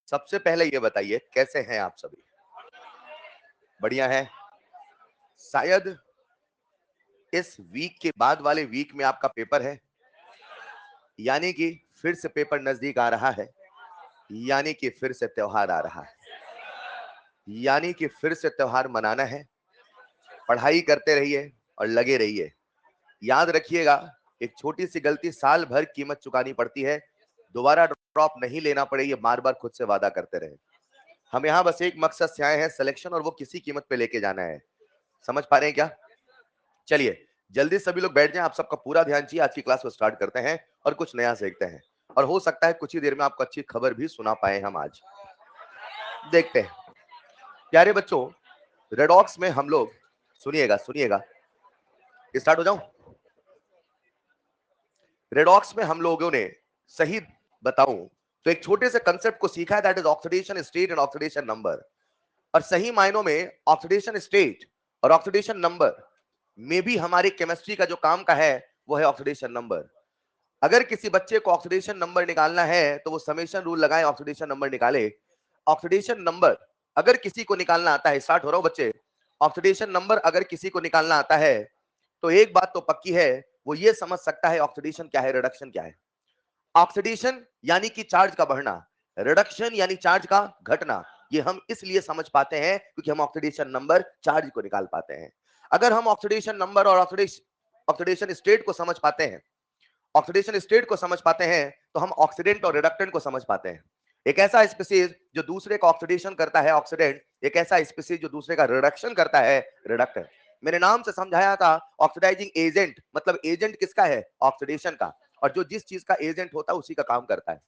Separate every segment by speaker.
Speaker 1: सबसे पहले ये बताइए कैसे हैं आप सभी? बढ़िया हैं? शायद इस वीक के बाद वाले वीक में आपका पेपर है, यानी कि फिर से पेपर नजदीक आ रहा है, यानी कि फिर से त्योहार आ रहा है, यानी कि फिर से त्योहार मनाना है। पढ़ाई करते रहिए और लगे रहिए। याद रखिएगा, एक छोटी सी गलती साल भर कीमत चुकानी पड़ती है। दोबारा ड्रॉप नहीं लेना पड़े, ये बार-बार खुद से वादा करते रहे। हम यहाँ बस एक मकसद से आए हैं, सिलेक्शन, और वो किसी कीमत पे लेके जाना है। समझ पा रहे हैं क्या? चलिए, जल्दी सभी लोग बैठ जाएं। आप सबका पूरा ध्यान चाहिए। आज की क्लास को स्टार्ट करते हैं और कुछ नया सीखते हैं। और हो सकता है कुछ ही देर में आपको अच्छी खबर भी सुना पाए हम आज। देखते हैं। प्यारे बच्चों, रेडॉक्स में हम लोग, सुनिएगा सुनिएगा, स्टार्ट हो जाऊं? रेडॉक्स में हम लोगों ने, सही बताऊं तो, एक छोटे से कंसेप्ट को सीखा है, that is oxidation state and oxidation number. और सही मायनों में ऑक्सीडेशन स्टेट और ऑक्सीडेशन नंबर में भी हमारी केमिस्ट्री का जो काम का है वो है ऑक्सीडेशन नंबर। अगर किसी बच्चे को ऑक्सीडेशन नंबर निकालना है तो वो समेशन रूल लगाए, ऑक्सीडेशन नंबर निकाले। ऑक्सीडेशन नंबर अगर किसी को निकालना आता है, स्टार्ट हो रहा हूं बच्चे, ऑक्सीडेशन नंबर अगर किसी को निकालना आता है तो एक बात तो पक्की है, वो ये समझ सकता है ऑक्सीडेशन क्या है, रिडक्शन क्या है। ऑक्सीडेशन यानी कि चार्ज का बढ़ना, रिडक्शन यानी चार्ज का घटना। ये हम इसलिए समझ पाते हैं क्योंकि हम ऑक्सीडेशन नंबर, चार्ज को निकाल पाते हैं। अगर हम ऑक्सीडेशन नंबर और ऑक्सीडेशन स्टेट को समझ पाते हैं, ऑक्सीडेशन स्टेट को समझ पाते हैं, तो हम ऑक्सीडेंट और रिडक्टेंट को समझ पाते हैं। एक ऐसा स्पीसीज जो दूसरे का ऑक्सीडेशन करता है, ऑक्सीडेंट। एक ऐसा स्पीसीज जो दूसरे का रिडक्शन करता है, रिडक्टेंट। मैंने नाम से समझाया था, ऑक्सीडाइजिंग एजेंट मतलब एजेंट किसका है, ऑक्सीडेशन का। और जो जिस चीज का एजेंट होता है उसी का काम करता है।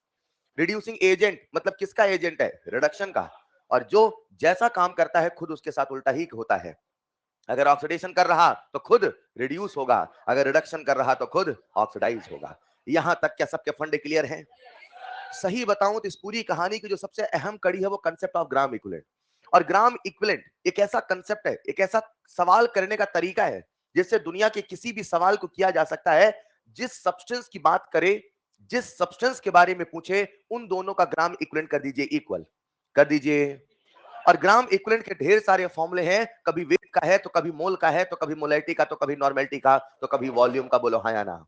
Speaker 1: रिड्यूसिंग एजेंट मतलब किसका एजेंट है, रिडक्शन का। और जो जैसा काम करता है खुद उसके साथ उल्टा ही होता है। अगर ऑक्सीडेशन कर रहा तो खुद रिड्यूस होगा, अगर रिडक्शन कर रहा तो खुद ऑक्सीडाइज होगा। यहां तक क्या सबके फंडे क्लियर हैं? सही बताऊं तो इस पूरी कहानी की जो सबसे अहम कड़ी है वो कंसेप्ट ऑफ ग्राम इक्विवेलेंट। और ग्राम इक्विवेलेंट एक ऐसा कंसेप्ट है, एक ऐसा सवाल करने का तरीका है जिससे दुनिया के किसी भी सवाल को किया जा सकता है। जिस सब्सटेंस की बात करे, जिस सब्सटेंस के बारे में पूछे, उन दोनों का ग्राम इक्विवेलेंट कर दीजिए इक्वल, कर दीजिए। और ग्राम इक्विवेलेंट के ढेर सारे फॉर्मूले हैं, कभी वेट का है तो कभी मोल का है तो कभी मोलैरिटी का तो कभी नॉर्मेलिटी का तो कभी वॉल्यूम का। बोलो हाँ या ना?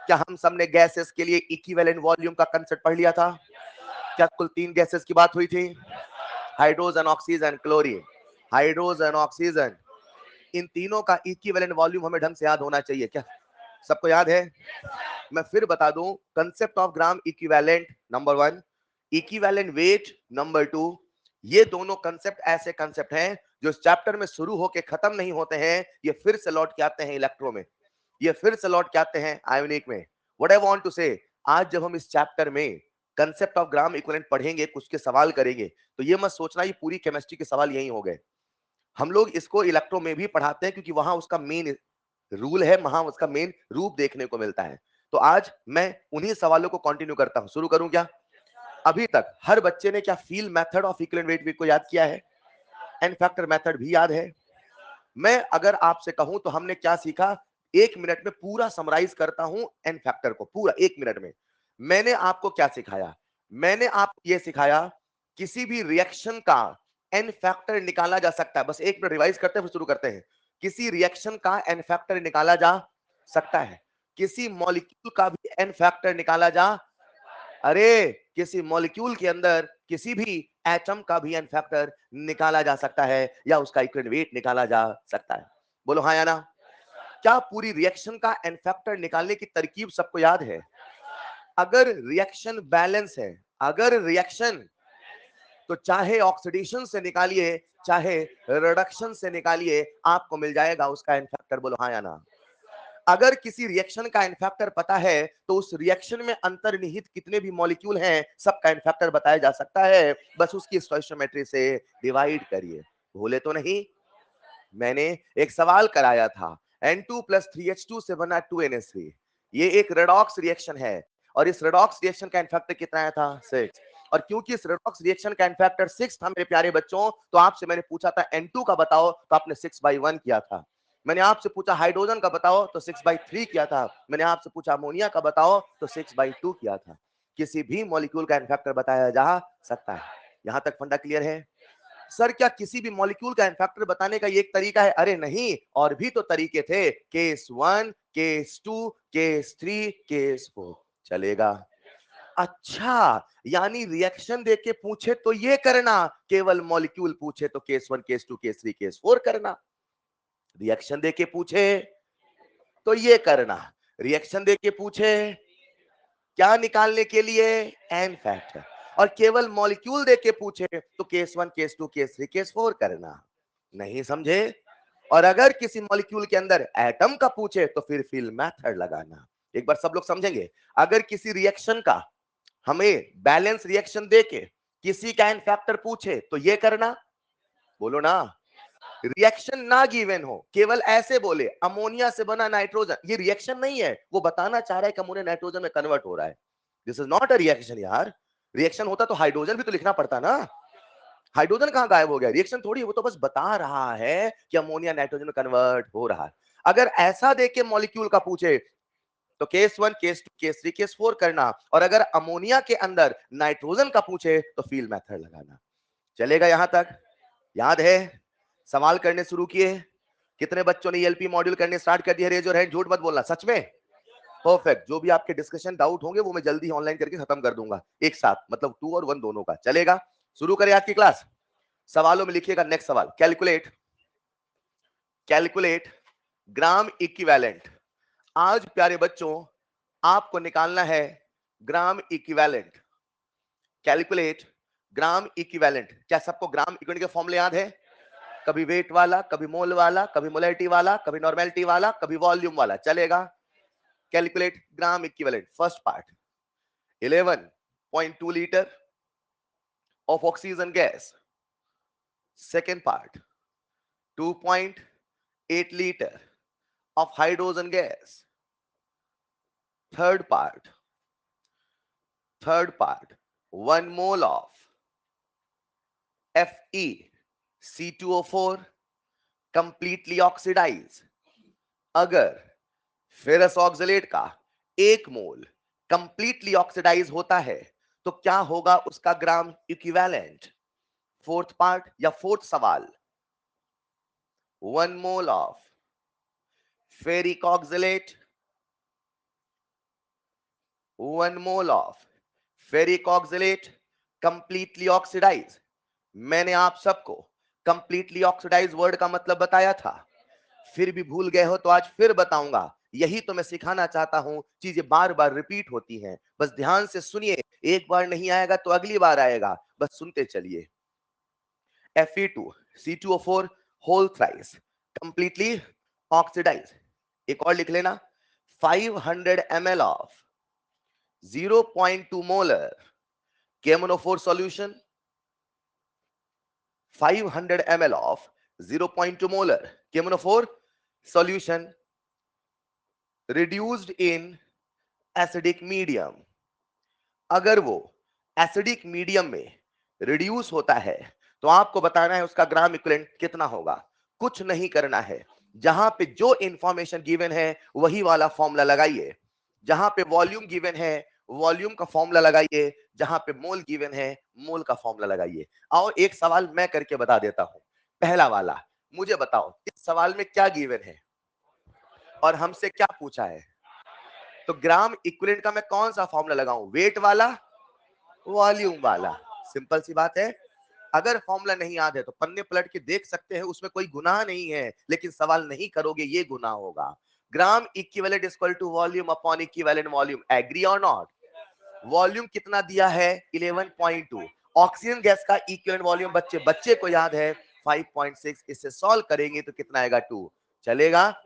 Speaker 1: क्या हम सबने गैसेस के लिए इक्विवेलेंट वॉल्यूम का कंसेप्ट पढ़ लिया था? क्या कुल 3 गैसेस की बात हुई थी? Hydrogen, oxygen, chlorine. Hydrogen, oxygen, इन तीनों का इक्विवेलेंट वॉल्यूम हमें ढंग से याद होना चाहिए। क्या सबको याद है? मैं फिर बता दूं, concept of gram equivalent number 1, equivalent weight number 2। ये दोनों कंसेप्ट ऐसे कंसेप्ट हैं जो इस चैप्टर में शुरू होकर खत्म नहीं होते हैं, ये फिर से लौट के आते हैं इलेक्ट्रो में, ये फिर से लौट के आते हैं आयोनिक में। व्हाट आई वांट टू से, आज जब हम इस चैप्टर में कंसेप्ट ऑफ ग्राम इक्विवेलेंट पढ़ेंगे, कुछ के सवाल करेंगे, तो ये मत सोचना ये पूरी केमिस्ट्री के सवाल यही हो गए। हम लोग इसको इलेक्ट्रो में भी पढ़ाते हैं क्योंकि वहां उसका मेन रूल है, वहां उसका मेन रूप देखने को मिलता है। तो आज मैं उन्हीं सवालों को कंटिन्यू करता हूं। शुरू करूं क्या? अभी तक हर बच्चे ने क्या feel method of equivalent weight को याद किया है? एन फैक्टर मेथड भी याद है? मैं अगर आपसे कहूं तो हमने क्या सीखा, 1 मिनट में पूरा समराइज करता हूं एन फैक्टर को, पूरा 1 मिनट में। मैंने आपको क्या सिखाया? मैंने आपको यह सिखाया, किसी भी रिएक्शन का एन फैक्टर निकाला जा सकता है। बस 1 मिनट रिवाइज करते हैं फिर शुरू करते हैं। किसी रिएक्शन का एन फैक्टर निकाला जा सकता है। किसी मॉलिक्यूल का भी एन फैक्टर निकाला जा, अरे किसी मॉलिक्यूल के अंदर किसी भी एटम का भी एन फैक्टर निकाला जा सकता है, या उसका इक्विवेलेंट वेट निकाला जा सकता है। बोलो हाँ या ना? क्या पूरी रिएक्शन का एन फैक्टर निकालने की तरकीब सबको याद है? अगर रिएक्शन बैलेंस है, अगर रिएक्शन, तो चाहे ऑक्सीडेशन से निकालिए चाहे रिडक्शन से निकालिए, आपको मिल जाएगा उसका एन फैक्टर। बोलो हाँ या ना? अगर किसी रिएक्शन का एन फैक्टर पता है तो उस रिएक्शन में अंतर्निहित कितने भी मॉलिक्यूल हैं सबका एन फैक्टर बताया जा सकता है। बस उसकी स्टोइचियोमेट्री से डिवाइड करिए। भूले तो नहीं? मैंने एक सवाल कराया था, N2 प्लस 3H2 से बना 2NH3। ये एक रेडॉक्स रिएक्शन है और इस रेडॉक्स रिएक्शन का एन फैक्टर कितना आया था? 6। और क्योंकि इस रेडॉक्स रिएक्शन का एन फैक्टर 6 था मेरे प्यारे बच्चों, तो आपसे मैंने पूछा था N2 का बताओ, तो आपने 6/1 किया था। मैंने आपसे पूछा हाइड्रोजन का बताओ तो 6/3 किया था। मैंने आपसे पूछा अमोनिया का बताओ तो 6/2 किया था। किसी भी मॉलिक्यूल का एन फैक्टर बताया जा सकता है। यहां तक फंडा क्लियर है? सर क्या किसी भी मॉलिक्यूल का इन्फेक्टर बताने का ये एक तरीका है? अरे नहीं, और भी तो तरीके थे, केस 1, केस 2, केस 3, केस 4। चलेगा? अच्छा, यानी रिएक्शन देके पूछे तो ये करना, केवल मॉलिक्यूल पूछे तो केस 1, केस 2, केस 3, केस 4 करना। रिएक्शन देके पूछे तो ये करना, रिएक्शन देके पूछे क्या निकालने के लिए? N factor. और केवल मॉलिक्यूल देके पूछे तो केस 1, केस 2, केस 3, केस 4 करना। नहीं समझे? और अगर किसी मॉलिक्यूल के अंदर एटम का पूछे तो फिर फिल मेथड लगाना। एक बार सब लोग समझेंगे, अगर किसी रिएक्शन का हमें बैलेंस रिएक्शन देके किसी का एन फैक्टर पूछे तो ये करना, बोलो ना। रिएक्शन ना गिवन हो, केवल ऐसे बोले अमोनिया से बना नाइट्रोजन, ये रिएक्शन नहीं है, वो बताना चाह रहा है कि अमोनिया नाइट्रोजन में कन्वर्ट हो रहा है। This is not a reaction यार। रिएक्शन होता तो हाइड्रोजन भी तो लिखना पड़ता ना। हाइड्रोजन कहां गायब हो गया? रिएक्शन थोड़ी, वो तो बस बता रहा है कि अमोनिया नाइट्रोजन में कन्वर्ट हो रहा है। अगर ऐसा देके मॉलिक्यूल का पूछे तो केस 1, केस 2, केस 3, केस 4 करना, और अगर अमोनिया के अंदर नाइट्रोजन का पूछे तो फील मेथड लगाना। चलेगा यहां तक? याद है? सवाल करने शुरू किए? कितने बच्चों ने ईएलपी मॉड्यूल करने स्टार्ट कर दिया? रेज योर हैंड, झूठ मत बोलना, सच में। परफेक्ट। जो भी आपके डिस्कशन डाउट होंगे वो मैं जल्दी ऑनलाइन करके खत्म कर दूंगा एक साथ, मतलब 2 और 1 दोनों का। चलेगा? शुरू करें आज की क्लास। सवालों में लिखिएगा नेक्स्ट सवाल, कैलकुलेट कैलकुलेट ग्राम इक्विवेलेंट। आज प्यारे बच्चों आपको निकालना है gram equivalent. Calculate gram equivalent. क्या सबको ग्राम इक्विवेलेंट के फॉर्मूले याद है? कभी वेट वाला, कभी मोल वाला, कभी मोलैरिटी वाला, कभी नॉर्मेलिटी वाला, कभी वॉल्यूम वाला। चलेगा? Calculate gram equivalent. First part 11.2 litre of oxygen gas. Second part 2.8 litre of hydrogen gas. Third part, third part, 1 mole of FeC2O4 completely oxidized. अगर फेरस ऑक्सलेट का 1 मोल कंप्लीटली ऑक्सीडाइज होता है तो क्या होगा उसका ग्राम इक्विवेलेंट? फोर्थ पार्ट या fourth सवाल, 1 mole of ferric oxalate, 1 mole of ferric oxalate completely oxidise. मैंने आप सबको कंप्लीटली ऑक्सीडाइज वर्ड का मतलब बताया था, फिर भी भूल गए हो तो आज फिर बताऊंगा। यही तो मैं सिखाना चाहता हूं, चीजें बार बार रिपीट होती हैं, बस ध्यान से सुनिए। एक बार नहीं आएगा तो अगली बार आएगा, बस सुनते चलिए। Fe2C2O4 whole thrice completely oxidise. एक और लिख लेना, 500 ml of 0.2 molar KMnO4 solution, 500 ml of 0.2 molar KMnO4 solution reduced in acidic medium. अगर वो एसिडिक मीडियम में रिड्यूस होता है तो आपको बताना है उसका ग्राम इक्विवेलेंट कितना होगा। कुछ नहीं करना है, जहां पे जो इंफॉर्मेशन गिवन है वही वाला फॉर्मूला लगाइए। जहां पे वॉल्यूम गिवन है वॉल्यूम का फॉर्मूला लगाइए, जहां पे मोल गिवन है मोल का फॉर्मूला लगाइए। और एक सवाल मैं करके बता देता हूं, पहला वाला, मुझे बताओ इस सवाल में क्या गिवन है और हमसे क्या पूछा है। तो ग्राम इक्विवेलेंट का मैं कौन सा फॉर्मूला लगाऊं, वेट वाला, वॉल्यूम वाला? सिंपल सी बात है। अगर फॉर्मूला नहीं याद है तो पन्ने पलट के देख सकते हैं, उसमें कोई गुनाह नहीं है, लेकिन सवाल नहीं करोगे ये गुनाह होगा। Gram equivalent equal to volume upon equivalent volume, agree और नॉट? वॉल्यूम कितना दिया है? 11.2। ऑक्सीजन गैस का इक्विवेलेंट वॉल्यूम बच्चे बच्चे को याद है 5.6। इससे सॉल्व करेंगे तो कितना आएगा? 2। चलेगा?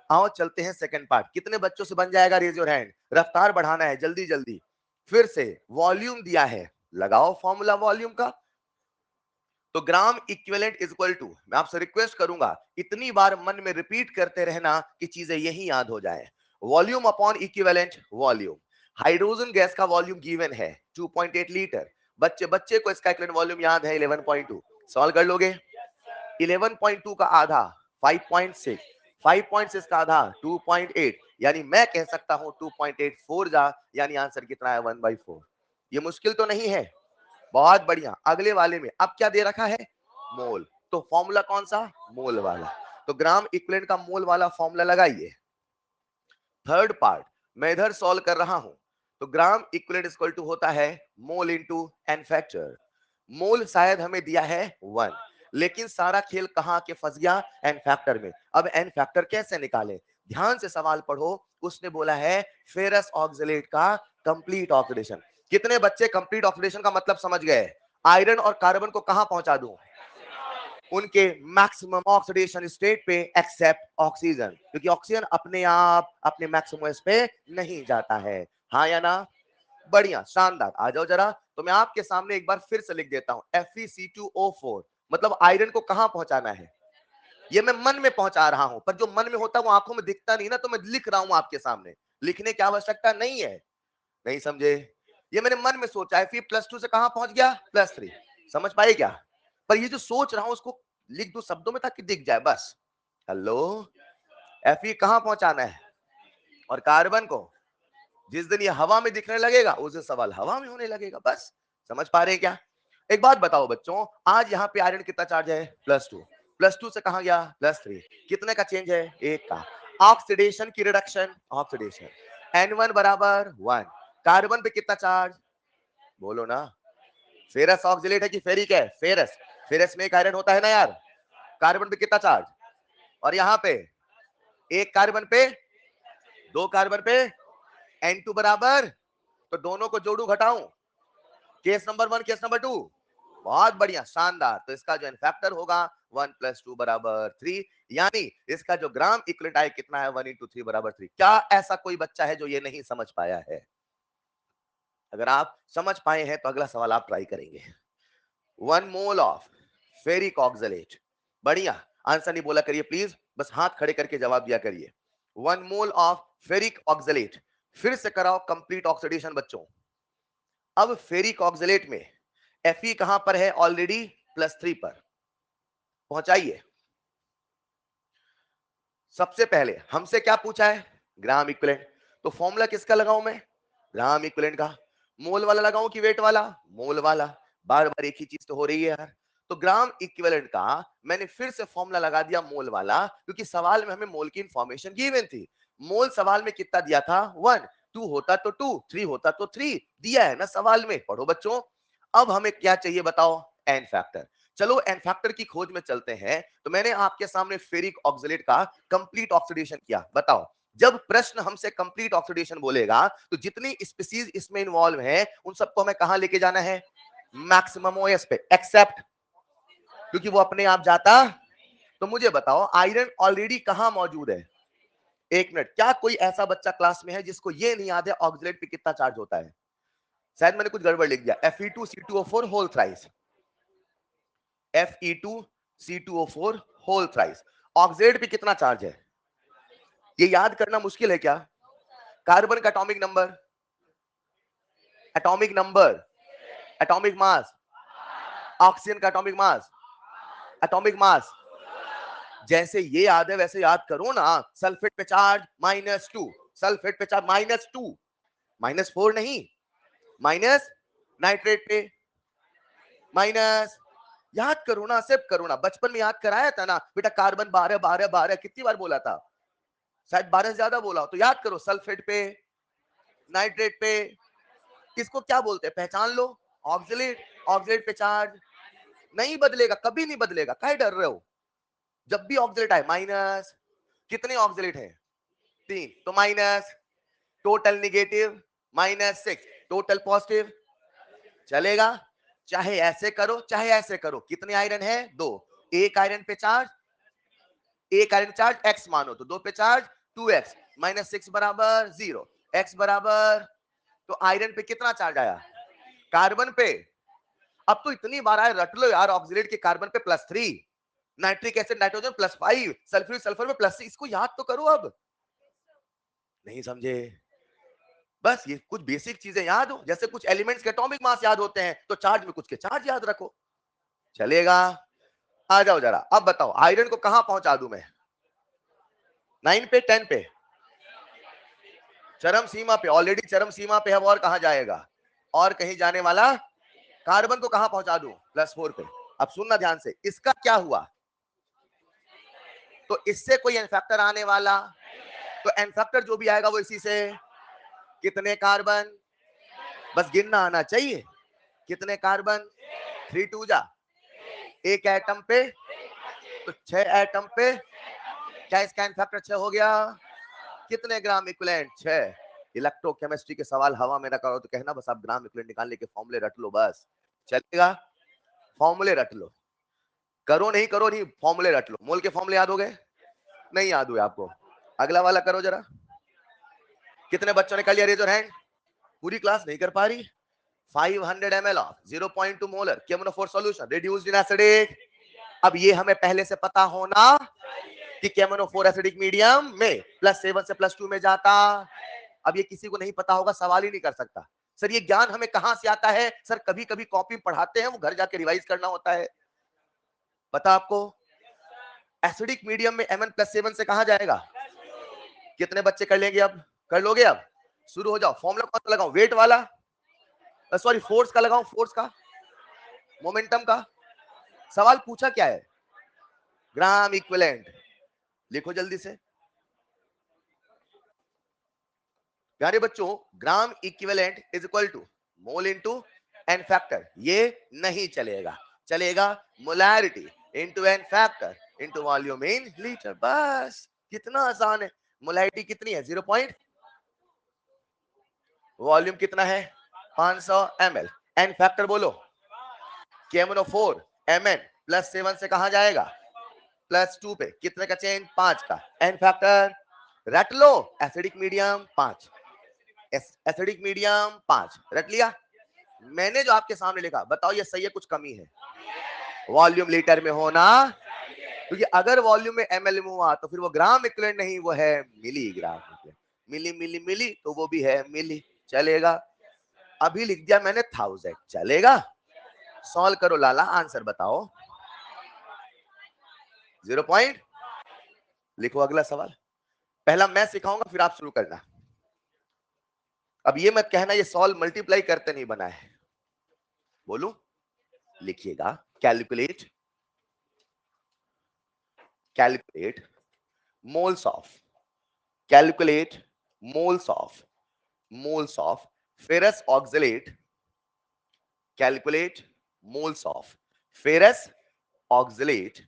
Speaker 1: आओ चलते हैं सेकंड पार्ट। कितने बच्चों से बन जाएगा? Raise your hand. रफ्तार बढ़ाना है, जल्दी जल्दी। फिर से वॉल्यूम दिया है, लगाओ फॉर्मूला वॉल्यूम का। तो gram equivalent is equal to, मैं आपसे रिक्वेस्ट करूंगा इतनी बार मन में रिपीट करते रहना कि चीजें यही याद हो जाए। Volume upon equivalent volume. Hydrogen gas का वॉल्यूम गिवन है 2.8 लीटर। बच्चे बच्चे को इसका इक्विवेलेंट वॉल्यूम याद है 11.2। सॉल्व कर लोगे? 11.2 का आधा 5.6, 5.6 का आधा 2.8, यानी मैं कह सकता हूं 2.84 जा, यानी आंसर कितना है? 1/4। ये मुश्किल तो नहीं है? बहुत बढ़िया। अगले वाले में अब क्या दे रखा है? मोल। तो फॉर्मूला कौन सा? मोल वाला। तो ग्राम इक्विवेलेंट का मोल वाला फॉर्मूला लगाइए। थर्ड पार्ट मैं इधर सॉल्व कर रहा हूं। तो ग्राम इक्विवेलेंट इक्वल टू होता है मोल इनटू एन फैक्टर। मोल शायद हमें दिया है 1, लेकिन सारा खेल कहां के फंस गया? एन फैक्टर में। अब एन फैक्टर कैसे निकालें? ध्यान से सवाल पढ़ो। उसने बोला है फेरस ऑक्सलेट का कंप्लीट ऑक्सीडेशन। कितने बच्चे कंप्लीट ऑक्सीडेशन का मतलब समझ गए? आयरन और कार्बन को कहां पहुंचा दूं? उनके मैक्सिमम ऑक्सीडेशन स्टेट पे एक्सेप्ट ऑक्सीजन, क्योंकि ऑक्सीजन अपने आप अपने मैक्सिमम पे नहीं जाता है। हाँ या ना? बढ़िया, शानदार। आ जाओ जरा। तो मैं आपके सामने एक बार फिर से लिख देता हूं FeC2O4 मतलब आयरन को कहां पहुंचाना है? ये मैं मन में पहुंचा रहा हूं, पर जो मन में होता है वो आंखों में दिखता नहीं ना, तो मैं लिख रहा हूं आपके सामने। लिखने की आवश्यकता नहीं है। नहीं समझे? ये मैंने मन में सोचा है। Fe +2 से कहां पहुंच गया? +3। समझ पाए क्या? पर ये जो सोच रहा हूं उसको लिख दो शब्दों में ताकि दिख जाए बस। हेलो, Fe कहां पहुंचाना है? और कार्बन को जिस दिन ये हवा में दिखने लगेगा उस दिन सवाल हवा में होने लगेगा। बस समझ पा रहे हैं क्या? एक बात बताओ बच्चों, आज यहाँ पे आयरन कितना चार्ज है? +2। +2 से कहां गया? +3। कितने का चेंज है? 1 का। ऑक्सीडेशन की रिडक्शन, ऑक्सीडेशन। N1 बराबर 1। कार्बन पे कितना चार्ज? बोलो ना। फेरस ऑक्सीलेट है कि फेरिक है? फेरस। फेरस में एक आयरन होता है ना यार। कार्बन पे कितना चार्ज? और यहाँ पे एक कार्बन पे, दो कार्बन पे N2 बराबर, तो दोनों को जोड़ू घटाऊं? Case number 1 case number 2। बहुत बढ़िया, शानदार। तो इसका जो एन फैक्टर होगा 1 + 2 बराबर 3, यानी इसका जो ग्राम इक्विवेलेंट आय कितना है? 1 × 3 बराबर 3। क्या ऐसा कोई बच्चा है जो ये नहीं समझ पाया है? अगर आप समझ पाए हैं तो अगला सवाल आप ट्राई करेंगे। 1 मोल ऑफ फेरिक ऑक्सलेट। बढ़िया। आंसर नहीं बोला करिए प्लीज, बस हाथ खड़े करके जवाब दिया करिए। 1 मोल ऑफ फेरिक ऑक्सलेट। फिर से कराओ कंप्लीट ऑक्सीडेशन बच्चों। अब फेरिक ऑक्सलेट में Fe कहां पर है? ऑलरेडी +3 पर। पहुंचाइए। सबसे पहले हमसे क्या पूछा है? Gram equivalent. तो फॉर्मूला किसका लगाऊं मैं? ग्राम इक्विवेलेंट का। मोल वाला लगाऊं कि वेट वाला? मोल वाला। बार बार एक ही चीज तो हो रही है यार। तो ग्राम इक्विवेलेंट का मैंने फिर से फॉर्मूला लगा दिया मोल वाला, क्योंकि सवाल में हमें मोल की इंफॉर्मेशन गिवन थी। मोल सवाल में कितना दिया था? 1। 2 होता तो 2, 3 होता तो 3 दिया है ना सवाल में। पढ़ो बच्चों। अब हमें क्या चाहिए बताओ? N factor. चलो एन फैक्टर की खोज में चलते हैं। तो मैंने आपके सामने फेरिक ऑक्सलेट का कंप्लीट ऑक्सीडेशन किया। बताओ, जब प्रश्न हमसे कंप्लीट ऑक्सीडेशन बोलेगा तो जितनी स्पीसीज इसमें इन्वॉल्व है उन सबको हमें कहां लेके जाना है? मैक्सिमम ओएस पे, एक्सेप्ट, क्योंकि वो अपने आप जाता। तो मुझे बताओ आयरन ऑलरेडी कहां मौजूद है? एक मिनट, क्या कोई ऐसा बच्चा क्लास में है जिसको ये नहीं याद है ऑक्सलेट पे कितना चार्ज होता है? शायद मैंने कुछ गड़बड़ लिख दिया। Fe2C2O4 whole thrice. Fe2C2O4 whole thrice. Oxalate पे कितना चार्ज है? ये याद करना मुश्किल है क्या? कार्बन का atomic number, atomic number, atomic mass, oxygen का एटॉमिक मास, एटॉमिक मास। जैसे ये याद है वैसे याद करो ना। सल्फेट पे चार्ज -2, सल्फेट पे चार्ज -2, -4 नहीं, माइनस। नाइट्रेट पे माइनस। याद करो ना, सिर्फ करो ना। बचपन में याद कराया था ना बेटा, कार्बन 12 12 12 कितनी बार बोला था? शायद 12 से ज्यादा बोला हो। तो याद करो, सल्फेट पे, नाइट्रेट पे, किसको क्या बोलते हैं? पहचान लो। ऑक्सलेट। ऑक्सलेट पे चार्ज नहीं बदलेगा, कभी नहीं बदलेगा। काहे डर रहे हो? जब भी ऑक्सलेट आए माइनस। कितने ऑक्सलेट हैं? 3, तो minus. Total negative -6, total positive. चलेगा? चाहे ऐसे करो चाहे ऐसे करो। कितने आयरन है? 2। एक आयरन पे चार्ज, एक आयरन चार्ज x मानो तो 2 पे चार्ज 2x, -6 बराबर 0, x बराबर। तो आयरन पे कितना चार्ज आया? कार्बन पे। अब तो इतनी बार आए रट लो यार। ऑक्सीलेट के कार्बन पे +3, nitric acid nitrogen +5, sulphuric sulphur में +6। इसको याद तो करो। अब नहीं समझे? बस ये कुछ बेसिक चीजें याद हो, जैसे कुछ एलिमेंट्स के एटॉमिक मास याद होते हैं तो चार्ज में कुछ के चार्ज याद रखो। चलेगा? आ जाओ जरा। अब बताओ आयरन को कहां पहुंचा दूं मैं? 9 पे, 10 पे? चरम सीमा पे। ऑलरेडी चरम सीमा पे है, और कहां जाएगा? और कहीं जाने वाला? कार्बन को कहां पहुंचा दूं, +4 पे। अब सुनना ध्यान से, इसका क्या हुआ, तो इससे कोई एन फैक्टर आने वाला, तो एन फैक्टर जो भी आएगा वो इसी से, कितने कार्बन, बस गिनना आना चाहिए, कितने कार्बन, 3 2 जा, एक एटम पे तो 6 एटम पे, क्या इसका एन फैक्टर 6 हो गया, कितने ग्राम इक्विवेलेंट, 6। इलेक्ट्रोकेमिस्ट्री के सवाल हवा में ना करो तो कहना बस आप ग्राम इक्विवेलेंट निकालने के फॉर्मूले रट लो, बस चलेगा, फॉर्मूले रट लो, करो नहीं करो नहीं, फॉर्मूले रट लो। मोल के फॉर्मूले याद हो गए, नहीं याद हुए आपको, अगला वाला करो जरा। कितने बच्चों ने कर लिया, रेज योर हैंड, पूरी क्लास नहीं कर पा रही। 500 ml of 0.2 molar KMnO4 solution reduced in acidic। अब ये हमें पहले से पता होना कि KMnO4 एसिडिक मीडियम में +7 से +2 में जाता। अब ये किसी को नहीं पता होगा, सवाल ही नहीं कर सकता। सर ये ज्ञान हमें कहां से आता है, सर कभी कभी कॉपी पढ़ाते हैं, वो घर जाके रिवाइज करना होता है। पता आपको, एसिडिक मीडियम में Mn+7 से कहां जाएगा, कितने बच्चे कर लेंगे, अब कर लोगे, अब शुरू हो जाओ। फॉर्मूला कौन सा लगाऊं, वेट वाला, सॉरी फोर्स का लगाऊं, फोर्स का, मोमेंटम का। सवाल पूछा क्या है, ग्राम इक्विवेलेंट, लिखो जल्दी से प्यारे बच्चों। Gram equivalent is equal to mole into N factor, ये नहीं चलेगा, चलेगा molarity into N factor into volume in litre, बस कितना आसान है। मोलैरिटी कितनी है, 0. वॉल्यूम कितना है, 500 ml, एन फैक्टर बोलो, KMnO4 Mn+7 से कहां जाएगा, +2 पे, कितने का चेंज, 5 का, एन फैक्टर रट लो, एसिडिक मीडियम 5, एसिडिक मीडियम 5 रट लिया। मैंने जो आपके सामने लिखा, बताओ ये सही है कुछ कमी है, वॉल्यूम लीटर में होना, क्योंकि अगर वॉल्यूम में ml में हुआ तो फिर वो ग्राम इक्विवेलेंट नहीं, वो है मिलीग्राम, मिली मिली मिली तो वो भी है मिली, चलेगा। अभी लिख दिया मैंने 1000, चलेगा। सॉल्व करो लाला, आंसर बताओ, 0. लिखो अगला सवाल, पहला मैं सिखाऊंगा फिर आप शुरू करना। अब ये मत कहना ये सॉल्व मल्टीप्लाई करते नहीं बना है, बोलूं, लिखिएगा, calculate, calculate moles of, calculate moles of, moles of ferrous oxalate, calculate moles of ferrous oxalate.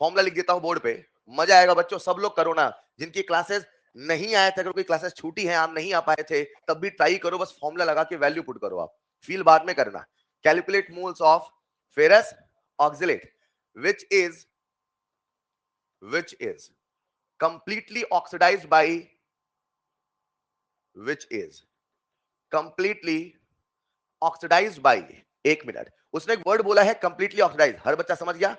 Speaker 1: Formula लिख देता हूं बोर्ड पे, मजा आएगा बच्चों, सब लोग करो ना, जिनकी क्लासेस नहीं आए थे, अगर कोई क्लासेस छूटी है, आप नहीं आ पाए थे, तब भी ट्राई करो, बस फॉर्मूला लगा के वैल्यू पुट करो, आप फील बाद में करना। Calculate moles of ferrous oxalate which is completely oxidized by, which is completely oxidized by, एक मिनट, उसने एक वर्ड बोला है कंप्लीटली ऑक्सीडाइज, हर बच्चा समझ गया।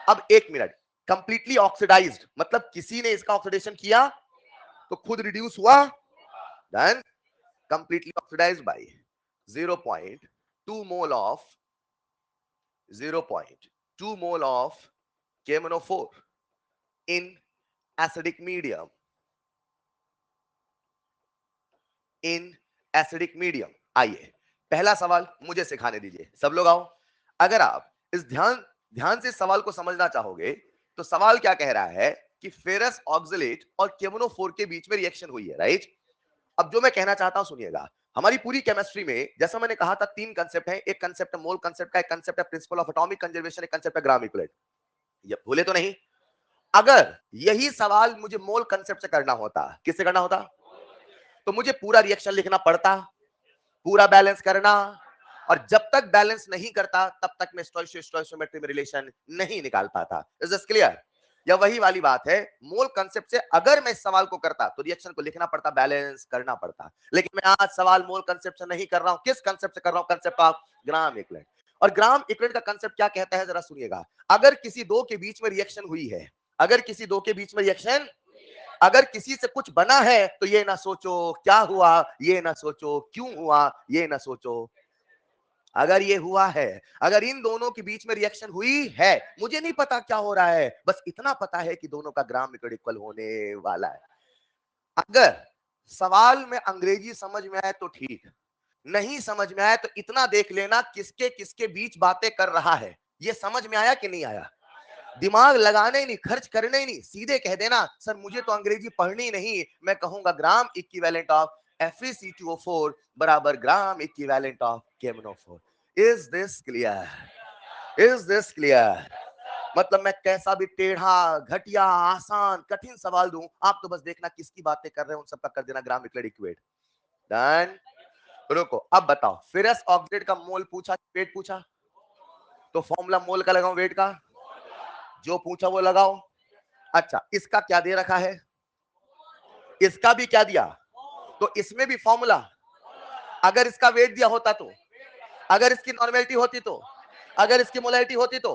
Speaker 1: अब एक मिनट, कंप्लीटली ऑक्सीडाइज्ड मतलब किसी ने इसका ऑक्सीडेशन किया तो खुद रिड्यूस हुआ, then completely oxidised by 0.2 mole of 0.2 mole of KMnO4 in acidic medium, in acidic medium. आइए पहला सवाल मुझे सिखाने दीजिए, सब लोग आओ। अगर आप इस ध्यान से सवाल को समझना चाहोगे तो सवाल क्या कह रहा है कि फेरस ऑक्सलेट और KMnO4 के बीच में रिएक्शन हुई है, राइट। अब जो मैं कहना चाहता हूं सुनिएगा, हमारी पूरी केमिस्ट्री में जैसा मैंने कहा था 3 कंसेप्ट हैं, एक कंसेप्ट है मोल कंसेप्ट का, एक कंसेप्ट है प्रिंसिपल ऑफ एटॉमिक कंजर्वेशन, एक कंसेप्ट है ग्राम इक्विवेलेंट। ये भूले तो नहीं, अगर यही सवाल मुझे मोल कंसेप्ट से करना होता, किससे करना होता, तो मुझे पूरा रिएक्शन लिखना पड़ता, पूरा बैलेंस करना, और जब तक बैलेंस नहीं करता तब तक मैं स्टोइचियोमेट्री में रिलेशन नहीं निकाल पाता। Is this clear? या वही वाली बात है, मोल कंसेप्ट से अगर मैं इस सवाल को करता तो रिएक्शन को लिखना पड़ता, बैलेंस करना पड़ता, लेकिन मैं आज सवाल मोल कंसेप्ट से नहीं कर रहा हूं, किस कंसेप्ट से कर रहा हूं, कंसेप्ट ऑफ ग्राम इक्विवेलेंट। और ग्राम इक्विवेलेंट का कंसेप्ट क्या कहता है जरा सुनिएगा, अगर किसी दो के बीच में रिएक्शन हुई है, अगर किसी दो के बीच में रिएक्शन, अगर किसी से कुछ बना है तो ये ना सोचो क्या हुआ, ये ना सोचो क्यों हुआ, ये ना सोचो, अगर ये हुआ है, अगर इन दोनों के बीच में रिएक्शन हुई है, मुझे नहीं पता क्या हो रहा है, बस इतना पता है कि दोनों का ग्राम इक्वल होने वाला है। अगर सवाल में अंग्रेजी समझ में आए तो ठीक, नहीं समझ में आया तो इतना देख लेना किसके किसके बीच बातें कर रहा है। ये समझ में आया कि नहीं आया? दिमाग लगाने ही नहीं, खर्च करने ही नहीं, सीधे कह देना सर मुझे तो अंग्रेजी पढ़नी नहीं, मैं कहूंगा ग्राम इक्विवेलेंट ऑफ FeC2O4 बराबर gram equivalent of KMnO4। Is this clear? Is this clear? मतलब मैं कैसा भी टेढ़ा, घटिया, आसान, कठिन सवाल दूं, आप तो बस देखना किसकी बातें कर रहे हैं, उन सबका कर देना ग्राम इक्विवेलेंट। डन। रुको, अब बताओ, फेरस ऑक्साइड का मोल पूछा, वेट पूछा, तो फॉर्मूला मोल का लगाऊं वेट का? जो पूछा वो लगाओ। अच्छा, इसका क्या दे रखा है? इसका भी क्या दिया? तो इसमें भी फॉर्मूला। अगर इसका वेट दिया होता तो, अगर इसकी नॉर्मेलिटी होती तो, अगर इसकी मोलैरिटी होती तो,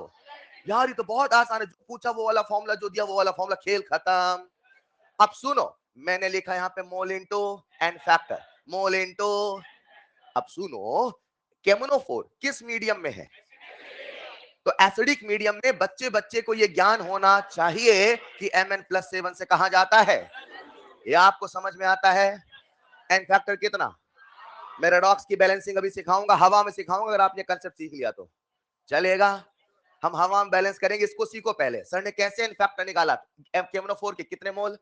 Speaker 1: यार ये तो बहुत आसान है, जो पूछा वो वाला फॉर्मूला, जो दिया वो वाला फॉर्मूला, खेल खत्म। अब सुनो, मैंने लिखा यहाँ पे मोल इनटू एन फैक्टर, मोल इनटू। अब सुनो, KMnO4 किस मीडियम में है? तो एसिडिक मीडियम में बच्चे बच्चे को ये ज्ञान होना चाहिए कि Mn+7 से कहा जाता है। ये आपको समझ में आता है? एन फैक्टर कितना? मैं रेडॉक्स की बैलेंसिंग अभी सिखाऊंगा, हवा में सिखाऊंगा, अगर आपने कंसेप्ट सीख लिया तो चलेगा। हम हवा में बैलेंस करेंगे, इसको सीखो पहले। सर ने कैसे एन फैक्टर निकाला? KMnO4 के कितने मोल?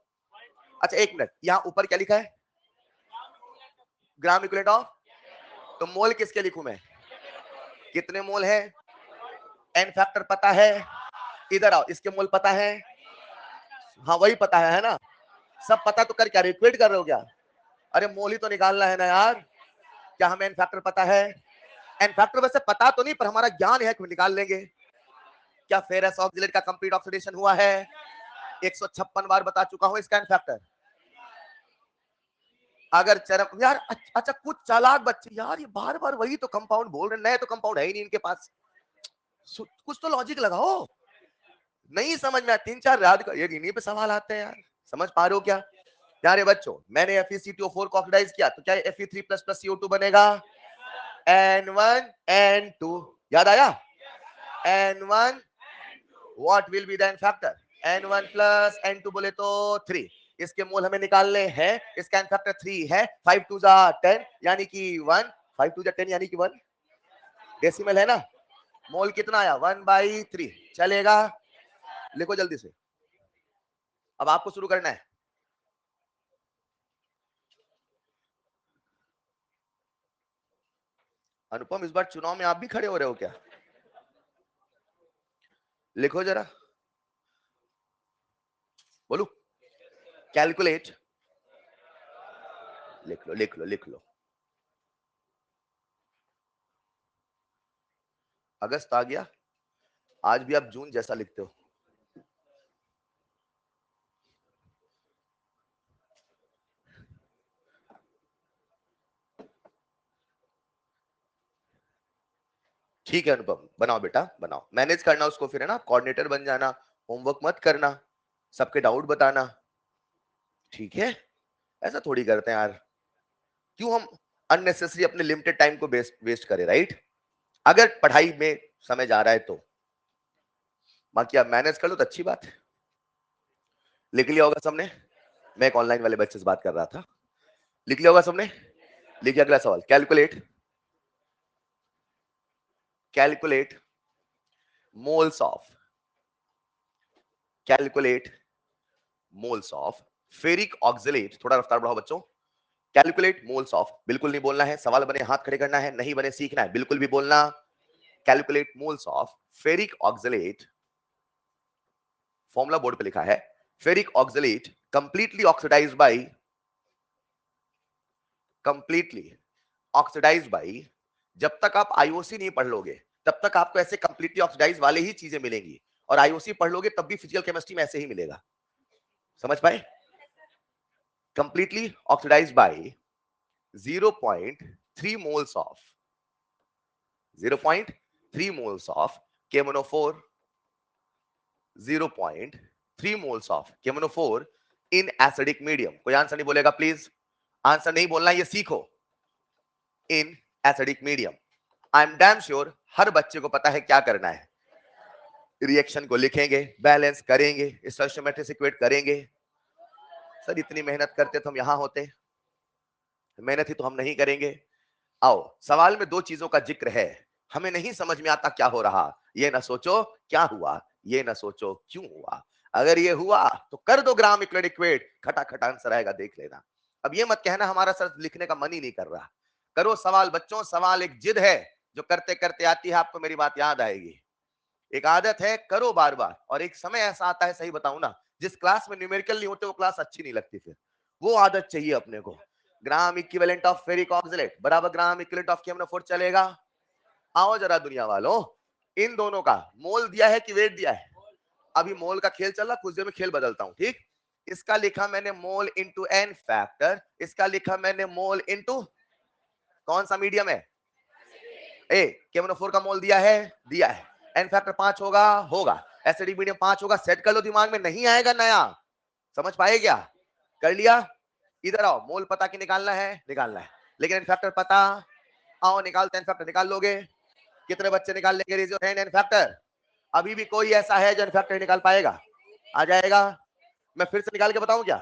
Speaker 1: अच्छा एक मिनट, यहाँ ऊपर क्या लिखा है? ग्राम इक्विवेलेंट ऑफ, तो मोल किसके लिखूं मैं? कितने मोल है? एन फैक्टर पता है? इधर आओ, इसके मोल पता है? हाँ वही पता है ना? सब पता तो कर क्या रिक्वेट कर रहे हो क्या? अरे मोल ही तो निकालना है ना यार। क्या हमें एन फैक्टर पता है? एन फैक्टर वैसे पता तो नहीं, पर हमारा ज्ञान है कि निकाल लेंगे। क्या फेरस ऑक्सीलेट का कंप्लीट ऑक्सीडेशन हुआ है? 156 बार बता चुका हूं इसका एन फैक्टर। अगर चरम यार, अच्छा कुछ चालाक बच्चे यार ये बार बार वही तो कंपाउंड बोल रहे, नए तो कंपाउंड है ही नहीं इनके पास, कुछ तो लॉजिक लगाओ। नहीं समझ में, 3-4 याद कर, ये इन्हीं पे सवाल आते हैं यार। समझ पा रहे हो क्या? प्यारे बच्चों, मैंने FeCO4 को ऑक्सीडाइज किया तो क्या Fe3++ CO2 बनेगा? N1 N2, याद आया? N1, what will be the N factor? N1 plus N2 बोले तो 3। इसके मोल हमें निकालने हैं, इसका N factor 3 है। 5 2 जा 10 यानी कि 1, 5 2 जा 10 यानी कि 1, डेसिमल है ना? मोल कितना आया? 1/3। चलेगा, लिखो जल्दी से। अब आपको शुरू करना है। अनुपम, इस बार चुनाव में आप भी खड़े हो रहे हो क्या? लिखो जरा, बोलू? कैलकुलेट, लिख लो लिख लो लिख लो। अगस्त आ गया, आज भी आप जून जैसा लिखते हो। ठीक है अनुपम, बनाओ बेटा बनाओ, मैनेज करना उसको फिर, है ना? कोऑर्डिनेटर बन जाना, होमवर्क मत करना, सबके डाउट बताना, ठीक है? ऐसा थोड़ी करते हैं यार, क्यों हम अननेसेसरी अपने लिमिटेड टाइम को वेस्ट करें, राइट? अगर पढ़ाई में समय जा रहा है तो, बाकी आप मैनेज कर लो तो अच्छी बात है। लिख लिया होगा सबने? मैं एक ऑनलाइन वाले बच्चे से बात कर रहा था। लिख लिया होगा सबने? लिखिए अगला सवाल, calculate, calculate moles of, calculate moles of ferric oxalate. थोड़ा रफ्तार बढ़ाओ बच्चों। कैलकुलेट मोल्स ऑफ, बिल्कुल नहीं बोलना है, सवाल बने हाथ खड़े करना है, नहीं बने सीखना है, बिल्कुल भी बोलना। Calculate moles of ferric oxalate, formula board पे लिखा है, ferric oxalate completely oxidised by, completely oxidised by, जब तक आप आईओसी नहीं पढ़ लोगे तब तक आपको ऐसे कंप्लीटली ऑक्सीडाइज वाले ही चीजें मिलेंगी, और आईओसी पढ़ लोगे तब भी फिजिकल केमिस्ट्री में ऐसे ही मिलेगा। समझ पाए? Completely oxidised by 0.3 moles of 0.3 moles of KMnO4, 0.3 moles of KMnO4 in acidic medium। कोई आंसर नहीं बोलेगा प्लीज, आंसर नहीं बोलना, ये सीखो। In acidic medium, I am damn sure हर बच्चे को पता है क्या करना है। रिएक्शन को लिखेंगे, बैलेंस करेंगे, स्टोइचियोमेट्री से इक्वेट करेंगे। सर इतनी मेहनत करते तो हम यहां होते, मेहनत ही तो हम नहीं करेंगे। आओ, सवाल में दो चीजों का जिक्र है, हमें नहीं समझ में आता क्या हो रहा। ये ना सोचो क्या हुआ, ये ना सोचो क्यों हुआ। अगर ये हुआ तो कर दो ग्राम इक्वलेट इक्वेट, खटाखट आंसर आएगा, देख लेना। अब ये मत कहना हमारा सर लिखने का मन ही नहीं कर रहा। करो सवाल बच्चों, सवाल एक जिद है जो करते करते आती है, आपको मेरी बात याद आएगी। एक आदत है, करो बार बार, और एक समय ऐसा आता है, सही बताऊं ना, जिस क्लास में न्यूमेरिकल नहीं होते वो क्लास अच्छी नहीं लगती, फिर वो आदत चाहिए अपने को। Gram equivalent of ferric oxalate बराबर ग्राम इक्विवेलेंट ऑफ KMnO4 चलेगा। आओ जरा दुनिया वालों, इन दोनों का मोल दिया है कि वेट दिया है? अभी मोल का खेल चल रहा, कुछ देर में खेल बदलता हूं, ठीक। इसका लिखा मैंने मोल इंटू एन फैक्टर, इसका लिखा मैंने मोल इंटू कौन सा मीडियम है? ए। KMnO4 का मोल दिया है, दिया है। एन फैक्टर 5 होगा, होगा। एसिडिक मीडियम 5 होगा। सेट कर लो दिमाग में, नहीं आएगा नया। समझ पाए क्या? कर लिया? इधर आओ, मोल पता कि निकालना है, निकालना है, लेकिन एन फैक्टर पता। आओ निकालते हैं, एन फैक्टर निकाल लोगे? कितने बच्चे निकाल लेंगे? Raise your hand. N factor अभी भी कोई ऐसा है जो एन फैक्टर निकाल पाएगा? आ जाएगा। मैं फिर से निकाल के बताऊं क्या?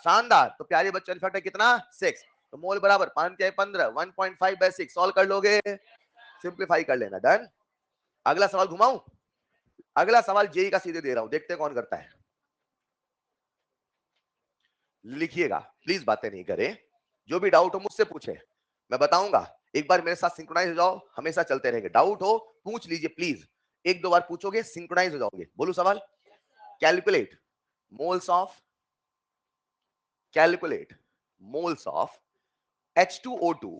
Speaker 1: शानदार। तो प्यारे बच्चों, एन फैक्टर कितना? 6। तो मोल बराबर 5 या 15, 1.5/6 सॉल्व कर लोगे, सिंप्लीफाई कर लेना। डन। अगला सवाल घुमाऊं? अगला सवाल जेई का सीधे दे रहा हूं, देखते हैं कौन करता है। लिखिएगा प्लीज, बातें नहीं करें। जो भी डाउट हो मुझसे पूछे, मैं बताऊंगा। एक बार मेरे साथ सिंक्रोनाइज हो जाओ, हमेशा चलते रहेंगे। डाउट हो पूछ लीजिए प्लीज, एक दो बार पूछोगे सिंक्रोनाइज हो जाओगे। बोलो सवाल। Calculate moles of, calculate moles of H2O2,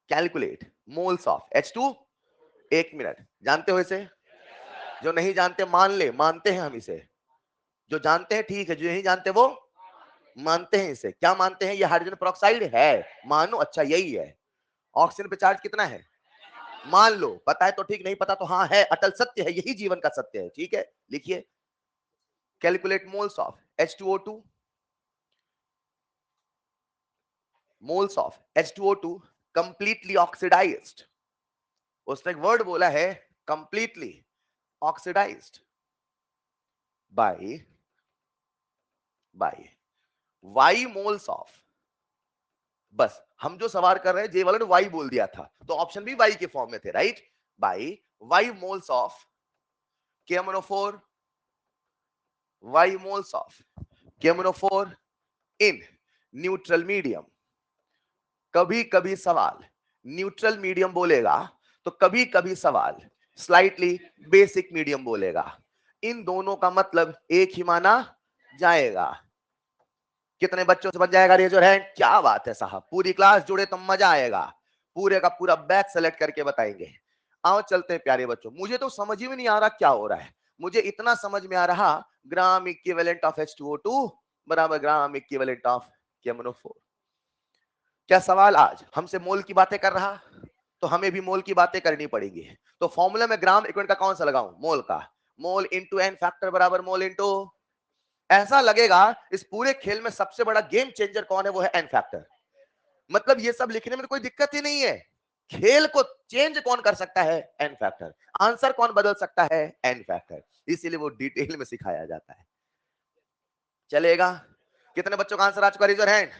Speaker 1: calculate moles of H2। एक मिनट, जानते हो इसे? जो नहीं जानते मान ले, मानते हैं हम इसे। जो जानते हैं ठीक है, जो नहीं जानते वो मानते हैं इसे। क्या मानते हैं? ये हाइड्रोजन पेरोक्साइड है, मानो। अच्छा यही है। ऑक्सीजन पे चार्ज कितना है? मान लो। पता है तो ठीक, नहीं पता तो हाँ है, अटल सत्य है, यही जीवन का सत्य है। ठीक है, लिखिए। Calculate moles of H2O2, moles of H2O2 completely oxidised. उसने एक वर्ड बोला है, completely oxidised by y moles of. बस हम जो सवाल कर रहे हैं, जे वाले ने y बोल दिया था, तो ऑप्शन भी y के फॉर्म में थे, right. By y moles of KMnO4, y moles of KMnO4 in neutral medium. कभी कभी सवाल न्यूट्रल मीडियम बोलेगा, तो कभी कभी सवाल स्लाइटली बेसिक मीडियम बोलेगा। इन दोनों का मतलब एक ही माना जाएगा। कितने बच्चों से बन जाएगा? Raise your hand. क्या बात है साहब, पूरी क्लास जुड़े तो मजा आएगा। पूरे का पूरा बैच सेलेक्ट करके बताएंगे। आओ चलते हैं प्यारे बच्चों। मुझे तो समझ ही में नहीं आ रहा क्या हो रहा है। मुझे इतना समझ में आ रहा, ग्राम इक्विवेलेंट ऑफ H2O2 बराबर ग्राम इक्विवेलेंट ऑफ KMnO4। क्या सवाल आज हमसे मोल की बातें कर रहा? तो हमें भी मोल की बातें करनी पड़ेगी। तो फॉर्मूला में ग्राम इक्विवेलेंट का कौन सा लगाऊं? मोल का। मोल इंटू एन फैक्टर बराबर मोल इंटू, ऐसा लगेगा इस पूरे खेल में सबसे बड़ा गेम चेंजर कौन है? वो है एन फैक्टर। मतलब ये सब लिखने में तो कोई दिक्कत ही नहीं है। खेल को चेंज कौन कर सकता है? N factor. आंसर कौन बदल सकता है? N factor. इसीलिए वो डिटेल में सिखाया जाता है। चलेगा? कितने बच्चों का आंसर आ चुका? Raise your hand.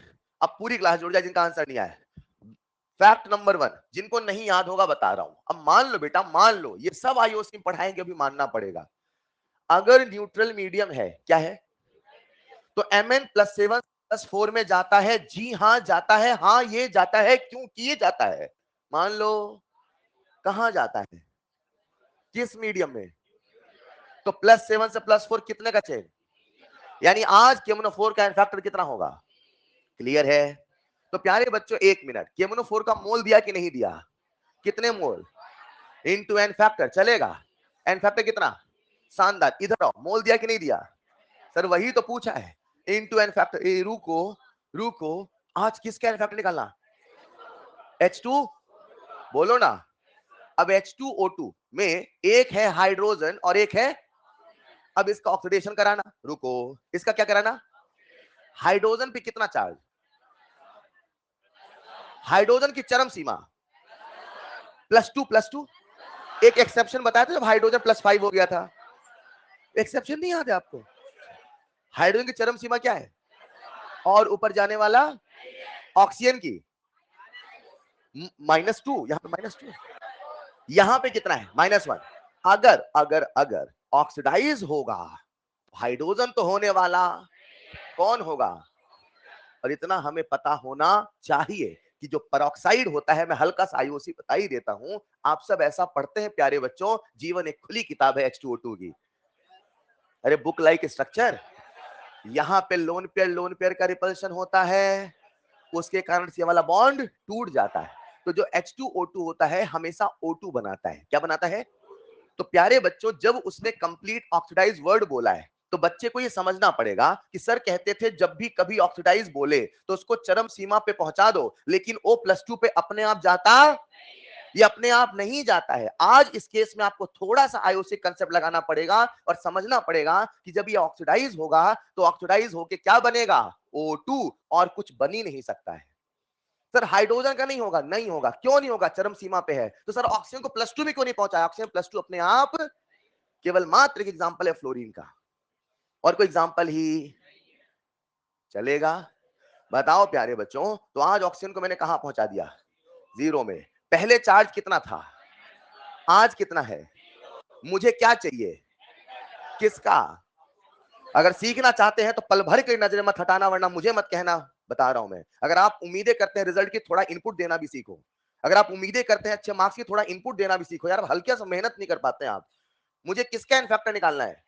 Speaker 1: अब पूरी क्लास जुड़ जाए जिनका आंसर नहीं आया। फैक्ट नंबर 1, जिनको नहीं याद होगा बता रहा हूं। अब मान लो बेटा, मान लो, ये सब आईओसी में पढ़ाएंगे, अभी मानना पड़ेगा। अगर न्यूट्रल मीडियम है, क्या है? तो Mn+7+4 में जाता है। जी हां जाता है, हां ये जाता है। क्यों किए जाता है? मान लो। कहां जाता है? किस मीडियम में? तो +7 से +4 कितने का चेन? यानी आज KMnO4 का फैक्टर कितना होगा? क्लियर है? तो प्यारे बच्चों एक मिनट, KMnO4 का मोल दिया कि नहीं दिया? कितने मोल? Into N factor. चलेगा? एन फैक्टर कितना? शानदार। इधर आओ, मोल दिया कि नहीं दिया? सर वही तो पूछा है, इनटू एन फैक्टर। रुको रुको, आज किसका एन फैक्टर निकालना? H2। बोलो ना। अब H2O2 में एक है हाइड्रोजन और एक है, अब इसका ऑक्सीडेशन कराना। रुको, इसका क्या कराना? हाइड्रोजन पे कितना चार्ज? हाइड्रोजन की चरम सीमा +2+2। एक एक्सेप्शन बताया था जब हाइड्रोजन +5 हो गया था। एक्सेप्शन नहीं याद है आपको? हाइड्रोजन की चरम सीमा क्या है? और ऊपर जाने वाला ऑक्सीजन की -2, यहाँ पे -2, यहाँ पे कितना है -1। अगर अगर अगर ऑक्सीडाइज होगा, हाइड्रोजन तो होने वाला कौन होगा? और इतना हमें पता होना चाहिए कि जो पेरोक्साइड होता है, मैं हल्का सा आईओसी बता ही देता हूं, आप सब ऐसा पढ़ते हैं प्यारे बच्चों, जीवन एक खुली किताब है H2O2 की। अरे बुक लाइक स्ट्रक्चर, यहाँ पे लोन पेयर का रिपल्शन होता है, उसके कारण से वाला बॉन्ड टूट जाता है। तो जो H2O2 होता है हमेशा O2 बनाता है। क्या बनाता है? तो प्यारे बच्चों, जब उसने कंप्लीट ऑक्सीडाइज वर्ड बोला है, तो बच्चे को ये समझना पड़ेगा कि सर कहते थे जब भी कभी ऑक्सीडाइज बोले तो उसको चरम सीमा पे पहुंचा दो, लेकिन O+2 पे अपने आप जाता, ये अपने आप नहीं जाता है। आज इस केस में आपको थोड़ा सा आईओसी कंसेप्ट लगाना पड़ेगा और समझना पड़ेगा कि जब ये ऑक्सीडाइज होगा तो ऑक्सीडाइज होके क्या बनेगा? O2, और कुछ बन ही नहीं सकता है। सर हाइड्रोजन का नहीं होगा, नहीं होगा। क्यों नहीं होगा? चरम सीमा पे है। तो सर ऑक्सीजन को +2 में क्यों नहीं पहुंचाया? ऑक्सीजन +2 अपने आप, केवल मात्र एक एग्जांपल है फ्लोरीन का, और कोई एग्जांपल ही चलेगा? बताओ प्यारे बच्चों, तो आज ऑक्सीजन को मैंने कहां पहुंचा दिया? 0 में। पहले चार्ज कितना था, आज कितना है? मुझे क्या चाहिए? किसका? अगर सीखना चाहते हैं तो पल भर की नजर मत हटाना, वरना मुझे मत कहना। बता रहा हूं मैं, अगर आप उम्मीदें करते हैं रिजल्ट की, थोड़ा इनपुट देना भी सीखो। अगर आप उम्मीदें करते हैं अच्छे मार्क्स की, थोड़ा इनपुट देना भी सीखो। यार हल्के से मेहनत नहीं कर पाते हैं आप। मुझे किसका एन फैक्टर निकालना है,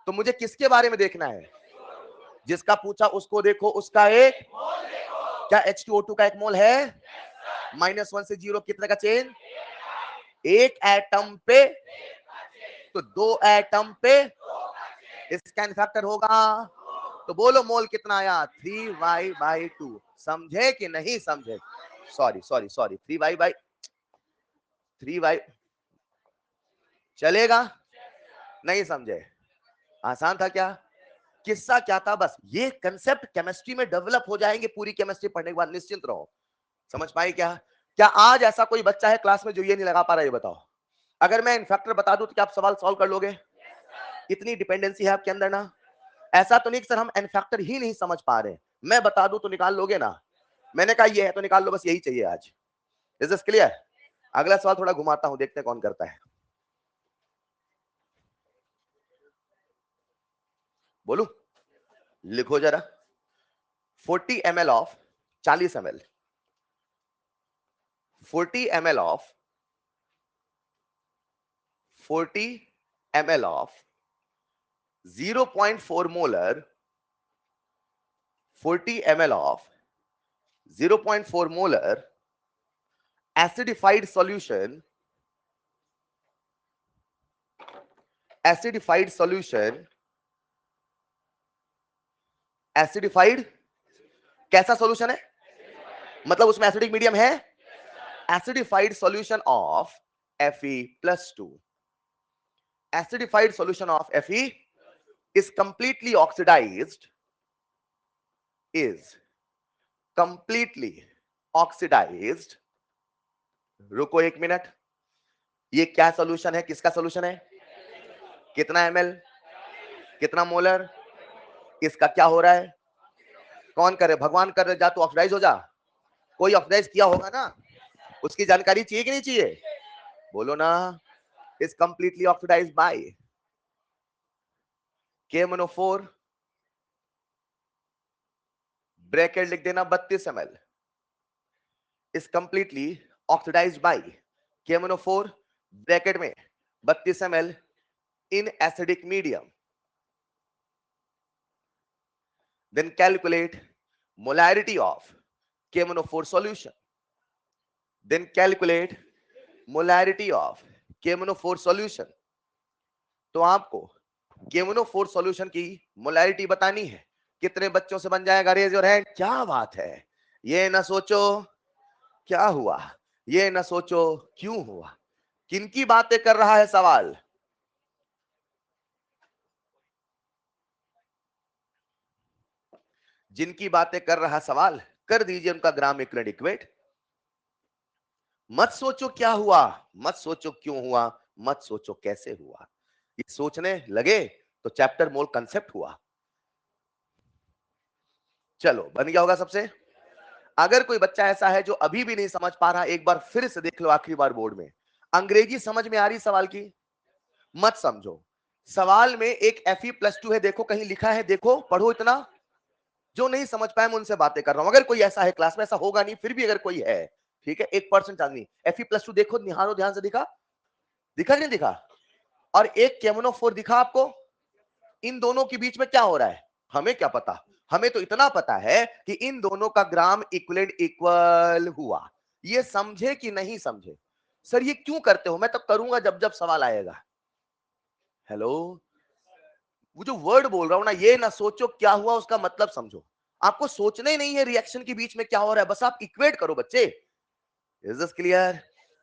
Speaker 1: तो मुझे किसके बारे में देखना है? जिसका पूछा उसको देखो, उसका एक, क्या H2O2 का एक मोल है? -1 से 0 कितने का चेन? एक एटम पे, तो 2 एटम पे इसका एन फैक्टर होगा। तो बोलो मोल कितना आया? 3y/2। समझे कि नहीं समझे? सॉरी सॉरी सॉरी, 3y चलेगा? नहीं समझे? आसान था क्या? किस्सा क्या था? बस ये कंसेप्ट केमिस्ट्री में डेवलप हो जाएंगे, पूरी केमिस्ट्री पढ़ने के बाद, निश्चिंत रहो। समझ पाए क्या? क्या आज ऐसा कोई बच्चा है क्लास में जो ये नहीं लगा पा रहा? ये बताओ। अगर मैं इनफैक्टर बता दूं तो क्या आप सवाल सॉल्व कर लोगे? इतनी डिपेंडेंसी है आपके अंदर ना। ऐसा तो नहीं कि सर हम इनफैक्टर ही नहीं समझ पा रहे, मैं बता दूं तो निकाल लोगे ना? मैंने कहा ये है तो निकाल लो, बस यही चाहिए आज। Is this clear? अगला सवाल थोड़ा घुमाता हूं, देखते हैं कौन करता है। बोलू? लिखो जरा। 40 ml of 40 ml, 40 ml of 40 ml of 0.4 molar, 40 ml of 0.4 molar acidified solution, acidified solution, acidified, कैसा सॉल्यूशन है? मतलब उसमें एसिडिक मीडियम है। acidified solution of Fe+2, acidified solution of Fe is completely oxidized, is completely oxidized। रुको एक minute, ये क्या solution है? किसका सॉल्यूशन है? कितना ml, कितना मोलर? इसका क्या हो रहा है? कौन करे? भगवान कर रहे, जा तू ऑक्सीडाइज हो जा। कोई ऑक्सीडाइज किया होगा ना, उसकी जानकारी चाहिए कि नहीं चाहिए? बोलो ना। Is completely oxidise by KMnO4, bracket लिख देना 32 ml, is completely oxidise by KMnO4, bracket में 32 ml in acidic medium। Then calculate molarity of KMnO4 solution, then calculate molarity of KMnO4 solution। तो आपको KMnO4 सॉल्यूशन की molarity बतानी है। कितने बच्चों से बन जाएगा? Raise your hand. क्या बात है? ये ना सोचो क्या हुआ, ये ना सोचो क्यों हुआ। किनकी बातें कर रहा है सवाल? जिनकी बातें कर रहा सवाल, कर दीजिए उनका ग्राम इक्वेट। मत सोचो क्या हुआ, मत सोचो क्यों हुआ, मत सोचो कैसे हुआ। ये सोचने लगे तो चैप्टर मोल कंसेप्ट हुआ। चलो बन गया होगा सबसे। अगर कोई बच्चा ऐसा है जो अभी भी नहीं समझ पा रहा, एक बार फिर से देख लो आखिरी बार बोर्ड में। अंग्रेजी समझ में आ रही सवाल की? मत समझो। सवाल में एक Fe+2 है, देखो कहीं लिखा है, देखो पढ़ो इतना। जो नहीं समझ पाए मैं उनसे बातें कर रहा हूं। अगर कोई ऐसा है क्लास में, ऐसा होगा नहीं, फिर भी अगर कोई है, ठीक है, 1% आदमी Fe+2 देखो, निहारो ध्यान से, दिखा दिखा नहीं दिखा? और एक KMnO4 दिखा आपको? इन दोनों के बीच में क्या हो रहा है हमें क्या पता। हमें तो इतना पता है कि इन दोनों का ग्राम इक्विवेलेंट इक्वल हुआ। ये समझे कि नहीं समझे? सर ये क्यों करते हो? मैं तो करूंगा जब जब सवाल आएगा। हेलो, वो जो वर्ड बोल रहा हूं ना, ये ना सोचो क्या हुआ, उसका मतलब समझो। आपको सोचना ही नहीं है रिएक्शन के बीच में क्या हो रहा है, बस आप इक्वेट करो बच्चे। Is this clear?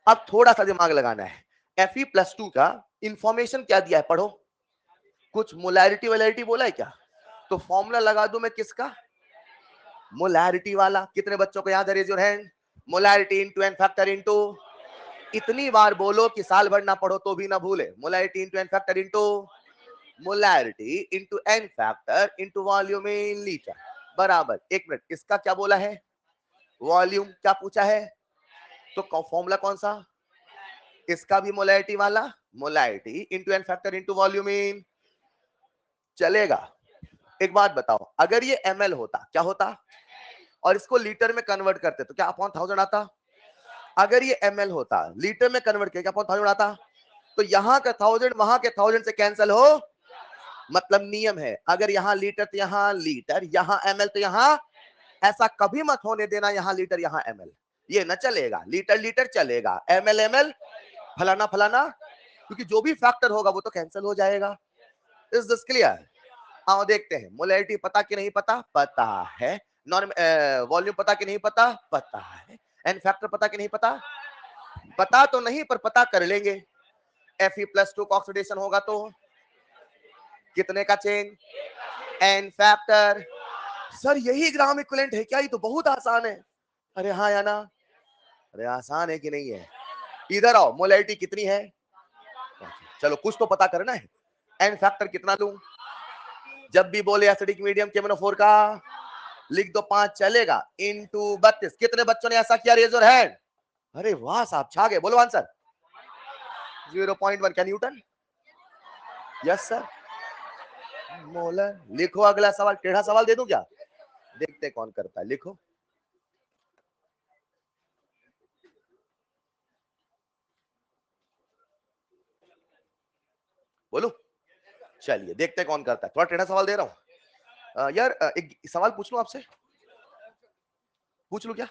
Speaker 1: अब थोड़ा सा दिमाग लगाना है। Fe+2 का इंफॉर्मेशन क्या दिया है, पढ़ो। कुछ मोलैरिटी वैलिटी बोला है क्या? तो फॉर्मूला लगा दूं मैं किसका? मोलैरिटी वाला। कितने बच्चों को याद है? Raise your hand. Molarity into N factor into, इतनी बार बोलो कि साल भर ना पढ़ो तो भी ना भूले। Molarity into N factor into molarity into N factor into volume in litre बराबर। एक मिनट, इसका क्या बोला है? वॉल्यूम। क्या पूछा है? तो फॉर्मूला कौन सा? इसका भी मोलैरिटी वाला, molarity into N factor into volume in. चलेगा? एक बात बताओ, अगर ये ml होता क्या होता, और इसको लीटर में कन्वर्ट करते तो क्या अपॉन 1000 आता? अगर ये ml होता, लीटर में कन्वर्ट किया, क्या अपॉन 1000 आता? तो यहां का 1000 वहां के 1000 से कैंसिल हो, मतलब नियम है, अगर यहां लीटर तो यहां लीटर, यहां ml तो यहां। ऐसा कभी मत होने देना यहां लीटर यहां ml, ये ना चलेगा। लीटर लीटर चलेगा, ml ml, फलाना फलाना, क्योंकि जो भी फैक्टर होगा वो तो कैंसिल हो जाएगा। Is this clear? आओ देखते हैं। मोलैरिटी पता कि नहीं पता? पता है। नॉर्म वॉल्यूम पता कि नहीं पता? पता है। एन फैक्टर पता कि नहीं पता? पता तो नहीं, पर पता कर लेंगे। Fe+2 का ऑक्सीडेशन होगा तो कितने का चेंज? N factor. सर यही ग्राम इक्विवेलेंट है क्या? ये तो बहुत आसान है। अरे हाँ या ना? अरे आसान है कि नहीं है? इधर आओ, मोलैरिटी कितनी है? चलो कुछ तो पता करना है। एन फैक्टर कितना लूं? जब भी बोले एसिडिक मीडियम KMnO4 का लिख दो 5, चलेगा, इनटू 32। कितने बच्चों ने ऐसा किया? Raise your hand. अरे वाह साहब, छा गए। बोलो आंसर। 0.1 क्या न्यूटन? Yes sir. मोलर। लिखो अगला सवाल। टेढ़ा सवाल दे दूं क्या? देखते कौन करता है, लिखो। बोलो। चलिए देखते कौन करता है। थोड़ा टेढ़ा सवाल दे रहा हूं। यार एक सवाल पूछ लूं आपसे? पूछ लूं क्या?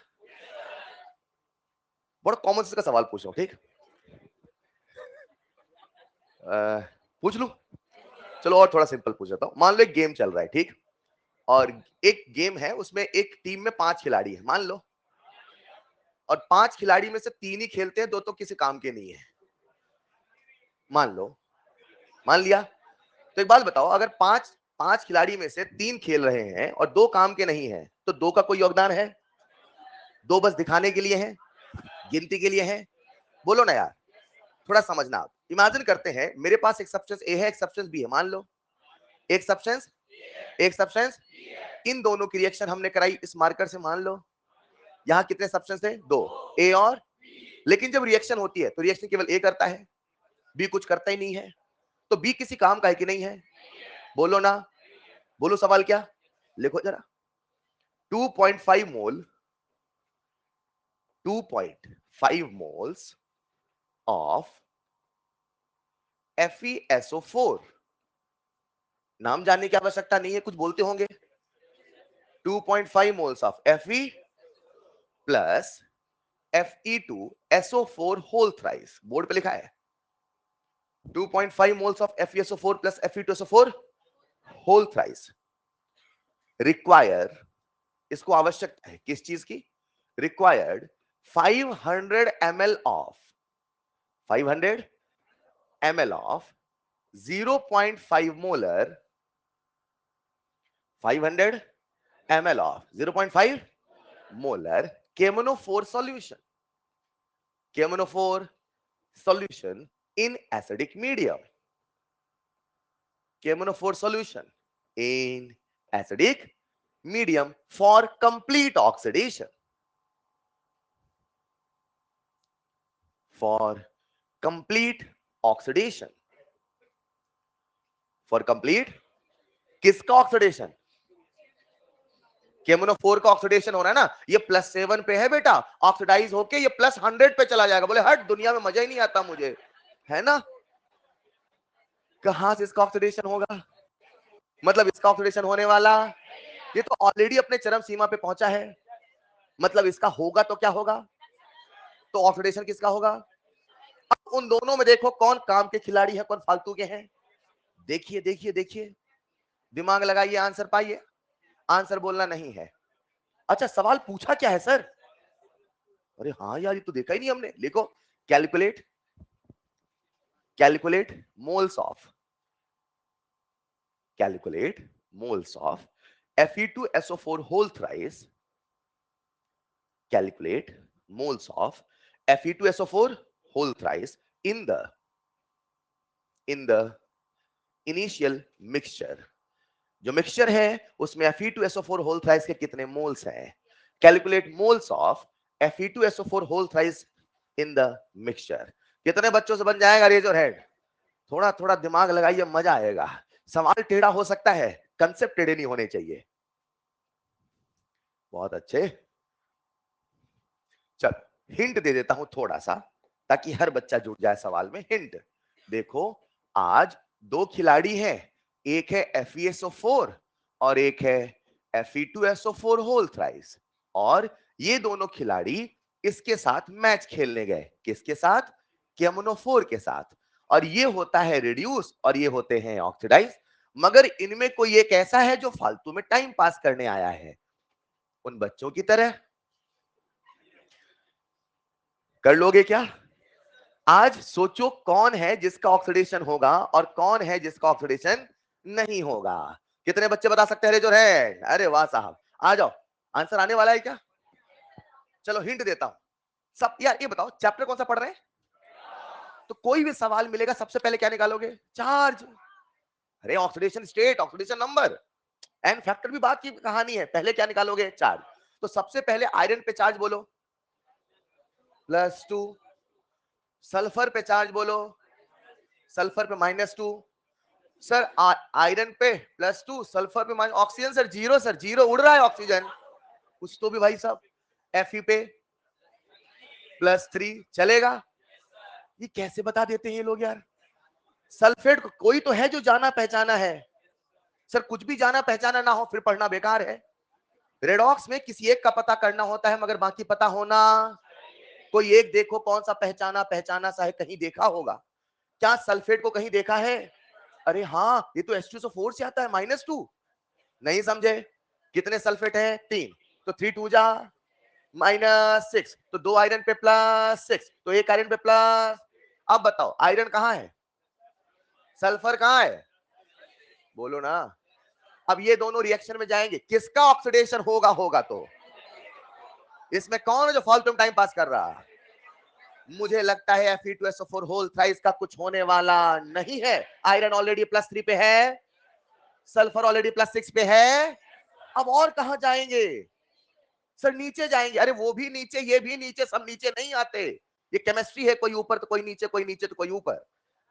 Speaker 1: बड़ा कॉमन सेंस का सवाल पूछ रहा हूं, ठीक? पूछ लूं? चलो और थोड़ा सिंपल पूछ लेता हूं। मान लो एक गेम चल रहा है, ठीक? और एक गेम है, उसमें एक टीम में 5 खिलाड़ी है, मान लो। और 5 खिलाड़ी में से 3 ही खेलते हैं, 2 तो किसी काम के नहीं है, मान लो। मान लिया? तो एक बात बताओ, अगर 5 खिलाड़ी में से 3 खेल रहे हैं और 2 काम के नहीं है, तो 2 का कोई योगदान है? 2 बस दिखाने के लिए है, गिनती के लिए है? बोलो ना यार, थोड़ा समझना आप। इमेजिन करते हैं मेरे पास एक सब्सटेंस ए है, एक सब्सटेंस बी है, मान लो। एक सब्सटेंस, एक सब्सटेंस, इन दोनों की रिएक्शन हमने कराई इस मार्कर से, मान लो। यहां कितने सब्सटेंस थे? 2, ए और। लेकिन जब रिएक्शन होती है तो रिएक्शन केवल ए करता है, बी कुछ करता ही नहीं है। तो बी किसी काम का है कि नहीं है? बोलो ना। बोलो सवाल क्या? लिखो जरा। 2.5 मोल, 2.5 moles of FeSO4। नाम जानने की आवश्यकता नहीं है, कुछ बोलते होंगे। 2.5 moles of Fe plus Fe2SO4 whole thrice। Board पे लिखा है 2.5 moles of FeSO4 plus Fe2SO4 whole thrice require, इसको आवश्यकता है किस चीज की? Required 500 ml of 500 ml of 0.5 molar 500 ml of 0.5 molar KMnO4 solution, KMnO4 solution in acidic medium, KMnO4 solution in acidic medium for complete oxidation। for complete oxidation. For complete किसका oxidation? KMnO4 का oxidation हो रहा है ना, ये +7 पे है बेटा, ऑक्सीडाइज होके ये +100 पे चला जाएगा। बोले हट, दुनिया में मजा ही नहीं आता मुझे, है ना? कहां से इसका ऑक्सीडेशन होगा? मतलब इसका ऑक्सीडेशन होने वाला, ये तो ऑलरेडी अपने चरम सीमा पे पहुंचा है, मतलब इसका होगा तो क्या होगा? तो ऑक्सीडेशन किसका होगा? अब उन दोनों में देखो कौन काम के खिलाड़ी है, कौन फालतू के हैं। देखिए देखिए देखिए, दिमाग लगाइए, आंसर पाइए। आंसर बोलना नहीं है। अच्छा, सवाल पूछा क्या है सर? अरे हाँ यार, ये तो देखा ही नहीं हमने। लिखो, calculate calculate moles of calculate moles of Fe2SO4 whole thrice. Calculate moles of Fe2SO4 whole thrice in the initial mixture. जो मिक्सचर है उसमें Fe2SO4 whole thrice के कितने मोल्स हैं? Calculate moles of Fe2SO4 whole thrice in the mixture. कितने बच्चों से बन जाएगा? Raise your head. थोड़ा थोड़ा दिमाग लगाइए, मजा आएगा। सवाल टेढ़ा हो सकता है, कंसेप्ट टेढ़े नहीं होने चाहिए। बहुत अच्छे। चल, हिंट दे देता हूं थोड़ा सा, ताकि हर बच्चा जुड़ जाए सवाल में। हिंट देखो, आज दो खिलाड़ी हैं, एक है FeSO4 और एक है Fe2SO4 होल थ्राइस, और ये दोनों खिलाड़ी इसके साथ मैच खेलने गए। किसके साथ? KMnO4 के साथ। और ये होता है रिड्यूस और ये होते हैं ऑक्सीडाइज। मगर इनमें कोई एक ऐसा है जो फालतू में टाइम पास करने आया है, उन बच्चों की तरह। कर लोगे क्या? आज सोचो कौन है जिसका ऑक्सीडेशन होगा और कौन है जिसका ऑक्सीडेशन नहीं होगा। कितने बच्चे बता सकते हैं? जो है, अरे वाह साहब, आ जाओ। आंसर आने वाला है क्या? चलो हिंट देता हूं। सब यार ये बताओ, चैप्टर कौन सा पढ़ रहे हैं? तो कोई भी सवाल मिलेगा सबसे पहले क्या निकालोगे? चार्ज। अरे oxidation state, oxidation number, N factor भी बात की कहानी है। पहले क्या निकालोगे? चार्ज। तो सबसे पहले आयरन पे चार्ज बोलो, +2। सल्फर पे चार्ज बोलो, सल्फर पे -2। सर आयरन पे +2, सल्फर पे माइनस, ऑक्सीजन सर 0, सर 0 उड़ रहा है ऑक्सीजन। कुछ तो भी भाई साहब। Fe पे +3 चलेगा? ये कैसे बता देते हैं ये लोग यार? सल्फेट कोई तो है जो जाना पहचाना है। सर कुछ भी जाना पहचाना ना हो फिर पढ़ना बेकार है। रेडॉक्स में किसी एक का पता करना होता है, मगर बाकी पता होना। कोई एक देखो कौन सा पहचाना पहचाना सा है, कहीं देखा होगा क्या? सल्फेट को कहीं देखा है? अरे हाँ, ये तो H2SO4 से आता है, -2। नहीं समझे? कितने सल्फेट हैं? 3। तो 3 2 जा -6, तो 2 आयरन पे +6, तो 1 आयरन पे प्लस। अब बताओ आयरन कहां है, सल्फर कहां है? बोलो ना। अब ये दोनों रिएक्शन में जाएंगे, किसका ऑक्सीडेशन होगा? होगा तो इसमें कौन है जो फालतू में टाइम पास कर रहा है? मुझे लगता है Fe2SO4 होल थ्राइस का कुछ होने वाला नहीं है। आयरन ऑलरेडी +3 पे है, सल्फर ऑलरेडी +6 पे है। अब और कहां जाएंगे? सर नीचे जाएंगे। अरे वो भी नीचे, ये भी नीचे, सब नीचे नहीं आते। ये केमिस्ट्री है, कोई ऊपर तो कोई नीचे, कोई नीचे तो कोई ऊपर।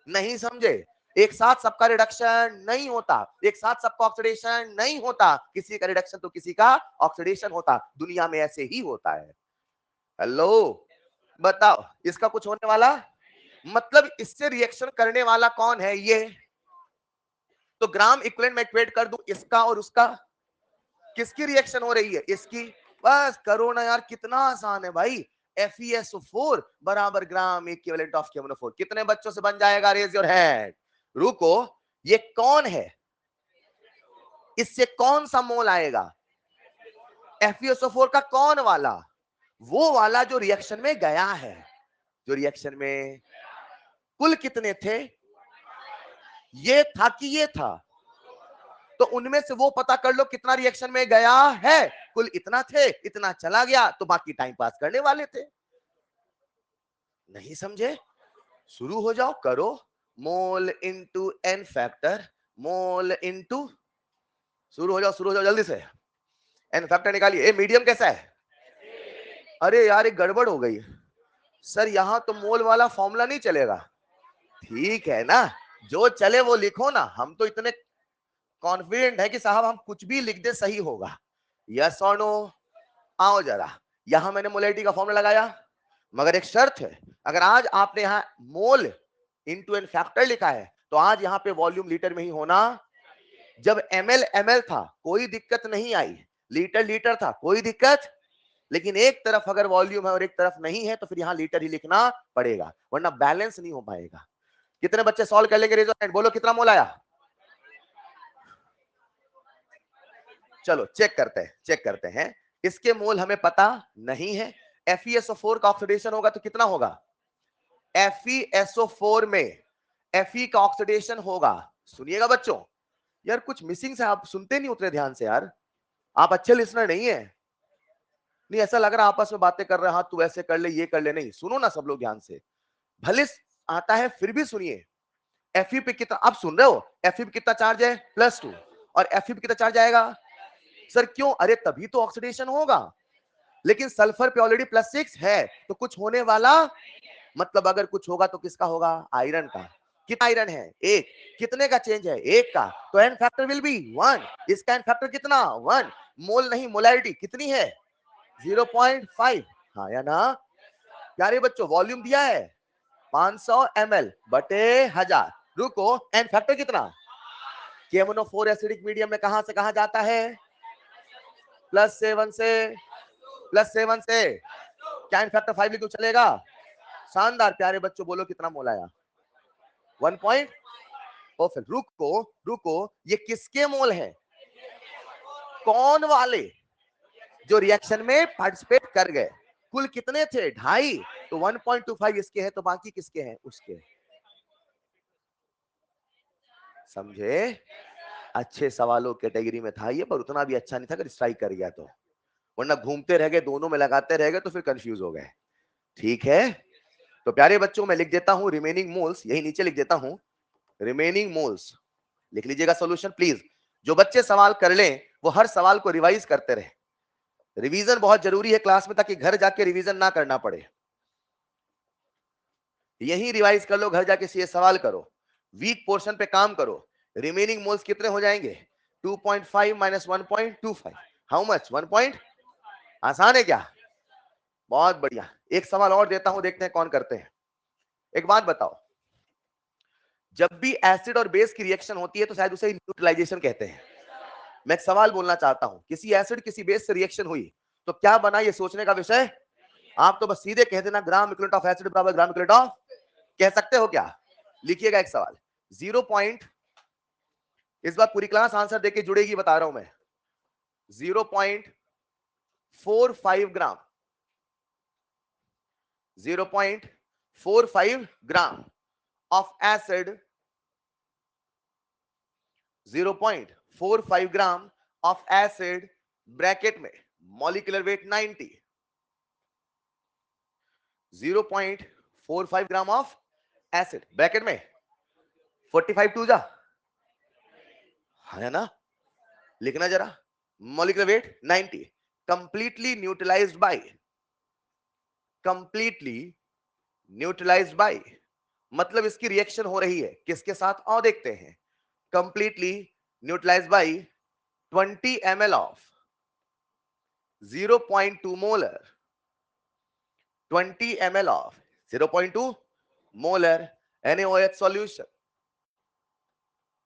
Speaker 1: नहीं समझे? एक साथ सबका रिडक्शन नहीं होता, एक साथ सबका ऑक्सीडेशन नहीं होता। किसी का रिडक्शन तो किसी का ऑक्सीडेशन होता। दुनिया में ऐसे ही होता है। हेलो, बताओ इसका कुछ होने वाला? मतलब इससे रिएक्शन करने वाला कौन है? ये तो ग्राम इक्विवेलेंट में इक्वेट कर दूं इसका और उसका, किसकी रिएक्शन हो रही है? इसकी। बस करो ना यार, कितना आसान है भाई। FeSO4 बराबर ग्राम इक्विवेलेंट ऑफ KMnO4। कितने बच्चों से बन जाएगा? Raise your hand. रुको, ये कौन है? इससे कौन सा मोल आएगा? FeSO4 का कौन वाला? वो वाला जो रिएक्शन में गया है। जो रिएक्शन में कुल कितने थे? ये था कि ये था? तो उनमें से वो पता कर लो कितना रिएक्शन में गया है। कुल इतना थे, इतना चला गया, तो बाकी टाइम पास करने वाले थे। नहीं समझे? शुरू हो जाओ, करो। Mole into N factor, mole into, शुरू हो जाओ, शुरू हो जाओ जल्दी से। एन फैक्टर निकालिए। ए मीडियम कैसा है? अरे यार एक गड़बड़ हो गई। सर यहां तो मोल वाला फॉर्मूला नहीं चलेगा। ठीक है ना, जो चले वो लिखो ना, हम तो इतने कॉन्फिडेंट है कि साहब हम कुछ भी लिख दे सही होगा। यस और नो? आओ जरा, यहां मैंने मोलैरिटी का फॉर्मूला लगाया, मगर एक शर्त है, अगर आज आपने यहां मोल इनटू एन फैक्टर लिखा है तो आज यहां पे वॉल्यूम लीटर में ही होना। जब ml ml था कोई दिक्कत नहीं आई, लीटर लीटर था कोई दिक्कत, लेकिन एक तरफ अगर वॉल्यूम है और एक तरफ नहीं है तो फिर यहां लीटर ही लिखना पड़ेगा, वरना बैलेंस नहीं हो पाएगा। कितने बच्चे सॉल्व कर लेंगे? रेज हैंड, बोलो कितना मोल आया। चलो चेक करते हैं। इसके मोल हमें पता नहीं है। FeSO4 का ऑक्सीडेशन होगा तो कितना होगा? FeSO4 में Fe का ऑक्सीडेशन होगा। सुनिएगा बच्चों, यार कुछ मिसिंग से आप सुनते नहीं उतरे ध्यान से यार, आप अच्छे लिसनर नहीं है। नहीं ऐसा लग रहा आपस में बातें कर रहे हैं, हाँ तू ऐसे कर ले ये कर ले, नहीं सुनो ना सब लोग ध्यान से, भले आता है फिर भी सुनिए। Fe पे कितना, आप सुन रहे हो? Fe पे कितना चार्ज है? +2। और Fe पे कितना चार्ज आएगा? सर क्यों? अरे तभी तो ऑक्सीडेशन होगा, लेकिन सल्फर पे ऑलरेडी +6 है तो कुछ होने वाला, मतलब अगर कुछ होगा तो किसका होगा? आयरन का। कितना आयरन है? 1। कितने का चेंज है? 1 का, तो एन फैक्टर विल बी 1। इसका एन फैक्टर कितना? 1। मोल नहीं, मोलैरिटी कितनी है? 0.5। हाँ या ना प्यारे बच्चों? वॉल्यूम दिया है 500 ml बटे 1000। रुको, एन फैक्टर कितना? KMnO4 एसिडिक मीडियम में कहां से कहां जाता है? +7 से, +7 से। क्या एन फैक्टर 5 लिखो चलेगा? शानदार प्यारे बच्चों, बोलो कितना मोल आया? 1 पॉइंट। परफेक्ट। रुको रुको, ये किसके मोल है? कौन वाले? जो रिएक्शन में पार्टिसिपेट कर गए। कुल कितने थे? 2.5। तो 1.25 इसके हैं, तो बाकी किसके हैं? उसके। समझे? अच्छे सवालों कैटेगरी में था ये, पर उतना भी अच्छा नहीं था अगर स्ट्राइक कर गया तो, वरना घूमते रह गए, दोनों में लगाते रह गए तो फिर कंफ्यूज हो गए। ठीक है, तो प्यारे बच्चों मैं लिख देता हूं रिमेनिंग मोल्स, यही नीचे लिख देता हूं रिमेनिंग मोल्स। लिख लीजिएगा सॉल्यूशन प्लीज। जो बच्चे सवाल कर लें वो हर सवाल को रिवाइज करते रहे। रिवीजन बहुत जरूरी है क्लास में, ताकि घर जाके रिवीजन ना करना पड़े। यही रिवाइज कर लो, घर जाके सीए सवाल करो, वीक पोर्शन पे काम करो। रिमेनिंग मोल्स कितने हो जाएंगे? 2.5 माइनस 1.25। How much? 1 पॉइंट। आसान है क्या? बहुत बढ़िया। एक सवाल और देता हूं, देखते हैं कौन करते हैं। एक बात बताओ, जब भी एसिड और बेस की रिएक्शन होती है तो शायद उसे न्यूट्रलाइजेशन कहते हैं। मैं एक सवाल बोलना चाहता हूं, किसी एसिड किसी बेस से रिएक्शन हुई तो क्या बना, ये सोचने का विषय। आप तो बस सीधे कह देना ग्राम इक्विवेलेंट ऑफ एसिड बराबर ग्राम इक्विवेलेंट ऑफ, कह सकते हो क्या? लिखिएगा एक सवाल 0 पॉइंट, इस बार पूरी क्लास आंसर देके जुड़ेगी, बता रहा हूं मैं। 0.45 gram, 0.45 gram of acid, 0.45 gram of acid, bracket में molecular weight 90, 0.45 gram of acid bracket में 45 टू जा, है ना? लिखना जरा, molecular weight 90, completely neutralised by, completely neutralised by, मतलब इसकी रिएक्शन हो रही है किसके साथ? आओ देखते हैं। Completely neutralised by 20 ml of 0.2 molar, 20 ml of 0.2 molar NaOH solution,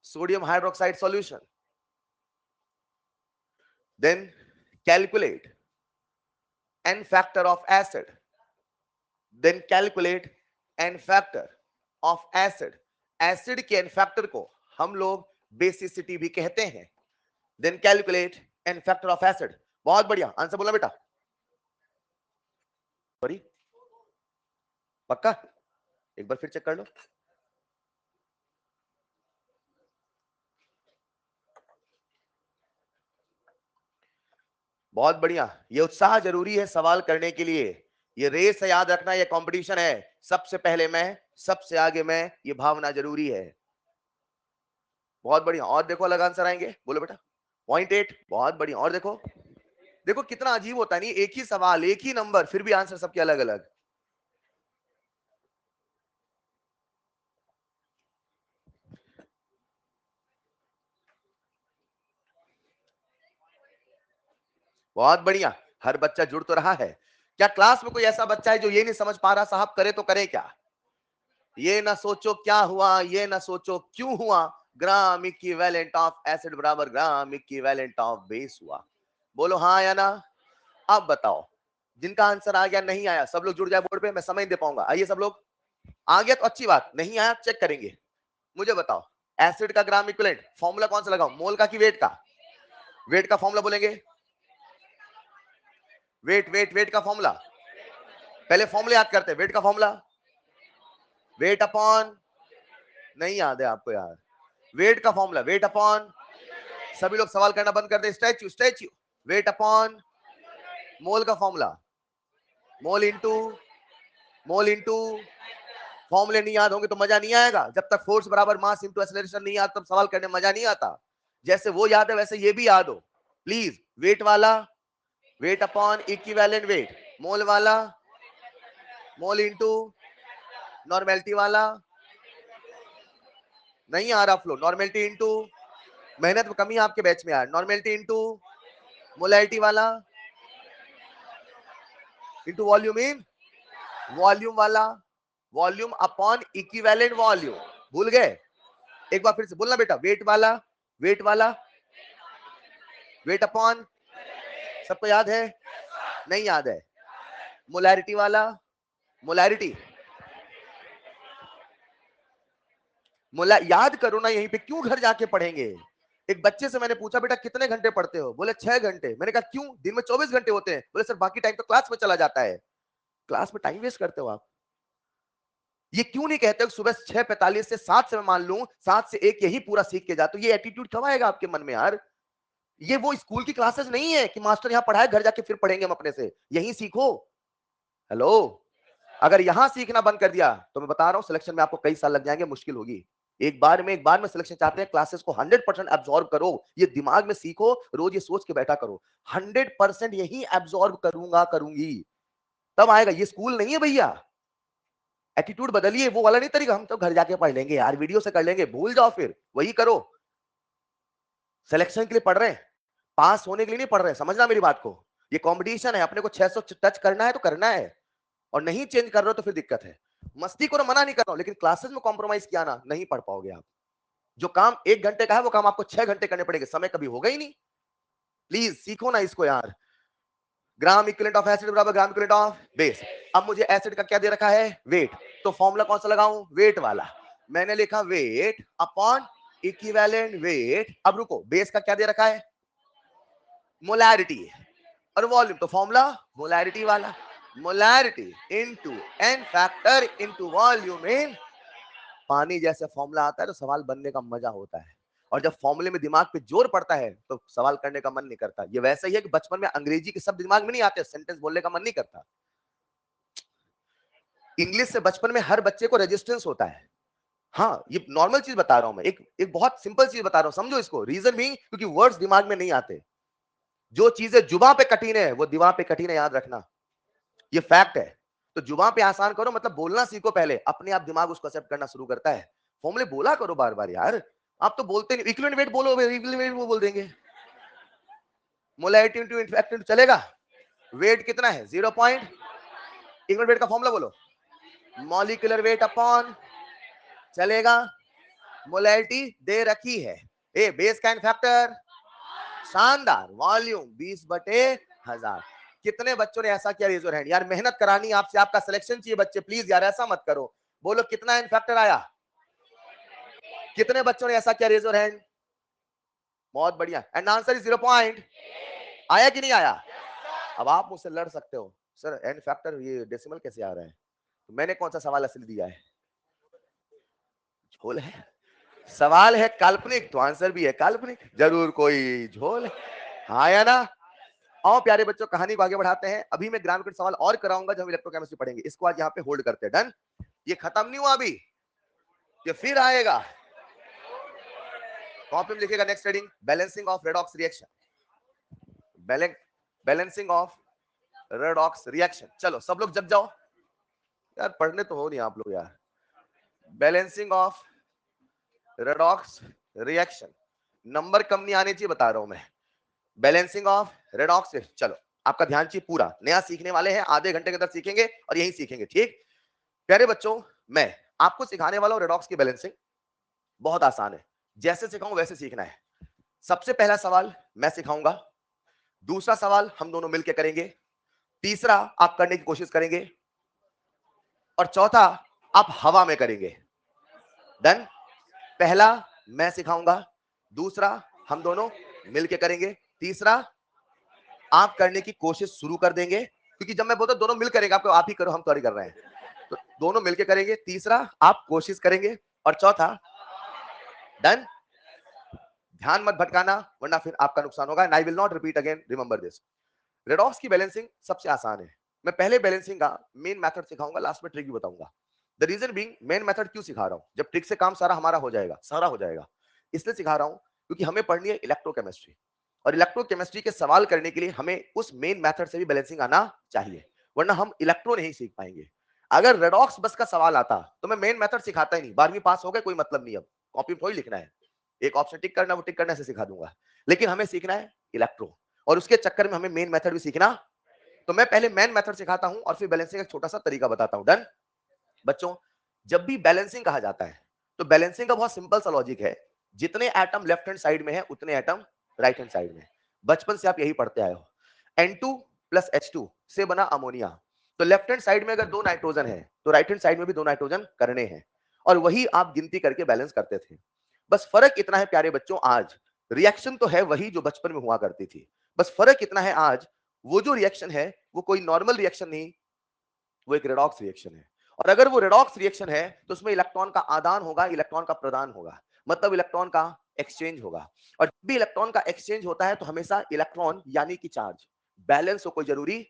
Speaker 1: sodium hydroxide solution. Then calculate n factor of acid. Then calculate n factor of acid. Acid के n factor को हम लोग basicity भी कहते हैं. Then calculate n factor of acid. बहुत बढ़िया, answer बोला बेटा। सॉरी, पक्का? एक बार फिर चेक कर लो। बहुत बढ़िया, ये उत्साह जरूरी है सवाल करने के लिए। ये रेस है, याद रखना, ये कंपटीशन है, सबसे पहले मैं, सबसे आगे मैं, ये भावना जरूरी है। बहुत बढ़िया, और देखो अलग आंसर आएंगे, बोलो बेटा। 0.8, बहुत बढ़िया। और देखो, देखो कितना अजीब होता है नहीं, एक ही सवाल एक ही नंबर फिर भी आंसर सबके अलग अलग। बहुत बढ़िया, हर बच्चा जुड़ तो रहा है। क्या क्लास में कोई ऐसा बच्चा है जो ये नहीं समझ पा रहा साहब करे तो करे क्या? ये ना सोचो क्या हुआ, ये ना सोचो क्यों हुआ, ग्राम इक्विवेलेंट ऑफ एसिड बराबर ग्राम इक्विवेलेंट ऑफ बेस हुआ। बोलो हाँ या ना? अब बताओ, जिनका आंसर आ गया, नहीं आया, सब लोग जुड़ जाए बोर्ड पे, मैं समय दे पाऊंगा। आइए सब लोग, आ गया तो अच्छी बात, नहीं आया चेक करेंगे। मुझे बताओ, एसिड का ग्राम इक्विवेलेंट फॉर्मूला कौन सा लगाऊं, मोल का कि वेट का? वेट का फॉर्मूला बोलेंगे, वेट का फॉर्मूला, पहले फॉर्मूला याद करते हैं। वेट का फॉर्मूला, वेट अपॉन, नहीं याद है आपको यार? वेट का फॉर्मूला वेट अपॉन, सभी लोग सवाल करना बंद कर दे। Statue statue, weight upon mole का फॉर्मूला, मोल इंटू फॉर्मूले नहीं याद होंगे तो मजा नहीं आएगा। जब तक फोर्स बराबर मास इंटू एक्सेलरेशन नहीं आता तब सवाल करने में मजा नहीं आता। जैसे वो याद है वैसे ये भी याद हो प्लीज। वेट वाला वेट अपॉन इक्विवेलेंट वेट, मोल वाला मोल इंटू नॉर्मेलिटी वाला, नहीं आ रहा फ्लो, नॉर्मेलिटी इंटू, मेहनत में कमी आपके बैच में यार, नॉर्मेलिटी इंटू मोलैरिटी वाला इंटू वॉल्यूम इन वॉल्यूम वाला, वॉल्यूम अपॉन इक्विवेलेंट वॉल्यूम। भूल गए? एक बार फिर से बोलना बेटा, वेट वाला वेट अपॉन, सबको याद है? नहीं याद है? मोलैरिटी वाला, मोलैरिटी मोला याद करो ना यहीं पे, क्यों घर जाके पढ़ेंगे? एक बच्चे से मैंने पूछा बेटा कितने घंटे पढ़ते हो, बोले 6 घंटे। मैंने कहा क्यों, दिन में 24 घंटे होते हैं। बोले सर बाकी टाइम तो क्लास में चला जाता है। क्लास में टाइम वेस्ट करते हो आप। ये क्यों नहीं कहते सुबह 6:45 से 7 से मैं मान लूं 7 से 1 यही पूरा सीख के जाते हो? ये एटीट्यूड कब आएगा आपके मन में यार? ये वो स्कूल की क्लासेस नहीं है कि मास्टर यहाँ पढ़ाए घर जाके फिर पढ़ेंगे हम अपने से, यही सीखो। हेलो, अगर यहां सीखना बंद कर दिया तो मैं बता रहा हूं सिलेक्शन में आपको कई साल लग जाएंगे, मुश्किल होगी। एक बार में सिलेक्शन चाहते हैं, क्लासेस को 100% एब्जॉर्ब करो, ये दिमाग में सीखो, रोज ये सोच के बैठा करो 100% यही एब्जॉर्ब करूंगा करूंगी, तब आएगा। ये स्कूल नहीं है भैया। एटीट्यूड बदलिए, वो वाला नहीं तरीका हम तो घर जाके पढ़ लेंगे यार, वीडियो से कर लेंगे, भूल जाओ, फिर वही करो। सिलेक्शन के लिए पढ़ रहे हैं, पास होने के लिए नहीं पढ़ रहे हैं, समझना मेरी बात को। ये कंपटीशन है, अपने को 600 टच करना है तो करना है, और नहीं चेंज कर रहे हो तो फिर दिक्कत है। मस्ती को मना नहीं कर रहा हूं, लेकिन क्लासेस में कॉम्प्रोमाइज किया ना, नहीं पढ़ पाओगे आप। जो काम 1 घंटे का है वो काम आपको 6 घंटे करने पड़ेंगे, समय कभी होगा ही नहीं। प्लीज सीखो ना इसको यार। ग्राम इक्विवेलेंट ऑफ एसिड बराबर ग्राम इक्विवेलेंट ऑफ बेस। अब मुझे एसिड का क्या दे रखा है, वेट, तो फॉर्मूला कौन सा लगाऊं, वेट वाला। मैंने लिखा वेट अपॉन इक्विवेलेंट वेट। अब रुको, बेस का क्या दे रखा है, मोलैरिटी, और वॉल्यूम तो फॉर्मूला मोलैरिटी वाला, molarity into N factor into volume in. पानी जैसे फॉर्मूला आता है तो सवाल बनने का मजा होता है, और जब फॉर्मूले में दिमाग पे जोर पड़ता है तो सवाल करने का मन नहीं करता। ये वैसा ही है कि बचपन में अंग्रेजी के शब्द दिमाग में नहीं आते, सेंटेंस बोलने का मन नहीं करता। इंग्लिश से बचपन में हर बच्चे को रेजिस्टेंस होता है। हाँ, ये नॉर्मल चीज बता रहा हूं मैं, एक बहुत सिंपल चीज बता रहा हूं, समझो इसको। रीजन भी क्योंकि वर्ड्स दिमाग में नहीं आते। जो चीजें जुबान पे कठिन है वो दिमाग पे कठिन है, याद रखना, ये फैक्ट है। तो जुबान पे आसान करो, मतलब बोलना सीखो, पहले अपने आप दिमाग उसको एक्सेप्ट करना शुरू करता है। फॉर्मूले बोला करो बार बार यार, आप तो बोलते नहीं। इक्विवेलेंट वेट बोलो, इक्विवेलेंट वेट वो बोल देंगे, मोलैरिटी इनटू इफेक्टिव चलेगा। वेट कितना है 0 पॉइंट, इक्विवेलेंट वेट का फॉर्मूला बोलो, मॉलिक्यूलर वेट अपॉन, चलेगा। मोलैरिटी दे रखी है, ए बेस का फैक्टर, शानदार, वॉल्यूम 20/1000। कितने बच्चों ने ऐसा किया, रेज योर हैंड। यार मेहनत करानी आपसे, आपका सिलेक्शन चाहिए बच्चे, प्लीज यार ऐसा मत करो। बोलो कितना एन फैक्टर आया, कितने बच्चों ने ऐसा किया, रेज योर हैंड। बहुत बढ़िया, एंड आंसर इज 0 पॉइंट। आया कि नहीं आया? अब आप मुझसे लड़ सकते हो, सर एन फैक्टर ये डेसिमल कैसे आ रहा है? तो मैंने कौन सा सवाल असली दिया है? झोल है, सवाल है काल्पनिक तो आंसर भी है काल्पनिक, जरूर कोई झोल है, हाँ या ना? आओ प्यारे बच्चों, कहानी को आगे बढ़ाते हैं। अभी मैं ग्राम के सवाल और कराऊंगा जब हम इलेक्ट्रोकेमिस्ट्री पढ़ेंगे, इसको आज यहाँ पे होल्ड करते हैं। डन? ये खत्म नहीं हुआ अभी, ये फिर आएगा। कॉपी में लिखिएगा next heading, balancing of redox reaction, balancing of redox reaction. चलो सब लोग जग जाओ यार, पढ़ने तो हो नहीं आप लोग यार। Balancing of redox reaction, number कम नहीं आने चाहिए बता रहा हूं मैं। Balancing of redox. चलो आपका ध्यान चाहिए पूरा, नया सीखने वाले हैं, आधे घंटे के अंदर सीखेंगे और यही सीखेंगे, ठीक। प्यारे बच्चों, मैं आपको सिखाने वाला हूं रेडॉक्स की बैलेंसिंग। बहुत आसान है, जैसे सिखाऊं वैसे सीखना है। सबसे पहला सवाल मैं सिखाऊंगा, दूसरा सवाल हम दोनों मिलकर करेंगे, तीसरा आप करने की कोशिश करेंगे और चौथा आप हवा में करेंगे। डन। पहला मैं सिखाऊंगा, दूसरा हम दोनों मिलके करेंगे, तीसरा आप करने की कोशिश शुरू कर देंगे, क्योंकि जब मैं बोलता दोनों मिल करेंगे, आपको आप ही करो, हम तो कर रहे हैं, तो दोनों मिलके करेंगे, तीसरा आप कोशिश करेंगे और चौथा। डन। ध्यान मत भटकाना वरना फिर आपका नुकसान होगा। And I will not repeat again, remember this. Redox की बैलेंसिंग सबसे आसान है। मैं पहले बैलेंसिंग का मेन मेथड सिखाऊंगा, लास्ट में ट्रिक भी बताऊंगा। The reason being, main method क्यों सिखा रहा हूं, जब ट्रिक से काम सारा हमारा हो जाएगा, सारा हो जाएगा, इसलिए सिखा रहा हूं क्योंकि हमें पढ़नी है इलेक्ट्रोकेमिस्ट्री, और इलेक्ट्रोकेमिस्ट्री के सवाल करने के लिए हमें उस मेन मेथड से भी बैलेंसिंग आना चाहिए, वरना हम इलेक्ट्रो नहीं सीख पाएंगे। अगर रेडॉक्स बस का सवाल आता तो मैं मेन मेथड सिखाता ही नहीं, 12वीं पास हो गए कोई मतलब नहीं, अब कॉपी में थोड़ी लिखना है, एक ऑप्शन टिक करना वो टिक करने से सिखा दूंगा, लेकिन हमें सीखना है इलेक्ट्रो, और उसके चक्कर में हमें मेन मेथड भी सीखना। तो मैं पहले मेन मेथड सिखाता हूं और फिर बैलेंसिंग का छोटा सा तरीका बताता हूं। डन। बच्चों, जब भी बैलेंसिंग कहा जाता है तो बैलेंसिंग का बहुत सिंपल सा लॉजिक है, जितने एटम लेफ्ट हैंड साइड में है उतने एटम राइट हैंड साइड में। बचपन से आप यही पढ़ते आए हो, N2 प्लस H2 से बना अमोनिया, तो लेफ्ट हैंड साइड में अगर 2 नाइट्रोजन है तो राइट हैंड साइड में भी 2 नाइट्रोजन करने हैं, और वही आप गिनती करके बैलेंस करते थे। बस फर्क इतना है प्यारे बच्चों, आज रिएक्शन तो है वही जो बचपन में हुआ करती थी, बस फर्क इतना है आज वो जो रिएक्शन है वो कोई नॉर्मल रिएक्शन नहीं, वो एक रेडॉक्स रिएक्शन है। और अगर वो रेडॉक्स रिएक्शन है तो उसमें इलेक्ट्रॉन का आदान होगा, इलेक्ट्रॉन का प्रदान होगा, मतलब इलेक्ट्रॉन का एक्सचेंज होगा। और जब भी इलेक्ट्रॉन का एक्सचेंज होता है तो हमेशा इलेक्ट्रॉन यानी कि चार्ज बैलेंस हो, कोई जरूरी।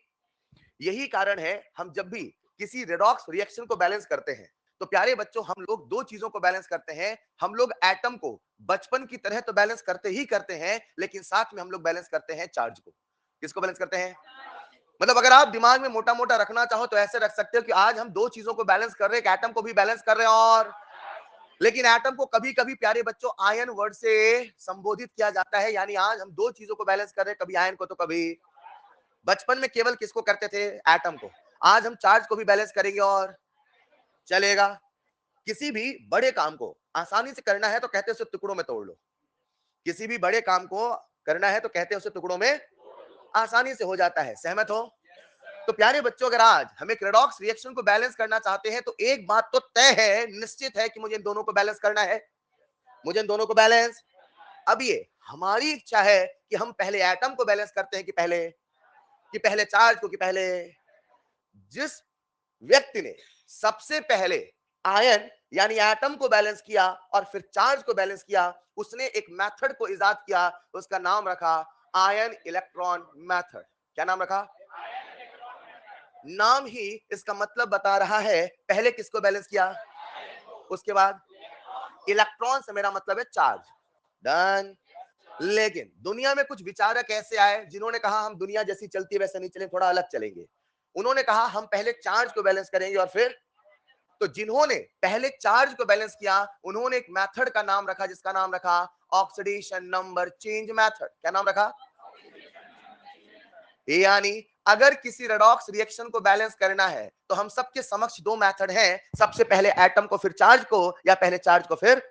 Speaker 1: यही कारण है हम जब भी किसी रेडॉक्स रिएक्शन को बैलेंस करते हैं तो प्यारे बच्चों हम लोग दो चीजों को बैलेंस करते हैं। हम लोग एटम को बचपन की तरह तो बैलेंस करते ही करते हैं, लेकिन साथ में हम लोग बैलेंस करते हैं चार्ज को। किसको बैलेंस करते हैं? मतलब अगर आप दिमाग में मोटा मोटा रखना चाहो तो ऐसे रख सकते हो कि आज हम दो चीजों को बैलेंस कर रहे हैं, एक एटम को भी बैलेंस कर रहे हैं, और लेकिन एटम को कभी कभी प्यारे बच्चों आयन वर्ड से संबोधित किया जाता है, यानी आज हम दो चीजों को बैलेंस कर रहे हैं, कभी आयन को तो कभी। बचपन में केवल किसको करते थे? एटम को। आज हम चार्ज को भी बैलेंस करेंगे और चलेगा। किसी भी बड़े काम को आसानी से करना है तो कहते हैं उसे टुकड़ों में तोड़ लो, किसी भी बड़े काम को करना है तो कहते हैं उसे टुकड़ों में, आसानी से हो जाता है। सहमत हो? तो प्यारे बच्चों, अगर आज हम एक रेडॉक्स रिएक्शन को बैलेंस करना चाहते हैं तो एक बात तो तय है, निश्चित है कि मुझे इन दोनों को बैलेंस करना है, मुझे इन दोनों को बैलेंस। अब ये हमारी इच्छा है कि हम पहले एटम को बैलेंस करते हैं कि पहले चार्ज को, कि पहले। जिस व्यक्ति ने सबसे पहले आयन यानी एटम को बैलेंस किया और फिर चार्ज को बैलेंस किया, उसने एक मेथड को इजाद किया, उसका नाम रखा आयन इलेक्ट्रॉन मेथड। क्या नाम रखा? नाम ही इसका मतलब बता रहा है, पहले किसको बैलेंस किया, उसके बाद इलेक्ट्रॉन से मेरा मतलब है चार्ज। डन। लेकिन दुनिया में कुछ विचारक ऐसे आए जिन्होंने कहा हम दुनिया जैसी चलती है वैसे नहीं चलें, थोड़ा अलग चलेंगे। उन्होंने कहा हम पहले चार्ज को बैलेंस करेंगे और फिर, तो जिन्होंने पहले चार्ज को बैलेंस किया उन्होंने एक मेथड का नाम रखा, जिसका नाम रखा ऑक्सीडेशन नंबर चेंज मेथड। क्या नाम रखा? यानी अगर किसी रेडॉक्स रिएक्शन को बैलेंस करना है तो हम सबके समक्ष दो मेथड हैं, सबसे पहले एटम को फिर चार्ज को, या पहले चार्ज को फिर।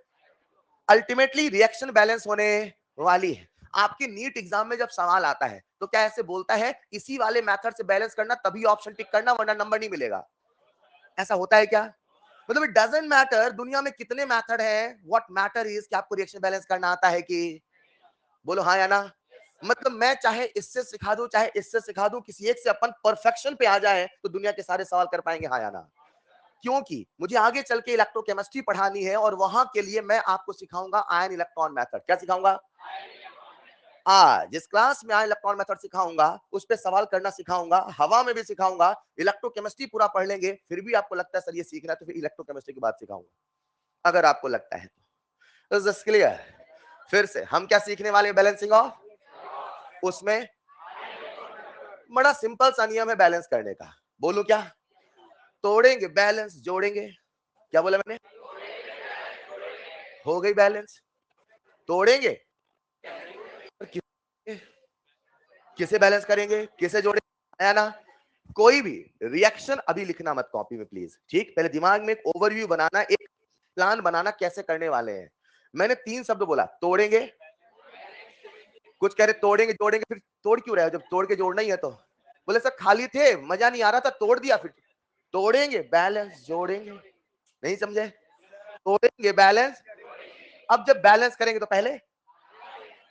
Speaker 1: अल्टीमेटली रिएक्शन बैलेंस होने वाली है। आपके नीट एग्जाम में जब सवाल आता है तो क्या ऐसे बोलता है इसी वाले मेथड से बैलेंस करना तभी ऑप्शन टिक करना वरना नंबर नहीं मिलेगा? ऐसा होता है क्या? मतलब इट डजंट मैटर दुनिया में कितने मेथड है, व्हाट मैटर इज कि आपको रिएक्शन बैलेंस करना आता है कि, बोलो हाँ या ना। मतलब मैं चाहे इससे सिखा दूं चाहे इससे सिखा दूं, किसी एक से अपन परफेक्शन पे आ जाए तो दुनिया के सारे सवाल कर पाएंगे, हाँ या ना। क्योंकि मुझे आगे चल के इलेक्ट्रोकेमिस्ट्री पढ़ानी है और वहां के लिए मैं आपको सिखाऊंगा आयन इलेक्ट्रॉन मेथड। क्या सिखाऊंगा? जिस क्लास में आयन इलेक्ट्रॉन मेथड सिखाऊंगा उस पे सवाल करना सिखाऊंगा, हवा में भी सिखाऊंगा, इलेक्ट्रोकेमिस्ट्री पूरा पढ़ लेंगे, फिर भी आपको लगता है सर ये सीखना है तो फिर इलेक्ट्रोकेमिस्ट्री की बात सिखाऊंगा, अगर आपको लगता है तो। Just clear? फिर से हम क्या सीखने वाले हैं? Balancing of. उसमें बड़ा सिंपल सा नियम है बैलेंस करने का, बोलूं क्या? तोड़ेंगे बैलेंस, जोड़ेंगे। क्या बोला मैंने? हो गई बैलेंस। तोड़ेंगे और किसे बैलेंस करेंगे, किसे जोड़ेंगे, आया ना। कोई भी रिएक्शन अभी लिखना मत कॉपी में प्लीज, ठीक। पहले दिमाग में एक ओवरव्यू बनाना, एक प्लान बनाना कैसे करने वाले हैं। मैंने 3 शब्द बोला, तोड़ेंगे, कुछ कह रहे तोड़ेंगे जोड़ेंगे, फिर तोड़ क्यों रहे हो, जब तोड़ के जोड़ना ही है तो। बोले सर खाली थे, मजा नहीं आ रहा था, तोड़ दिया। फिर तोड़ेंगे बैलेंस जोड़ेंगे, नहीं समझे, तोड़ेंगे बैलेंस। अब जब बैलेंस करेंगे तो पहले,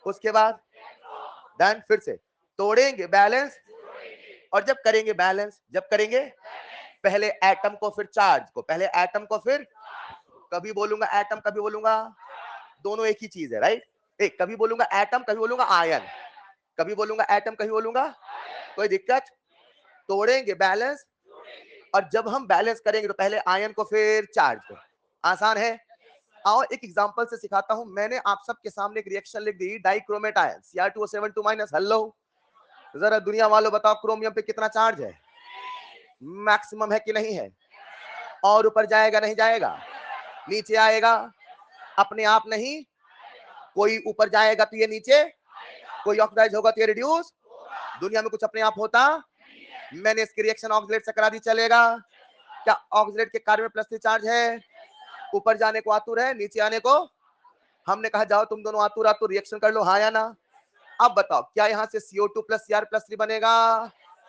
Speaker 1: उसके बाद डन, फिर से तोड़ेंगे बैलेंस, और जब करेंगे बैलेंस, जब करेंगे पहले एटम को फिर चार्ज को, पहले एटम को फिर, कभी बोलूंगा एटम कभी बोलूंगा, दोनों एक ही चीज है राइट। एक कभी बोलूंगा एटम कभी बोलूंगा आयन, कभी बोलूंगा एटम कभी बोलूंगा, कोई दिक्कत। तोड़ेंगे बैलेंस, और जब हम बैलेंस करेंगे तो पहले आयन को फिर चार्ज को। आसान है। आओ एक एग्जांपल से सिखाता हूं। मैंने आप सबके सामने एक रिएक्शन लिख दी, डाइक्रोमेट आयन Cr2O7 2-। हेलो, जरा दुनिया वालों बताओ क्रोमियम पे कितना चार्ज है, मैक्सिमम है कि नहीं है, और ऊपर जाएगा नहीं जाएगा, नीचे आएगा अपने आप नहीं, कोई ऊपर जाएगा तो ये नीचे, कोई ऑक्साइड होगा तो ये रिड्यूस, दुनिया में कुछ अपने आप होता। मैंने इसकी रिएक्शन ऑक्सीडेट से करा दी, चलेगा क्या। ऑक्सीडेट के कार्बन +3 चार्ज है, ऊपर जाने को आतुर है, नीचे आने को हमने कहा जाओ तुम दोनों आतुर आतुर रिएक्शन कर लो, हाँ या ना। अब बताओ क्या यहाँ से CO2 + Cr+3 बनेगा।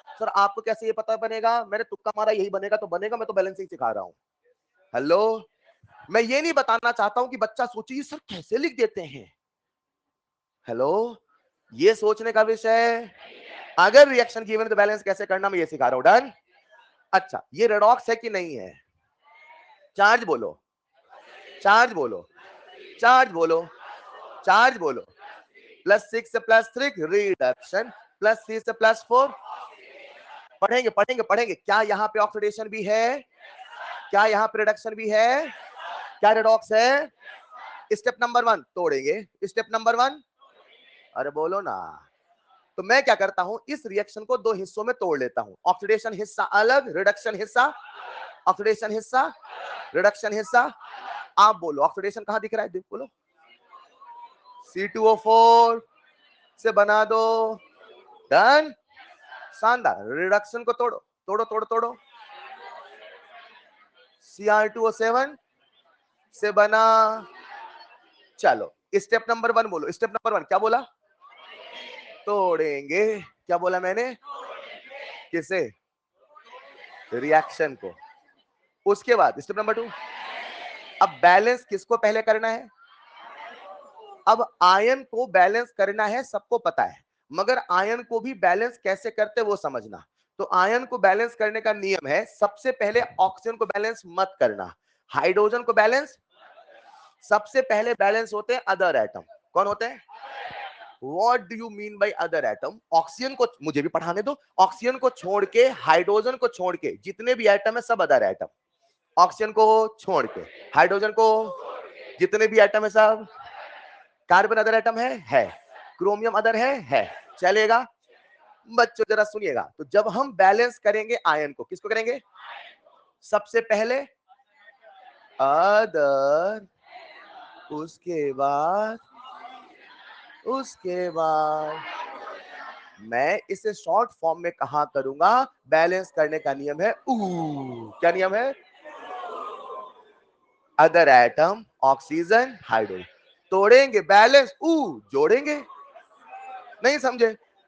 Speaker 1: सर आपको कैसे ये पता बनेगा, मैंने तुक्का मारा यही बनेगा तो बनेगा, मैं तो बैलेंसिंग सिखा रहा हूं। हेलो, मैं ये नहीं बताना चाहता हूं कि बच्चा सोचे सर कैसे लिख देते हैं। हेलो, ये सोचने का विषय, अगर रिएक्शन गिवन तो बैलेंस कैसे करना मैं ये सिखा रहा हूं, डन। अच्छा ये रेडॉक्स है कि नहीं है, चार्ज बोलो, चार्ज बोलो, चार्ज बोलो, चार्ज बोलो। +6 से +3 रिडक्शन, +3 से +4 पढ़ेंगे पढ़ेंगे पढ़ेंगे। क्या यहाँ पे ऑक्सीडेशन भी है, क्या यहाँ पे रिडक्शन भी है, क्या रेडॉक्स है। स्टेप नंबर 1 तोड़ेंगे, स्टेप नंबर 1, अरे बोलो ना। तो मैं क्या करता हूं, इस रिएक्शन को 2 हिस्सों में तोड़ लेता हूं, ऑक्सीडेशन हिस्सा अलग, रिडक्शन हिस्सा, ऑक्सीडेशन हिस्सा, रिडक्शन हिस्सा। आप बोलो ऑक्सीडेशन कहां दिख रहा है, देख बोलो, C2O4 से बना दो, डन, शानदार। रिडक्शन को तोड़ो तोड़ो तोड़ो तोड़ो, Cr2O7 से बना। चलो स्टेप नंबर 1 बोलो, स्टेप नंबर 1 क्या बोला, तोड़ेंगे, क्या बोला मैंने, किसे, रिएक्शन को। उसके बाद स्टेप नंबर 2, अब बैलेंस किसको पहले करना है, अब आयन को बैलेंस करना है, सबको पता है, मगर आयन को भी बैलेंस कैसे करते वो समझना। तो आयन को बैलेंस करने का नियम है, सबसे पहले ऑक्सीजन को बैलेंस मत करना, हाइड्रोजन को बैलेंस। सबसे पहले बैलेंस होते हैं अदर एटम, कौन होते हैं, what do you mean by other atom. Oxygen को, मुझे भी पढ़ाने दो, ऑक्सीजन को छोड़ के, हाइड्रोजन को छोड़ के जितने भी एटम है सब अदर एटम। ऑक्सीजन को छोड़ के, हाइड्रोजन को, जितने भी एटम है सब। कार्बन अदर एटम है, क्रोमियम अदर है, चलेगा। बच्चों जरा सुनिएगा, तो जब हम बैलेंस करेंगे आयन को, किसको करेंगे, सबसे पहले अदर, उसके बाद मैं इसे शॉर्ट फॉर्म में कहा करूंगा, बैलेंस करने का नियम है क्या नियम है, अदर एटम, ऑक्सीजन, हाइड्रोजन। तोड़ेंगे बैलेंस, जोड़ेंगे, नहीं समझे,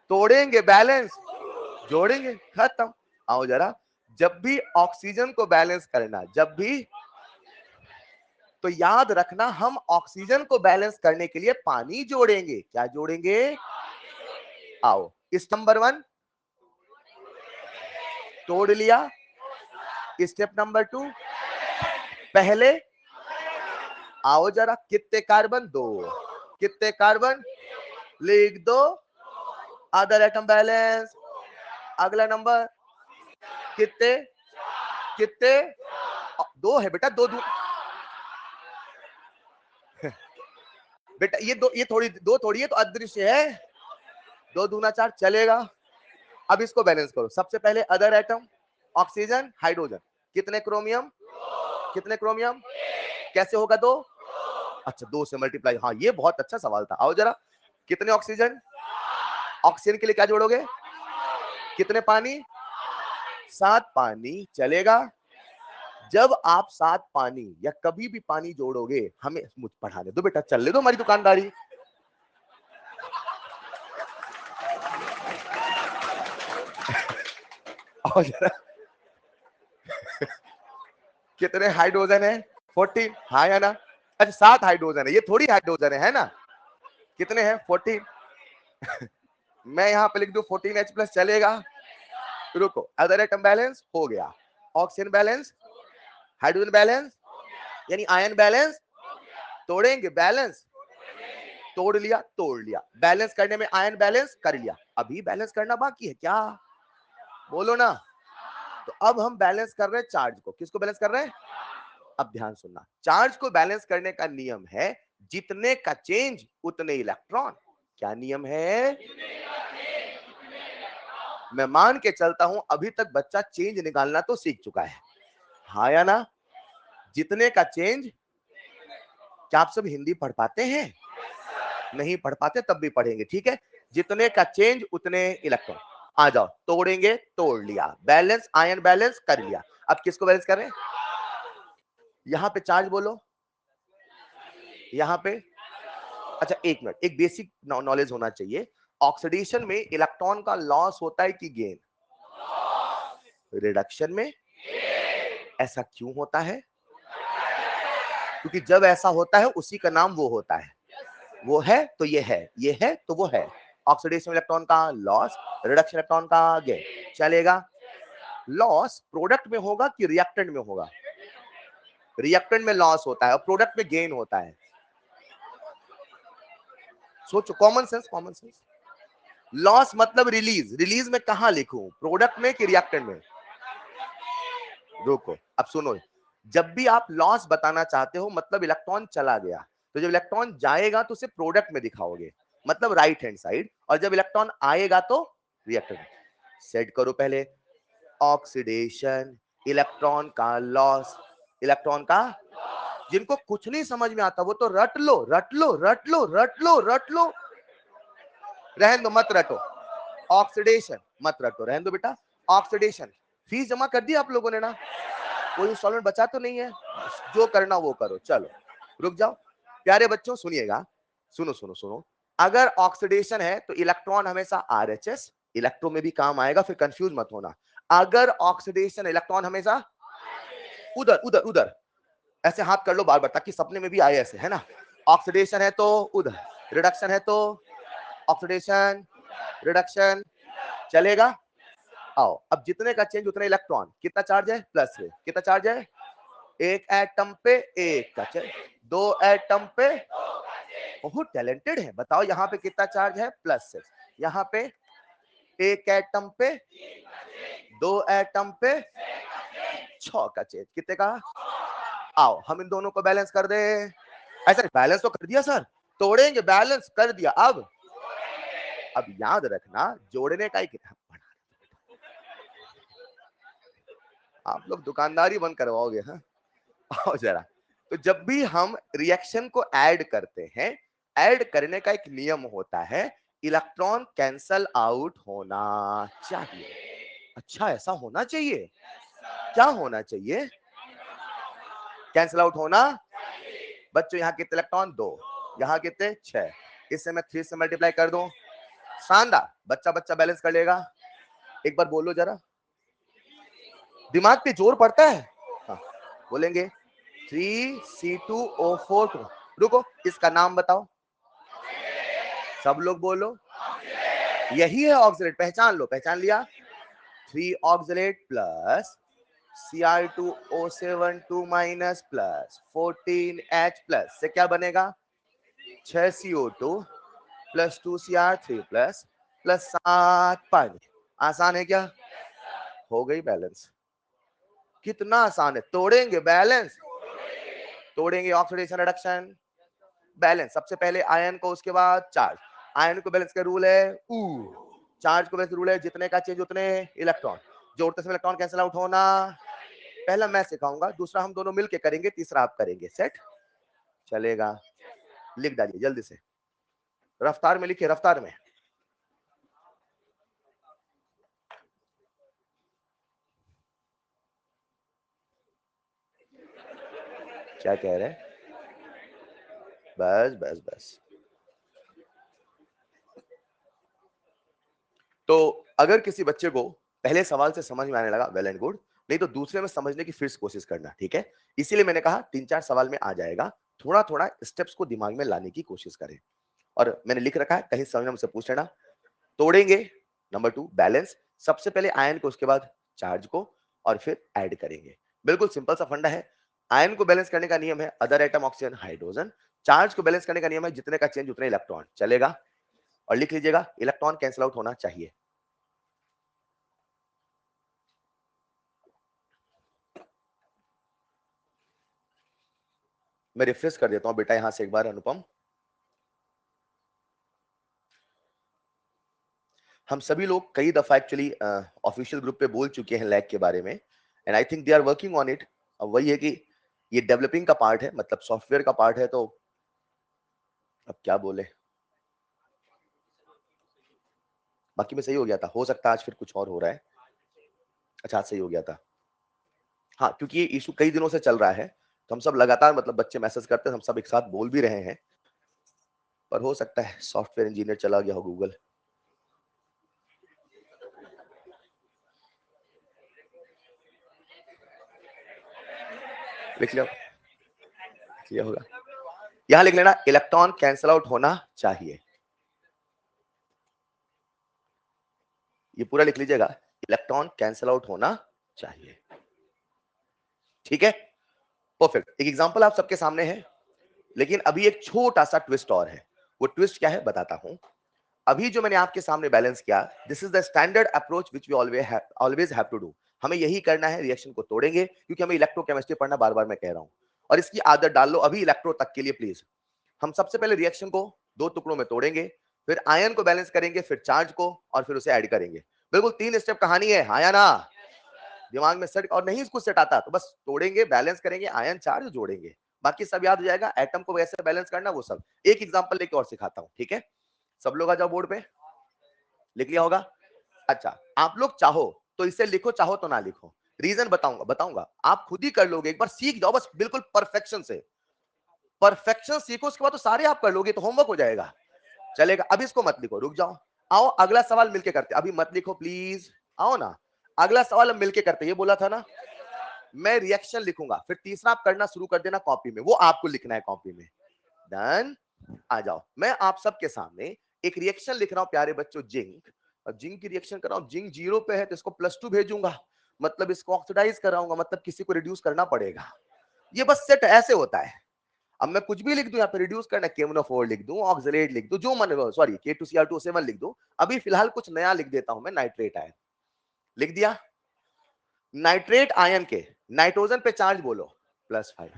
Speaker 1: तोड़ेंगे बैलेंस, जोड़ेंगे, खत्म। आओ जरा, जब भी ऑक्सीजन को बैलेंस करना, जब भी, तो याद रखना हम ऑक्सीजन को बैलेंस करने के लिए पानी जोड़ेंगे, क्या जोड़ेंगे। आओ स्टेप नंबर 1 तोड़ लिया, स्टेप नंबर 2 पहले, आओ जरा, कितने कार्बन, 2, कितने कार्बन लिख दो, अदर एटम बैलेंस। अगला नंबर कितने, कितने, 2 है बेटा, दो बेटा, ये थोड़ी, 2 थोड़ी है तो अदृश्य है, 2 दूना 4 चलेगा। अब इसको बैलेंस करो, सबसे पहले अदर एटम, ऑक्सीजन, हाइड्रोजन, कितने क्रोमियम, कितने क्रोमियम, कैसे होगा 2, अच्छा 2 से मल्टीप्लाई, हाँ ये बहुत अच्छा सवाल था। आओ जरा, कितने ऑक्सीजन, ऑक्सीजन के लिए क्या जोड़ोगे? कितने पानी? 7 पानी। चलेगा? जब आप 7 पानी या कभी भी पानी जोड़ोगे, हमें मुझ पढ़ाने दो बेटा, चलने दो हमारी दुकानदारी। और जरा कितने हाइड्रोजन है? 14। हाँ या ना? अच्छा 7 हाइड्रोजन है, ये थोड़ी हाइड्रोजन है ना? कितने हैं? 14। मैं यहां पे लिख दूं 14H प्लस, चलेगा? रुको, अदर एटम बैलेंस हो गया, ऑक्सीजन बैलेंस, हाइड्रोजन बैलेंस, यानी आयन बैलेंस। तोड़ेंगे बैलेंस, तोड़ लिया, तोड़ लिया। बैलेंस करने में आयन बैलेंस कर लिया, अभी बैलेंस करना बाकी है क्या? बोलो ना। तो अब हम बैलेंस कर रहे हैं चार्ज को। किसको बैलेंस कर रहे हैं? अब ध्यान सुनना, चार्ज को बैलेंस करने का नियम है जितने का चेंज उतने इलेक्ट्रॉन। क्या नियम है? मैं मान के चलता हूं अभी तक बच्चा चेंज निकालना तो सीख चुका है, हाँ या ना? जितने का चेंज। क्या आप सब हिंदी पढ़ पाते हैं? नहीं पढ़ पाते तब भी पढ़ेंगे, ठीक है? जितने का चेंज उतने इलेक्ट्रॉन। आ जाओ, तोड़ेंगे, तोड़ लिया, बैलेंस, आयन बैलेंस कर लिया। अब किसको बैलेंस कर रहे हैं? यहां पे चार्ज बोलो, यहां पे। अच्छा एक मिनट, एक बेसिक नॉलेज होना चाहिए। ऑक्सीडेशन में इलेक्ट्रॉन का लॉस होता है कि गेन? रिडक्शन में। ऐसा क्यों होता है? क्योंकि जब ऐसा होता है उसी का नाम वो होता है। वो है तो ये है, ये है तो वो है। ऑक्सीडेशन इलेक्ट्रॉन का लॉस, रिडक्शन इलेक्ट्रॉन का गेन। चलेगा? लॉस प्रोडक्ट में होगा कि रिएक्टेंट में होगा? रिएक्टेंट में लॉस होता है और प्रोडक्ट में गेन होता है। सोचो, common sense, common sense. Loss मतलब रिलीज, रिलीज में कहां लिखूं, प्रोडक्ट में कि रिएक्टेंट में? रुको, अब सुनो, जब भी आप लॉस बताना चाहते हो मतलब इलेक्ट्रॉन चला गया, तो जब इलेक्ट्रॉन जाएगा तो उसे प्रोडक्ट में दिखाओगे, मतलब राइट हैंड साइड, और जब इलेक्ट्रॉन आएगा तो रिएक्टेंट में। सेट करो पहले, ऑक्सीडेशन, इलेक्ट्रॉन का लॉस, इलेक्ट्रॉन का। जिनको कुछ नहीं समझ में आता वो तो रट लो, रट लो, रट लो, रट लो, रट लो। रहन दो, मत रटो। ऑक्सीडेशन मत रटो, रहन दो बेटा। ऑक्सीडेशन, फीस जमा कर दी आप लोगों ने ना? कोई इंस्टॉलमेंट बचा तो नहीं है? जो करना वो करो। चलो रुक जाओ प्यारे बच्चों, सुनिएगा, सुनो सुनो सुनो। अगर ऑक्सीडेशन है तो इलेक्ट्रॉन हमेशा आरएचएस, इलेक्ट्रो में भी काम आएगा, फिर कंफ्यूज मत होना। अगर ऑक्सीडेशन इलेक्ट्रॉन हमेशा उधर उधर उधर, ऐसे हाथ कर लो बार बार ताकि सपने में भी आए ऐसे, है ना? ऑक्सीडेशन है तो उधर, रिडक्शन है तो ऑक्सीडेशन, रिडक्शन। चलेगा? आओ, अब जितने का चेंज उतने इलेक्ट्रॉन। कितना चार्ज है? प्लस है। कितना चार्ज है? एक एटम पे एक का चेंज, दो एटम पे। बहुत टैलेंटेड है। बताओ यहाँ पे कितना चार्ज है? प्लस 6। यहाँ पे एक एटम पे, दो एटम पे 6 का चेंज। कितने का? आओ हम इन दोनों को बैलेंस कर दे। ऐसा बैलेंस तो कर दिया सर, तोड़ेंगे, बैलेंस कर दिया। अब याद रखना, जोड़ने का ही किताब पढ़ा, आप लोग दुकानदारी बंद करवाओगे। हाँ, आओ जरा। तो जब भी हम रिएक्शन को ऐड करते हैं, ऐड करने का एक नियम होता है, इलेक्ट्रॉन कैंसल आउट होना चाहिए। अच्छा, ऐसा होना चाहिए? क्या होना चाहिए? कैंसल आउट होना। बच्चों यहाँ कितने इलेक्ट्रॉन? 2। यहाँ कितने? 6। इससे मैं 3 से मल्टीप्लाई कर दूं, शानदार, बच्चा बच्चा बैलेंस कर लेगा। एक बार बोलो जरा, दिमाग पे जोर पड़ता है। हाँ, बोलेंगे 3C2O4। रुको, इसका नाम बताओ, सब लोग बोलो। यही है ऑक्सीडेट, पहचान लो, पहचान लिया। 3 oxidate plus Cr2O7 2 minus plus 14H plus से क्या बनेगा? 6CO2 plus 2Cr3 plus plus 7 पानी। आसान है क्या? हो गई बैलेंस। कितना आसान है, तोड़ेंगे बैलेंस, तोड़ेंगे ऑक्सीडेशन रिडक्शन, बैलेंस। सबसे पहले आयन को, उसके बाद चार्ज। आयन को बैलेंस का रूल है ऊ, चार्ज को बैलेंस रूल है जितने का चेंज उतने इलेक्ट्रॉन। जोड़ते समय इलेक्ट्रॉन कैंसिल आउट होना। पहला मैं सिखाऊंगा, दूसरा हम दोनों मिलके करेंगे, तीसरा आप करेंगे। सेट? चलेगा? लिख डालिए जल्दी से, रफ्तार में लिखिए, रफ्तार में। क्या कह रहे हैं? बस बस बस। तो अगर किसी बच्चे को पहले सवाल से समझ में आने लगा, वेल एंड गुड, नहीं तो दूसरे में समझने की फिर से कोशिश करना, ठीक है? इसीलिए मैंने कहा 3-4 सवाल में आ जाएगा, थोड़ा-थोड़ा स्टेप्स को दिमाग में लाने की कोशिश करें। और मैंने लिख रखा है, कहीं समझ में मुझसे पूछ लेना। तोड़ेंगे, नंबर 2 बैलेंस, सबसे पहले आयन को, उसके बाद चार्ज को, और फिर ऐड करेंगे। बिल्कुल सिंपल सा फंडा है। आयन को बैलेंस करने का नियम है other atom oxygen hydrogen, charge को बैलेंस करने का नियम है जितने का चेंज उतने इलेक्ट्रॉन, चलेगा? और लिख लीजिएगा इलेक्ट्रॉन कैंसल आउट होना चाहिए। मैं रिफ्रेश कर देता हूं बेटा यहां से एक बार, अनुपम। हम सभी लोग कई दफा एक्चुअली ऑफिशियल ग्रुप पे बोल चुके हैं लैग के बारे में, and I think they are working on it. अब वही है कि ये डेवलपिंग का पार्ट है, मतलब सॉफ्टवेयर का पार्ट है, तो अब क्या बोले। बाकी में सही हो गया था, हो सकता है आज फिर कुछ और हो रहा है। अच्छा, आज सही हो गया था। हाँ, क्योंकि ये इशू कई दिनों से चल रहा है, तो हम सब लगातार, मतलब बच्चे मैसेज करते हैं, हम सब एक साथ बोल भी रहे हैं, पर हो सकता है सॉफ्टवेयर इंजीनियर चला गया हो गूगल। लिख लिया, लिया होगा। यहां लिख लेना इलेक्ट्रॉन कैंसल आउट होना चाहिए, ये पूरा लिख लीजिएगा, इलेक्ट्रॉन कैंसल आउट होना चाहिए। ठीक है, परफेक्ट। एक एग्जांपल आप सबके सामने है, लेकिन अभी एक छोटा सा ट्विस्ट और है। वो ट्विस्ट क्या है बताता हूं। अभी जो मैंने आपके सामने बैलेंस किया, this is the standard approach which we always have to do. हमें यही करना है, रिएक्शन को तोड़ेंगे, क्योंकि हमें इलेक्ट्रोकेमिस्ट्री पढ़ना बार बार मैं कह रहा हूं, और इसकी आदत डाल लो अभी इलेक्ट्रो तक के लिए प्लीज। हम सबसे पहले रिएक्शन को 2 टुकड़ों में तोड़ेंगे, फिर आयन को बैलेंस करेंगे, फिर चार्ज को, और फिर उसे ऐड करेंगे। बिल्कुल 3 स्टेप कहानी है, हाँ या ना? दिमाग में सेट, और नहीं इसको सेट आता तो बस तोड़ेंगे, बैलेंस करेंगे, आयन चार्ज जोड़ेंगे, बाकी सब याद हो जाएगा। एटम को कैसे बैलेंस करना वो सब। एक एग्जांपल लेके और सिखाता हूं, ठीक है? सब लोग आ जाओ बोर्ड पे, लिख लिया होगा? अच्छा, आप लोग चाहो तो इसे लिखो, चाहो तो ना लिखो, रीजन बताऊंगा बताऊंगा, आप खुद ही कर लोगे, एक बार सीख जाओ बस बिल्कुल परफेक्शन से। परफेक्शन सीखो, उसके बाद तो सारे आप कर लोगे, तो होमवर्क हो जाएगा, चलेगा? अब इसको मत लिखो, रुक जाओ, आओ अगला सवाल मिलके करते, अभी मत लिखो प्लीज, आओ ना, अगला सवाल हम मिलके करते, ये बोला था ना। मैं रिएक्शन लिखूंगा, फिर तीसरा आप करना शुरू कर देना कॉपी में, वो आपको लिखना है कॉपी में। डन? आ जाओ, मैं आप सबके सामने एक रिएक्शन लिख रहा हूं प्यारे बच्चों, जिंक। और जिंक की रिएक्शन कर रहा हूं, जिंक 0 पे है तो इसको +2 भेजूंगा, मतलब इसको ऑक्सीडाइज कराऊंगा, मतलब किसी को रिड्यूस करना पड़ेगा। ये बस सेट ऐसे होता है। अब मैं कुछ भी लिख दूं, यहाँ पे रिड्यूस करना, केमनोफोर लिख दूं, ऑक्सलेट लिख दूं, जो मन, सॉरी K2Cr2O7 लिख दूं। अभी फिलहाल कुछ नया लिख देता हूं मैं, नाइट्रेट आयन लिख दिया। नाइट्रेट आयन के नाइट्रोजन पे चार्ज बोलो +5,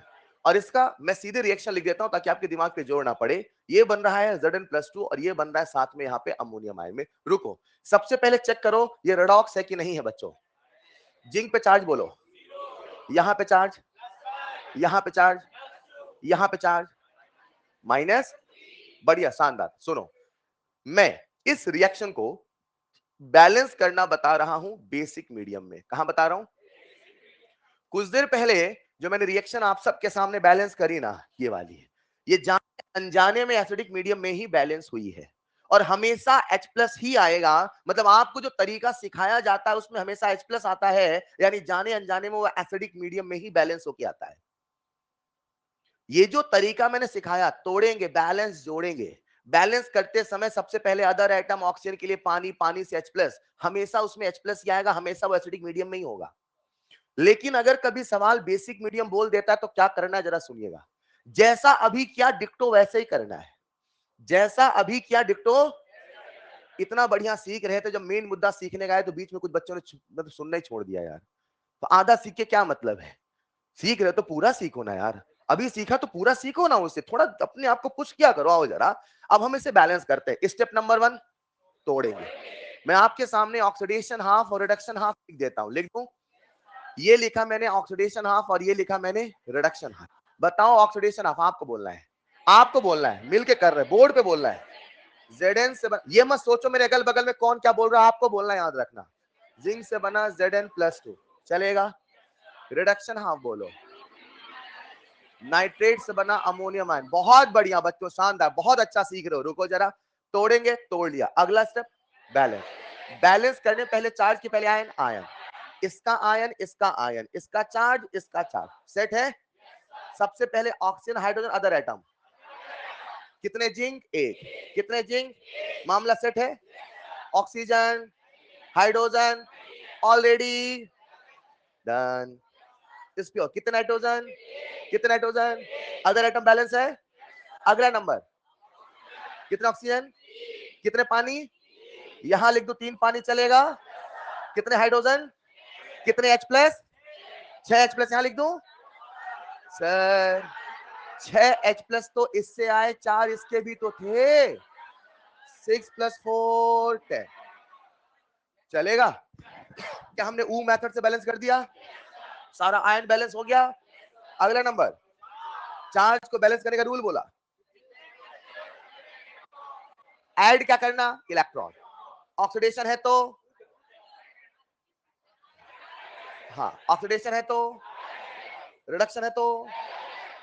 Speaker 1: और इसका मैं सीधे रिएक्शन लिख देता हूं ताकि आपके दिमाग पे जोर ना पड़े। ये बन रहा है Zn+2, और ये बन रहा है साथ में यहाँ पे अमोनियम आयन में। रुको, सबसे पहले चेक करो ये रेडॉक्स है कि नहीं है बच्चों। जिंक पे चार्ज बोलो, यहां पे चार्ज, यहां पे चार्ज, यहां पे चार्ज, माइनस, बढ़िया शानदार। सुनो, मैं इस रिएक्शन को बैलेंस करना बता रहा हूं बेसिक मीडियम में। कहां बता रहा हूं? कुछ देर पहले जो मैंने रिएक्शन आप सबके सामने बैलेंस करी ना, ये वाली है, ये जाने अनजाने में एसिडिक मीडियम में ही बैलेंस हुई है, और हमेशा H+ ही आएगा। मतलब आपको जो तरीका सिखाया जाता है उसमें हमेशा H+ आता है, यानी जाने अनजाने में वो एसिडिक मीडियम में ही बैलेंस होके आता है। ये जो तरीका मैंने सिखाया, तोड़ेंगे, बैलेंस जोड़ेंगे, बैलेंस करते समय सबसे पहले अदर एटम ऑक्सीजन के लिए पानी, पानी से H+, हमेशा उसमें H+ ही आएगा, हमेशा वो एसिडिक मीडियम में ही होगा। लेकिन अगर कभी सवाल बेसिक मीडियम बोल देता है तो क्या करना है जरा सुनिएगा। जैसा अभी किया डिक्टो वैसे ही करना है, जैसा अभी किया डिक्टो। इतना बढ़िया सीख रहे थे, जब मेन मुद्दा सीखने गए तो बीच में कुछ बच्चों ने मतलब सुनना ही छोड़ दिया यार। तो आधा सीख के क्या मतलब है? सीख रहे तो पूरा सीखो ना यार, अभी सीखा तो पूरा सीखो ना, उससे थोड़ा अपने आप को पुश किया करो। आओ जरा, अब हम इसे बैलेंस करते हैं। स्टेप नंबर 1, तोड़ेंगे। मैं आपके सामने ऑक्सीडेशन हाफ और रिडक्शन हाफ लिख देता हूं, लिख दूं? ये लिखा मैंने ऑक्सीडेशन हाफ, और ये लिखा मैंने रिडक्शन हाफ। बताओ ऑक्सीडेशन हाफ आपको बोलना है, आपको बोलना है, मिलके कर रहे हैं, बोर्ड पे बोलना है। Zn से ये मत सोचो मेरे अगल बगल में कौन क्या बोल रहा है, आपको बोलना है, याद रखना। जिंक से बना Zn+2, चलेगा? रिडक्शन हाफ बोलो, नाइट्रेट से बना अमोनियम आयन। बहुत बढ़िया बच्चों, शानदार, बहुत अच्छा सीख रहे हो। रुको जरा, तोड़ेंगे, तोड़ लिया। अगला स्टेप बैलेंस। बैलेंस करने पहले चार्ज के पहले आयन, आयन, इसका आयन, इसका आयन, इसका चार्ज, इसका चार्ज, सेट है। सबसे पहले ऑक्सीजन हाइड्रोजन अदर एटम, कितने जिंक, एक, कितने जिंक, मामला सेट है। Oxygen hydrogen already done. इस पे कितने नाइट्रोजन, कितने नाइट्रोजन, अदर एटम बैलेंस है। अगला नंबर, कितने ऑक्सीजन, कितने पानी, यहां लिख दो 3 पानी चलेगा। कितने हाइड्रोजन, कितने H प्लस, 6 H प्लस यहां लिख दो। सर 6 H प्लस तो इससे आए, 4 इसके भी तो थे। 6 + 4 10 चलेगा। क्या हमने ऊ मेथड से बैलेंस कर दिया? सारा आयन बैलेंस हो गया। अगला नंबर, चार्ज को बैलेंस करने का रूल बोला। ऐड क्या करना, इलेक्ट्रॉन। ऑक्सीडेशन है तो, हाँ ऑक्सीडेशन है तो, रिडक्शन है तो,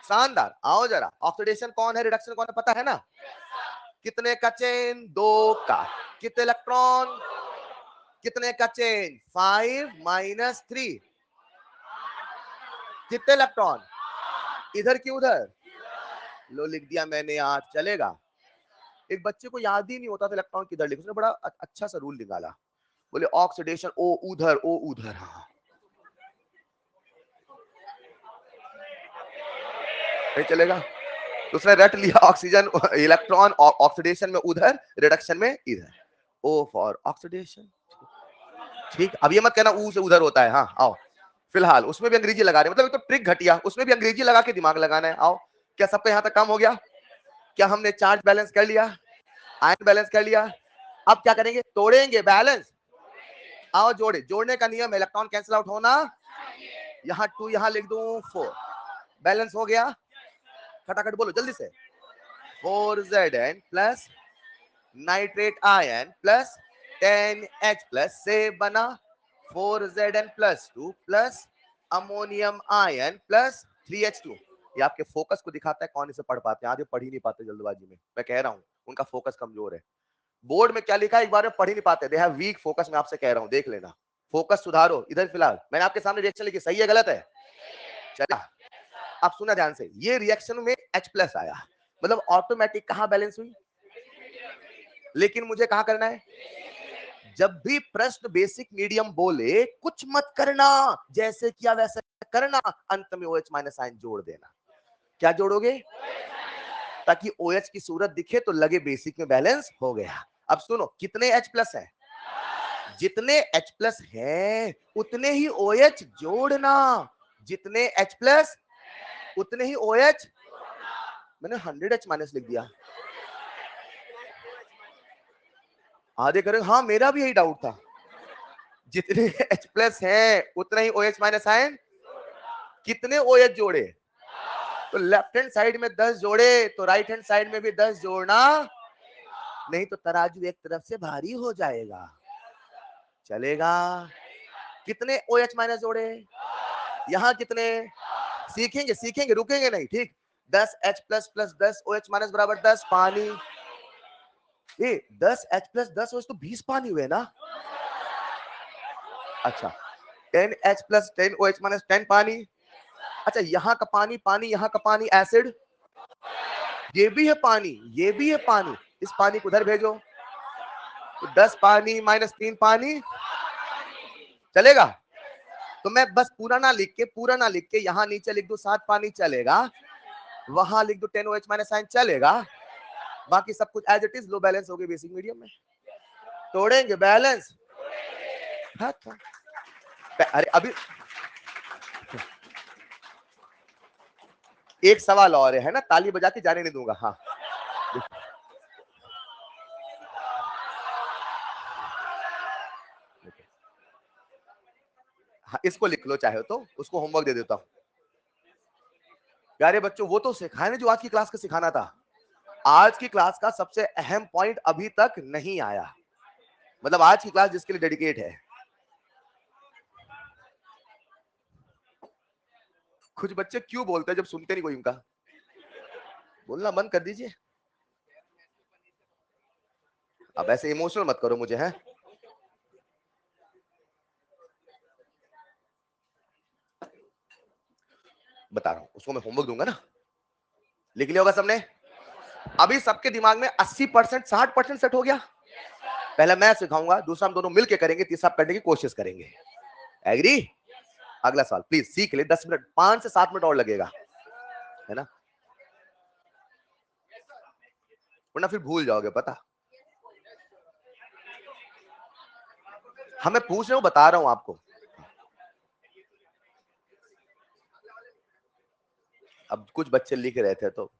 Speaker 1: शानदार। आओ जरा, ऑक्सीडेशन कौन है, रिडक्शन कौन है, पता है ना? कितने का चेन, 2 का। कितने इलेक्ट्रॉन, कितने का चेन, 5 - 3। कितने इलेक्ट्रॉन, इधर की उधर, लो लिख दिया मैंने यार, चलेगा। एक बच्चे को याद ही नहीं होता था इलेक्ट्रॉन किधर लिखा, उसने बड़ा अच्छा सा रूल निकाला। बोले ऑक्सीडेशन ओ उधर, ओ उधर, हाँ नहीं चलेगा। तो उसने रट लिया ऑक्सीजन, इलेक्ट्रॉन ऑक्सीडेशन में उधर, रिडक्शन में इधर। O for oxidation. ठीक, अब ये मत कहना ऊ से उधर होता है। हाँ आओ, फिलहाल उसमें भी अंग्रेजी लगा रहे, मतलब एक तो ट्रिक घटिया, उसमें भी अंग्रेजी लगा के दिमाग लगाना है। आओ, क्या सबका यहां तक काम हो गया? क्या हमने चार्ज बैलेंस कर लिया, आयन बैलेंस कर लिया? अब क्या करेंगे, तोड़ेंगे बैलेंस। आओ जोड़े, जोड़ने का नियम, इलेक्ट्रॉन कैंसिल आउट होना, यहाँ 2 यहाँ लिख दूं 4, बैलेंस हो गया। फटाफट बोलो जल्दी से, 4Zn plus nitrate ion plus 10H plus से बना 4Zn plus 2 plus ammonium ion plus 3H2। ये आपके फोकस को दिखाता है, कौन इसे पढ़ पाते हैं। आधे पढ़ ही नहीं पाते जल्दबाजी में, मैं कह रहा हूं उनका फोकस कमजोर है। बोर्ड में क्या लिखा है एक बार में पढ़ ही नहीं पाते, दे हैव वीक फोकस। मैं आपसे कह रहा हूं, देख लेना, फोकस सुधारो। इधर फिलहाल मैंने आपके सामने रिएक्शन लिखी, सही है गलत है? चला, अब सुना ध्यान से, ये रिएक्शन में H प्लस आया, मतलब ऑटोमेटिक कहां बैलेंस हुई, लेकिन मुझे कहां करना है? जब भी प्रश्न बेसिक मीडियम बोले, कुछ मत करना, जैसे किया वैसे करना, अंत में OH माइनस आयन जोड़ देना। क्या जोड़ोगे? ताकि OH की सूरत दिखे तो लगे बेसिक में बैलेंस हो गया। अब सुनो, कितने H प्लस है, जितने H प्लस है उतने ही OH जोड़ना, जितने H प्लस उतने ही OH। मैंने 100H माइनस लिख दिया, आधे करेंगे। हाँ मेरा भी यही डाउट था, जितने H प्लस है उतना ही OH माइनस आयन। कितने OH जोड़े, तो लेफ्ट हैंड साइड में 10 जोड़े तो राइट हैंड साइड में भी 10 जोड़ना, नहीं तो तराजू एक तरफ से भारी हो जाएगा। चलेगा? कितने OH माइनस जोड़े, यहां कितने, सीखेंगे सीखेंगे, रुकेंगे नहीं। ठीक, 10H plus plus 10 OH minus बराबर 10 पानी। ये 10H प्लस 10 OH तो 20 पानी हुए ना। अच्छा, 10H प्लस 10 OH माइनस 10 पानी। अच्छा, यहाँ का पानी पानी, यहाँ का पानी एसिड, ये भी है पानी, ये भी है पानी, इस पानी को उधर भेजो तो 10 पानी माइनस 3 पानी। चलेगा? तो मैं बस पूरा ना लिख के, पूरा ना लिख के यहाँ नीचे लिख दूं 7 पानी, चलेगा? वहां लिख दूं 10 OH माइनस साइन, चलेगा? बाकी सब कुछ एज इट इज, लो बैलेंस हो गई बेसिक मीडियम में। तोड़ेंगे बैलेंस। हाँ तो अरे अभी एक सवाल और है ना, ताली बजा के जाने नहीं दूंगा। हाँ हाँ, इसको लिख लो चाहे तो, उसको होमवर्क दे देता हूँ। प्यारे बच्चों, वो तो सिखाया ना जो आज की क्लास का सिखाना था। आज की क्लास का सबसे अहम पॉइंट अभी तक नहीं आया, मतलब आज की क्लास जिसके लिए डेडिकेट है। कुछ बच्चे क्यों बोलते हैं जब सुनते नहीं कोई उनका? बोलना बंद कर दीजिए। अब ऐसे इमोशनल मत करो मुझे, है? बता रहा हूं, उसको मैं होमवर्क दूंगा ना। लिख लिया होगा सबने? अभी सबके दिमाग में 80% 60% सेट हो गया। पहले मैं सिखाऊंगा, दूसरा हम दोनों मिलके करेंगे, तीसरा आप करने की कोशिश करेंगे। एग्री? अगला सवाल प्लीज सीख ले, 10 मिनट, 5 से 7 मिनट और लगेगा, है ना? वरना फिर भूल जाओगे, पता। हमें पूछ रहे हो, बता रहा हूं आपको। अब कुछ बच्चे लिख रहे थे तो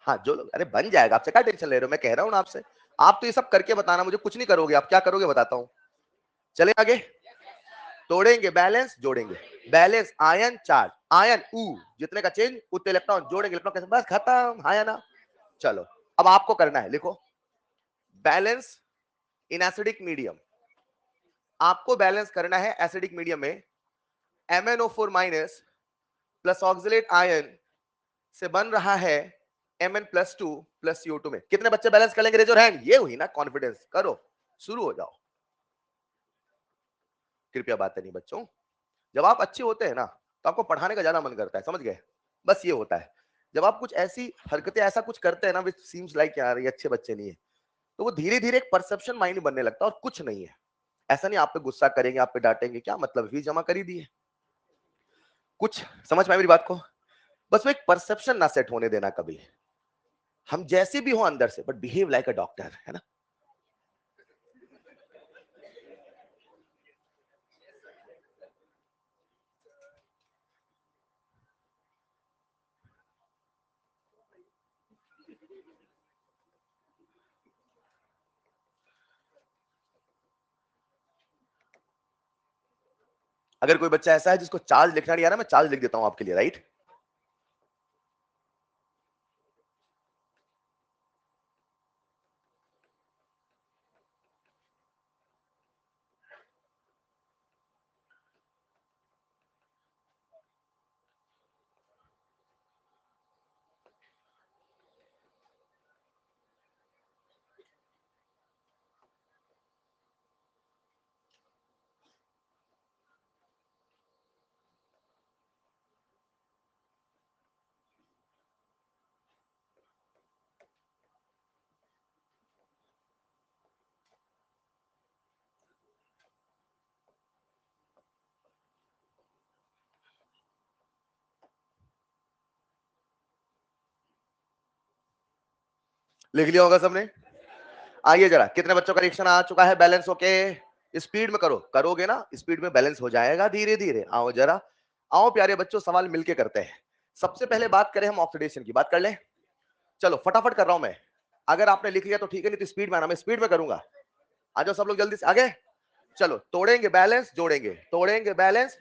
Speaker 1: हाँ, जो लोग, अरे बन जाएगा, आपसे क्या टेंशन ले रहे हो, मैं कह रहा हूं ना आपसे। आप तो ये सब करके बताना, मुझे कुछ नहीं करोगे, आप क्या करोगे बताता हूं। चले आगे। तोड़ेंगे बैलेंस, जोड़ेंगे बैलेंस, आयन चार्ज, आयन ऊ, जितने का चेंज उतने इलेक्ट्रॉन, जोड़ेंगे इलेक्ट्रॉन कैसे, बस खत्म, हाँ या ना? चलो अब आपको करना है, लिखो बैलेंस इन एसिडिक मीडियम। आपको बैलेंस करना है एसिडिक मीडियम में MnO4 minus plus oxalate ion से बन रहा है Mn+2 प्लस CO2 में। कितने बच्चे बैलेंस कर लेंगे? Raise your hand. ये हुई ना कॉन्फिडेंस, करो, शुरू हो जाओ। कृपया बातें नहीं बच्चों, जब आप अच्छे होते हैं ना तो आपको पढ़ाने का ज्यादा मन करता है, समझ गए? बस ये होता है, जब आप कुछ ऐसी हरकतें, ऐसा कुछ करते हैं ना विच सीम्स लाइक यार ये अच्छे बच्चे नहीं है, तो वो धीरे धीरे एक परसेप्शन माइंड बनने लगता है, और कुछ नहीं है। ऐसा नहीं आप पे गुस्सा करेंगे, आप पे डांटेंगे, क्या मतलब, फीस जमा कर ही दी है। कुछ समझ पाए मेरी बात को? बस वो एक परसेप्शन ना सेट होने देना कभी। हम जैसे भी हो अंदर से, but behave like a doctor, है ना? अगर कोई बच्चा ऐसा है जिसको चार्ज लिखना नहीं आ रहा, मैं चार्ज लिख देता हूं आपके लिए, राइट? लिख लिया होगा सबने? आइए जरा, कितने बच्चों का रिएक्शन आ चुका है बैलेंस होके? स्पीड में करो, करोगे ना स्पीड में बैलेंस हो जाएगा धीरे धीरे। आओ जरा, आओ प्यारे बच्चों, सवाल मिलके करते हैं। सबसे पहले बात करें हम ऑक्सीडेशन की, बात कर लें। चलो फटाफट कर रहा हूं मैं, अगर आपने लिख लिया तो ठीक है, नहीं तो स्पीड में आना, मैं स्पीड में करूंगा। आ जाओ सब लोग जल्दी से आगे। चलो तोड़ेंगे बैलेंस, जोड़ेंगे, तोड़ेंगे बैलेंस,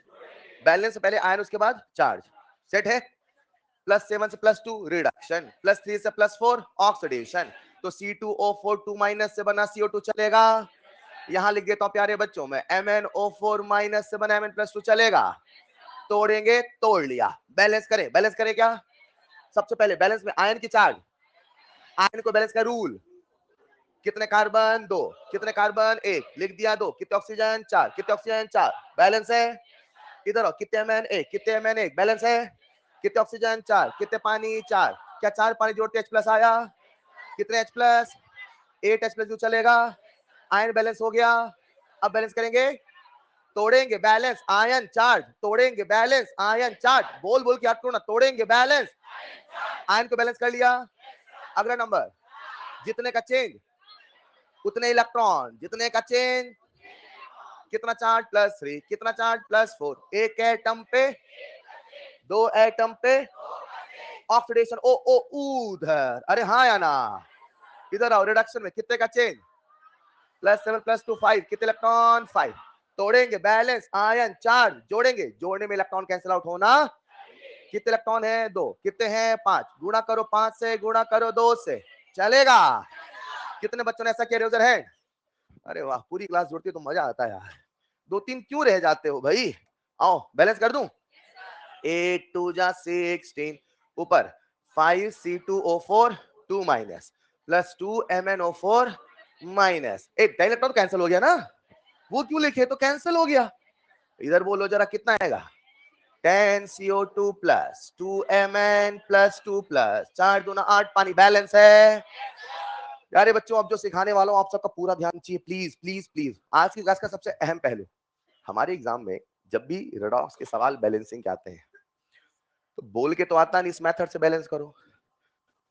Speaker 1: बैलेंस से पहले आयन उसके बाद चार्ज, सेट है? +7 से +2 रिडक्शन, +3 से +4 ऑक्सीडेशन, तो C2O4 2 माइनस से बना CO2 चलेगा। यहां लिख देता हूं प्यारे बच्चों में, MnO4 माइनस से बना Mn+2 चलेगा। तोड़ेंगे, तोड़ लिया। बैलेंस करें, बैलेंस करें क्या? सबसे पहले बैलेंस में आयन की चार्ज, आयन को बैलेंस का रूल, कितने कार्बन? 2, कितने कार्बन? 1, लिख दिया 2, कितने ऑक्सीजन? 4, कितने ऑक्सीजन? 4, बैलेंस है। इधर आओ, कितने Mn? 1, कितने Mn? 1, बैलेंस है। कितने ऑक्सीजन? 4, कितने पानी? 4, क्या 4 पानी जोड़ते H+ आया? कितने H+? 8 H+ जो चलेगा। आयन बैलेंस हो गया। अब बैलेंस करेंगे, तोड़ेंगे बैलेंस, आयन चार्ज, तोड़ेंगे बैलेंस, आयन चार्ज, बोल बोल के हाथ तोड़ना, तोड़ेंगे बैलेंस, आयन को बैलेंस कर लिया। अगला नंबर, जितने का चेंज उतने इलेक्ट्रॉन, जितने का चेंज, कितना चार्ज? +3, कितना चार्ज? +4, एक एटम पे, 2 एटम पे ऑक्सीडेशन, ओ ओ उधर, अरे हाँ या ना? इधर आओ, रिडक्शन में कितने का चेंज? +7 +2 5, कितने इलेक्ट्रॉन? 5, तोड़ेंगे बैलेंस, आयन चार्ज, जोड़ेंगे, जोड़ने में इलेक्ट्रॉन कैंसिल आउट होना। कितने इलेक्ट्रॉन है? 2, कितने हैं? 5, गुणा करो 5 से, गुणा करो 2 से, चलेगा? कितने बच्चों ने ऐसा किया? रेजर है? अरे वाह, पूरी क्लास जुड़ती है तो मजा आता है यार। 2-3 क्यों रह जाते हो भाई? आओ बैलेंस कर दूं? 8 2 जा 16 ऊपर 5C2O4 2 minus plus 2MnO4 minus एक डायरेक्ट तो कैंसिल हो गया ना, वो क्यों लिखे तो कैंसिल हो गया। इधर बोलो जरा कितना आएगा 10CO2 plus 2Mn plus 2 plus 4 दूना 8 पानी बैलेंस है। यारे बच्चों अब जो सिखाने वाला हूं आप सबका पूरा ध्यान चाहिए प्लीज प्लीज प्लीज। आज की क्लास का सबसे अहम पहलू, हमारे एग्जाम में जब भी रेडॉक्स के सवाल बैलेंसिंग के आते हैं तो बोल के तो आता नहीं इस मेथड से बैलेंस करो,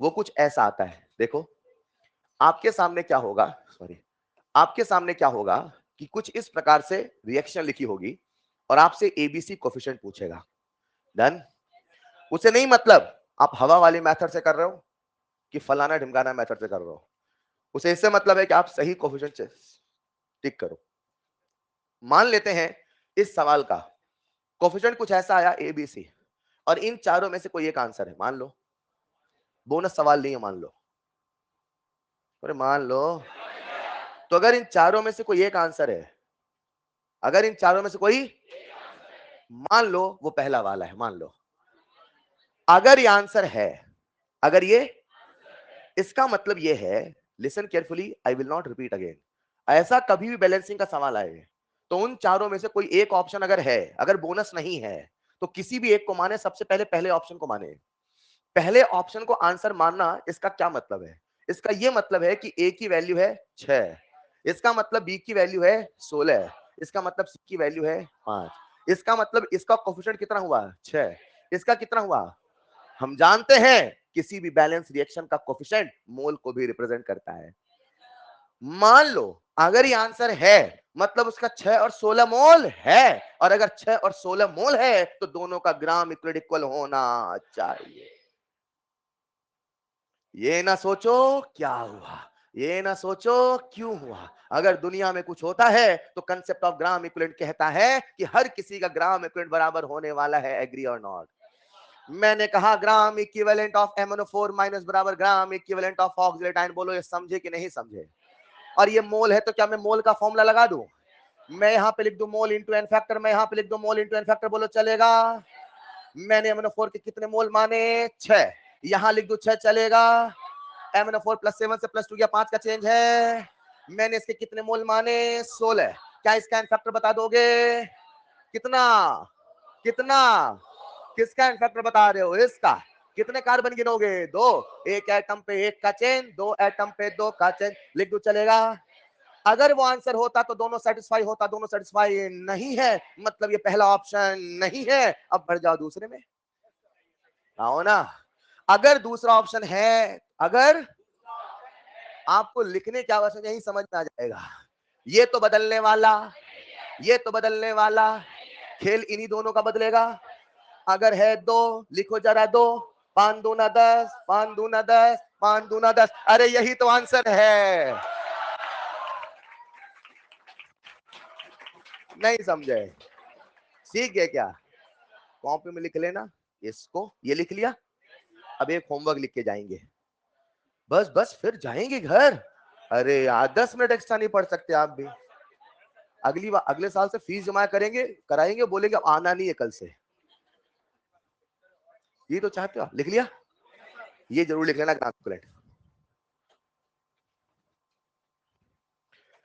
Speaker 1: वो कुछ ऐसा आता है। देखो आपके सामने क्या होगा, सॉरी आपके सामने क्या होगा कि कुछ इस प्रकार से रिएक्शन लिखी होगी और आपसे एबीसी कोफिशिएंट पूछेगा। डन। उसे नहीं मतलब आप हवा वाली मेथड से कर रहे हो कि फलाना ढिमकाना मेथड से कर रहे हो, उसे इससे मतलब है कि आप सही कोफिशिएंट टिक करो। मान लेते हैं इस सवाल का कोफिशिएंट कुछ ऐसा आया एबीसी और इन चारों में से कोई एक आंसर है, मान लो बोनस सवाल नहीं है, मान लो, अरे मान लो, तो अगर इन चारों में से कोई एक आंसर है, अगर इन चारों में से कोई मान लो वो पहला वाला है, मान लो अगर ये आंसर है, अगर ये, इसका मतलब ये है, listen carefully I will not repeat again, ऐसा कभी भी बैलेंसिंग का सवाल आए तो उन चारों में से कोई एक ऑप्शन अगर है, अगर बोनस नहीं है तो किसी भी एक को माने, सबसे पहले पहले ऑप्शन को माने। पहले ऑप्शन को आंसर मानना इसका क्या मतलब है, इसका यह मतलब है कि ए की वैल्यू है 6, इसका मतलब बी की वैल्यू है 16, इसका मतलब सी की वैल्यू है 5, इसका मतलब इसका कोफिशिएंट कितना हुआ 6, इसका कितना हुआ। हम जानते हैं किसी भी बैलेंस रिएक्शन का कोफिशिएंट मोल को भी रिप्रेजेंट करता है। मान लो अगर ये आंसर है मतलब उसका 6 और 16 मोल है, और अगर 6 और 16 मोल है तो दोनों का ग्राम इक्वल होना चाहिए। ये ना सोचो क्या हुआ, ये ना सोचो क्यों हुआ, अगर दुनिया में कुछ होता है तो कंसेप्ट ऑफ ग्राम इक्विवेलेंट कहता है कि हर किसी का ग्राम इक्विवेलेंट बराबर होने वाला है, एग्री और नॉट। मैंने कहा gram equivalent of MnO4 minus बराबर gram equivalent of oxalate ion, बोलो ये समझे कि नहीं समझे। और ये मोल है तो क्या मैं मोल का फॉर्मूला लगा दूं, मैं यहां पे लिख दूं मोल इंटू एन फैक्टर, मैं यहां पे लिख दूं मोल इंटू एन फैक्टर, बोलो चलेगा। मैंने MnO4 के कितने मोल माने 6, यहां लिख दूं 6 चलेगा। MnO4 प्लस 7 से प्लस 2 गया 5 का चेंज है, मैंने इसके कितने मोल माने 16, क्या इसका एन फैक्टर बता दोगे कितना, कितना, किसका एन फैक्टर बता रहे हो, इसका। कितने कार्बन गिनोगे 2, एक एटम पे एक का चेन, 2 एटम पे 2 का चेन, लिख दो चलेगा। अगर वो आंसर होता तो दोनों सेटिस्फाई होता, दोनों सेटिस्फाई नहीं है, मतलब ये पहला ऑप्शन नहीं है। अब बढ़ जाओ दूसरे में, आओ ना। अगर दूसरा ऑप्शन है, अगर आपको लिखने की आवश्यकता, यही समझ में आ जाएगा, ये तो बदलने वाला, ये तो बदलने वाला, खेल इन्हीं दोनों का बदलेगा। अगर है 2 लिखो जरा 2, 5 दूना 10, 5 दूना 10, 5 दूना 10, अरे यही तो आंसर है। नहीं समझे, सीख गए क्या, कॉपी में लिख लेना इसको, ये लिख लिया, अब एक होमवर्क लिख के जाएंगे, बस बस फिर जाएंगे घर। अरे यार 10 मिनट एक्स्ट्रा नहीं पढ़ सकते आप भी, अगली बार अगले साल से फीस जमा करेंगे, कराएंगे, बोलेंगे अब आना नहीं है कल से, ये तो चाहते हो। लिख लिया, ये जरूर लिख लेना ग्राम इक्विवेलेंट।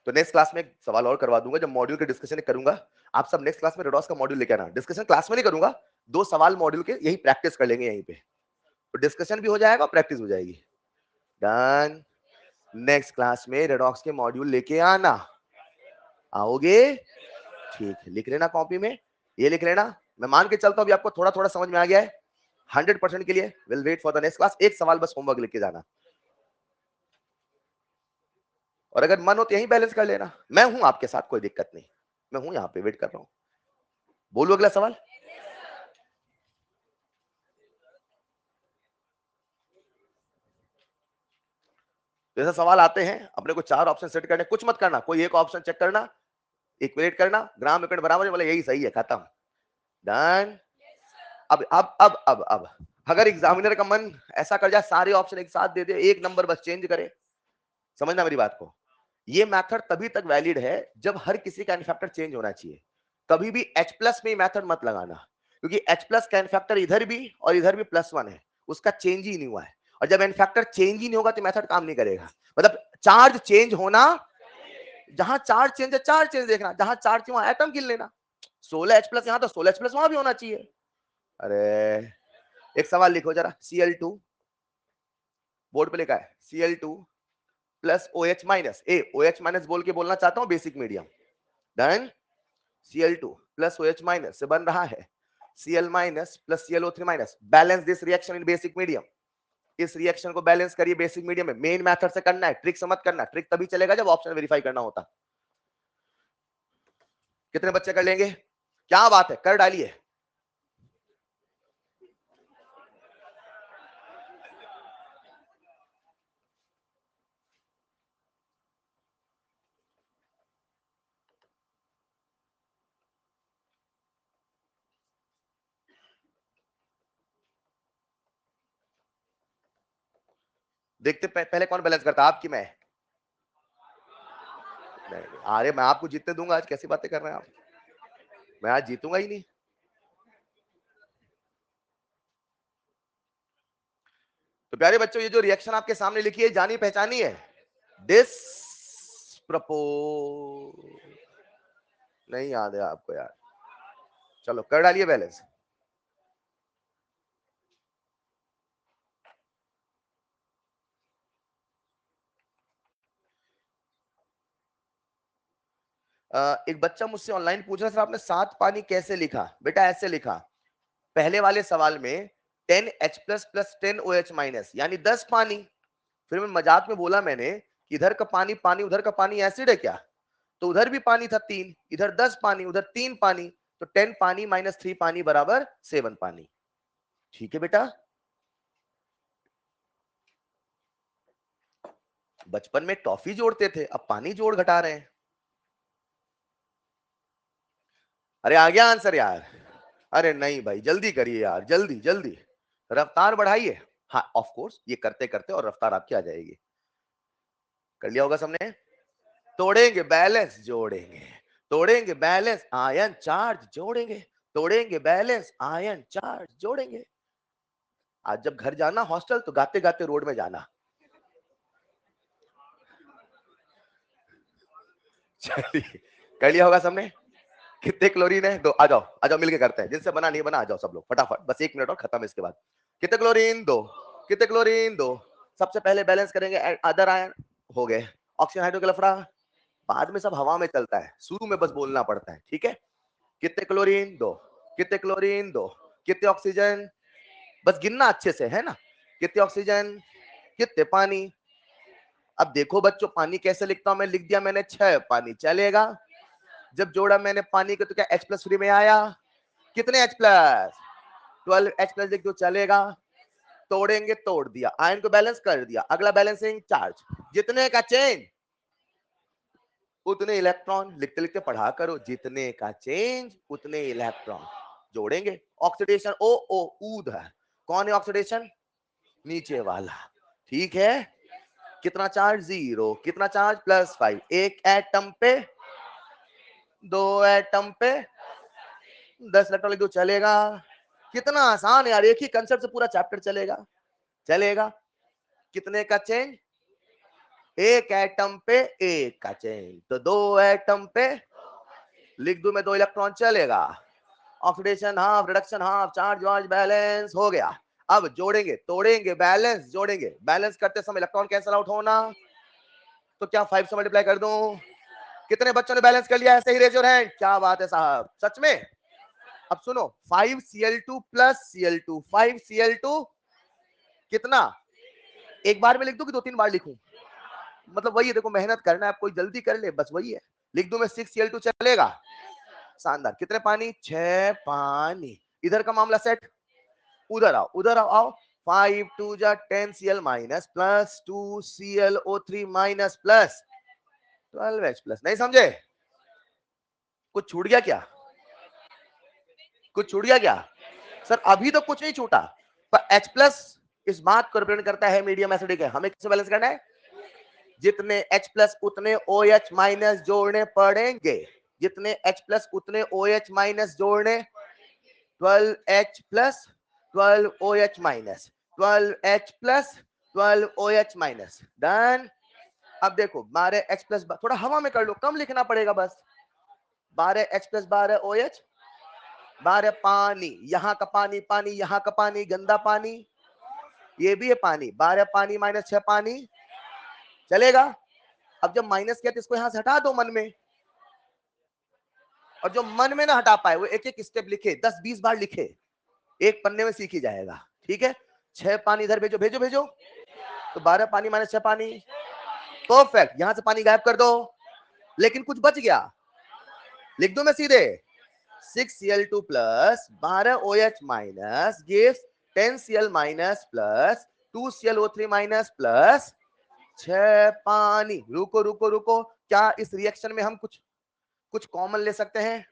Speaker 1: तो नेक्स्ट क्लास में एक सवाल और करवा दूंगा, जब मॉड्यूल के डिस्कशन करूंगा, आप सब नेक्स्ट क्लास में रेडॉस का मॉड्यूल लेके आना, डिस्कशन क्लास में नहीं करूंगा, 2 सवाल मॉड्यूल के यही प्रैक्टिस कर लेंगे यहीं पे, तो डिस्कशन भी हो जाएगा प्रैक्टिस हो जाएगी। डन। नेक्स्ट क्लास में रेडॉक्स के मॉड्यूल लेके आना, आओगे, ठीक है, लिख लेना कॉपी में, ये लिख लेना। मैं मान के चलता हूं अभी आपको थोड़ा थोड़ा समझ में आ गया है, 100% के लिए will wait for the next class. एक सवाल बस होमवर्क लिख के जाना, और अगर मन हो तो यहीं बैलेंस कर लेना, मैं हूं आपके साथ, कोई दिक्कत नहीं, मैं हूं यहां पे वेट कर रहा हूं। बोलो अगला सवाल। जैसे सवाल आते हैं अपने को 4 ऑप्शन सेट करने, कुछ मत करना, कोई एक ऑप्शन चेक करना, इक्वेट करना, ग्राम इक्वेट बराबर है, बोले यही सही है, खत्म, डन। अब अगर एग्जामिनर का मन ऐसा कर जाए सारे ऑप्शन एक साथ दे दे, एक नंबर बस चेंज करे, समझना मेरी बात को, ये मेथड तभी तक वैलिड है जब हर किसी का एन फैक्टर चेंज होना चाहिए। कभी भी H+ में मेथड मत लगाना, क्योंकि H प्लस का एन फैक्टर इधर भी और इधर भी +1 है, उसका चेंज ही नहीं हुआ है। और जब एन फैक्टर चेंज ही नहीं होगा तो मेथड काम नहीं करेगा। मतलब चार्ज चेंज होना, जहां चार्ज चेंज है चार्ज चेंज देखना, जहां चार्ज वहां एटम गिन लेना। 16H+ यहां तो 16H+ वहां भी होना चाहिए। अरे एक सवाल लिखो जरा, Cl2 बोर्ड पे लिखा है Cl2 प्लस OH-, OH- बोल के बोलना चाहता हूं basic medium. Done. Cl2 plus OH- से बन रहा है Cl- plus ClO3-। Balance this reaction in basic medium. इस रिएक्शन को बैलेंस करिए बेसिक मीडियम में। मेन मेथड से करना है, ट्रिक से मत करना। ट्रिक तभी चलेगा जब ऑप्शन वेरीफाई करना होता। कितने बच्चे कर लेंगे? क्या बात है, कर डालिए। देखते पहले कौन बैलेंस करता, आपकी मैं? नहीं, अरे मैं आपको जीतने दूंगा आज, कैसी बातें कर रहे हैं आप? मैं आज जीतूंगा ही नहीं। तो प्यारे बच्चों, ये जो रिएक्शन आपके सामने लिखी है, जानी पहचानी है? डिस्प्रपो नहीं याद है आपको यार? चलो कर डालिए बैलेंस। एक बच्चा मुझसे ऑनलाइन पूछ रहा, सर आपने 7 पानी कैसे लिखा? बेटा ऐसे लिखा, पहले वाले सवाल में 10H+ प्लस 10OH- यानी 10 पानी। फिर मैं मजाक में बोला मैंने कि इधर का पानी पानी, उधर का पानी एसिड है क्या? तो उधर भी पानी था 3, इधर 10 पानी, उधर 3 पानी, तो 10 पानी माइनस 3 पानी बराबर 7 पानी। ठीक है बेटा? बचपन में टॉफी जोड़ते थे, अब पानी जोड़ घटा रहे हैं। अरे आ गया आंसर यार? अरे नहीं भाई, जल्दी करिए यार, जल्दी जल्दी, रफ्तार बढ़ाइए। हाँ ऑफ कोर्स, ये करते करते और रफ्तार आपकी आ जाएगी। कर लिया होगा सबने? तोड़ेंगे बैलेंस जोड़ेंगे, तोड़ेंगे बैलेंस आयन चार्ज जोड़ेंगे, तोड़ेंगे बैलेंस आयन चार्ज जोड़ेंगे। आज जब घर जाना हॉस्टल तो गाते गाते रोड में जाना। चलिए, कर लिया होगा सबने? कितने क्लोरीन है? 2। आ जाओ आ जाओ, मिलके करते हैं। जिनसे बना नहीं बना आ जाओ सब लोग फटाफट, बस 1 मिनट और खत्म इसके बाद। कितने क्लोरीन? 2। कितने क्लोरीन? 2। सबसे पहले बैलेंस करेंगे अदर आयन। हो गए। ऑक्सीजन हाइड्रोजन लफड़ा बाद में, सब हवा में चलता है, शुरू में बस बोलना पड़ता है, ठीक है? कितने क्लोरीन? 2। कितने क्लोरीन? 2। कितने ऑक्सीजन? बस गिनना अच्छे से, है ना? कितने ऑक्सीजन? कितने पानी? अब देखो बच्चों, पानी कैसे लिखता हूं मैं? लिख दिया मैंने 6 पानी, चलेगा? जब जोड़ा मैंने पानी को तो क्या H+ फ्री में आया? कितने H+? 12H+ लिख दो, चलेगा? तोड़ेंगे, तोड़ दिया, आयन को बैलेंस कर दिया। अगला बैलेंसिंग चार्ज, जितने का चेंज उतने इलेक्ट्रॉन। लिखते लिखते पढ़ा करो, जितने का चेंज उतने इलेक्ट्रॉन जोड़ेंगे। ऑक्सीडेशन ओ ओ ऊद है, कौन है ऑक्सीडेशन? नीचे वाला, ठीक है? कितना चार्ज? 0। कितना चार्ज? +5। एक एटम पे, 2 एटम पे 10 इलेक्ट्रॉन लिख दो, चलेगा? कितना आसान है यार, एक ही कंसेप्ट से पूरा चैप्टर चलेगा। चलेगा? कितने का चेंज? एक एटम पे एक का चेंज, तो 2 एटम पे लिख दूं मैं 2 इलेक्ट्रॉन, चलेगा? Oxidation half, reduction half, charge वार्ज बैलेंस हो गया। अब जोड़ेंगे, तोड़ेंगे, बैलेंस जोड़ेंगे। बैलेंस करते समय इलेक्ट्रॉन कैंसिल आउट होना, तो क्या 5 से मल्टीप्लाई कर दूं? कितने बच्चों ने बैलेंस कर लिया? ऐसे ही रेज योर हैंड। क्या बात है साहब, सच में? अब सुनो, 5Cl2 प्लस Cl2, 5Cl2 कितना? एक बार में लिख दूं कि 2-3 बार लिखूं? मतलब वही है, देखो मेहनत करना है, आप कोई जल्दी कर ले, बस वही है। लिख दूं मैं 6Cl2, चलेगा? शानदार। कितने पानी? 6 पानी। इधर का मामला सेट। उधर आओ, उधर आओ, आओ। 5 2 जा 10Cl minus plus 2ClO3 minus plus 12H plus. नहीं समझे? कुछ छूट गया क्या? कुछ छूट गया क्या? सर अभी तो कुछ नहीं छूटा, पर H+ इस बात को रिप्रेजेंट करता है मीडियम एसिडिक है। हमें किससे बैलेंस करना है? जितने H+ उतने OH- जोड़ने पड़ेंगे। जितने H+ उतने OH- जोड़ने। 12H plus 12OH minus 12H plus 12OH minus. Done. अब देखो 12H प्लस, थोड़ा हवा में कर लो, कम लिखना पड़ेगा बस। 12H प्लस 12OH, 12 पानी, यहाँ का पानी, पानी यहाँ का पानी, गंदा पानी, ये भी है पानी। 12 पानी माइनस 6 पानी, चलेगा। अब जब माइनस किया तो इसको यहां से हटा दो मन में, और जो मन में ना हटा पाए वो एक एक स्टेप लिखे, 10-20 बार लिखे, एक पन्ने में सीख ही जाएगा। ठीक है। 6 पानी इधर भेजो भेजो भेजो, तो 12 पानी माइनस 6 पानी, परफेक्ट। यहां से पानी गायब कर दो, लेकिन कुछ बच गया, लिख दो मैं सीधे। 6Cl2 plus 12OH minus gives 10Cl minus plus 2ClO3 minus plus 6 पानी। रुको रुको रुको, क्या इस रिएक्शन में हम कुछ कॉमन ले सकते हैं?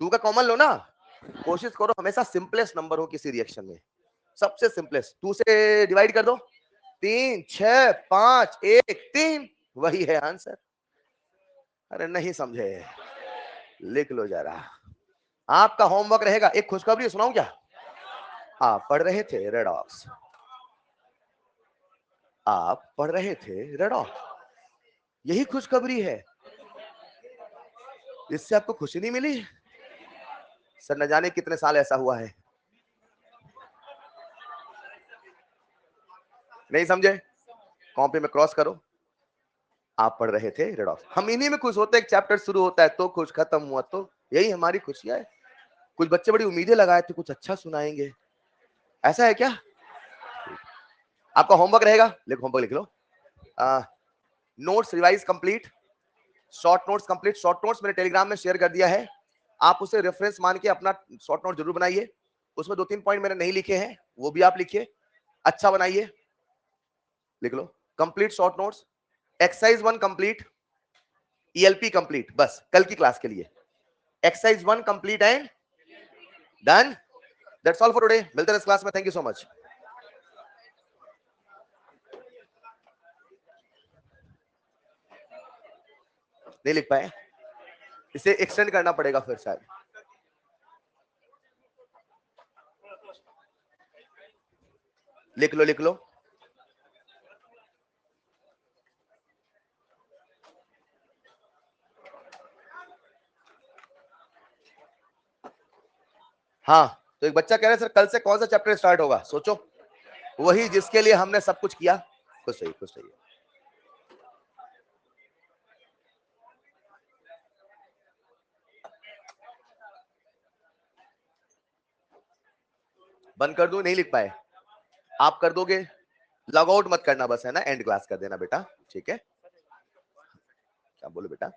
Speaker 1: 2 का कॉमन लो ना, कोशिश करो हमेशा सिंपलेस्ट नंबर हो किसी रिएक्शन में, सबसे सिंपलेस्ट। 2 से डिवाइड कर दो, 3 6 5 1 3, वही है आंसर। अरे नहीं समझे, लिख लो जरा। आपका होमवर्क रहेगा, एक खुशखबरी सुनाऊं क्या? आप पढ़ रहे थे रेडॉक्स, आप पढ़ रहे थे रेडॉक्स, यही खुशखबरी है। इससे आपको खुशी नहीं मिली? सर न जाने कितने साल ऐसा हुआ है, नहीं समझे? कॉपी में क्रॉस करो, आप पढ़ रहे थे रेडॉक्स। हम इन्हीं में खुश होते हैं, एक चैप्टर शुरू होता है तो खुश, खत्म हुआ तो, यही हमारी खुशियां है। कुछ बच्चे बड़ी उम्मीदें लगाए थे कुछ अच्छा सुनाएंगे, ऐसा है क्या? आपका होमवर्क रहेगा, लिखो, होमवर्क लिख लो। Notes revise complete, short notes complete. Short notes मैंने टेलीग्राम में शेयर कर दिया है, आप उसे रेफरेंस मान के अपना शॉर्ट नोट जरूर बनाइए। उसमें 2-3 पॉइंट मैंने नहीं लिखे हैं, वो भी आप लिखिए, अच्छा बनाइए, लिख लो। Complete short notes, exercise 1 complete, ELP complete, बस कल की क्लास के लिए। Exercise 1 complete and done. That's all for today, मिलते हैं इस क्लास में। Thank you so much. नहीं लिख पाए, इसे एक्सटेंड करना पड़ेगा फिर शायद। लिख लो लिख लो। हाँ, तो एक बच्चा कह रहा है सर कल से कौन सा चैप्टर स्टार्ट होगा? सोचो, वही जिसके लिए हमने सब कुछ किया। खुश रहिए, खुश रहिए। बंद कर दूं? नहीं लिख पाए, आप कर दोगे, लॉग आउट मत करना बस, है ना, एंड क्लास कर देना बेटा, ठीक है? क्या बोलो बेटा?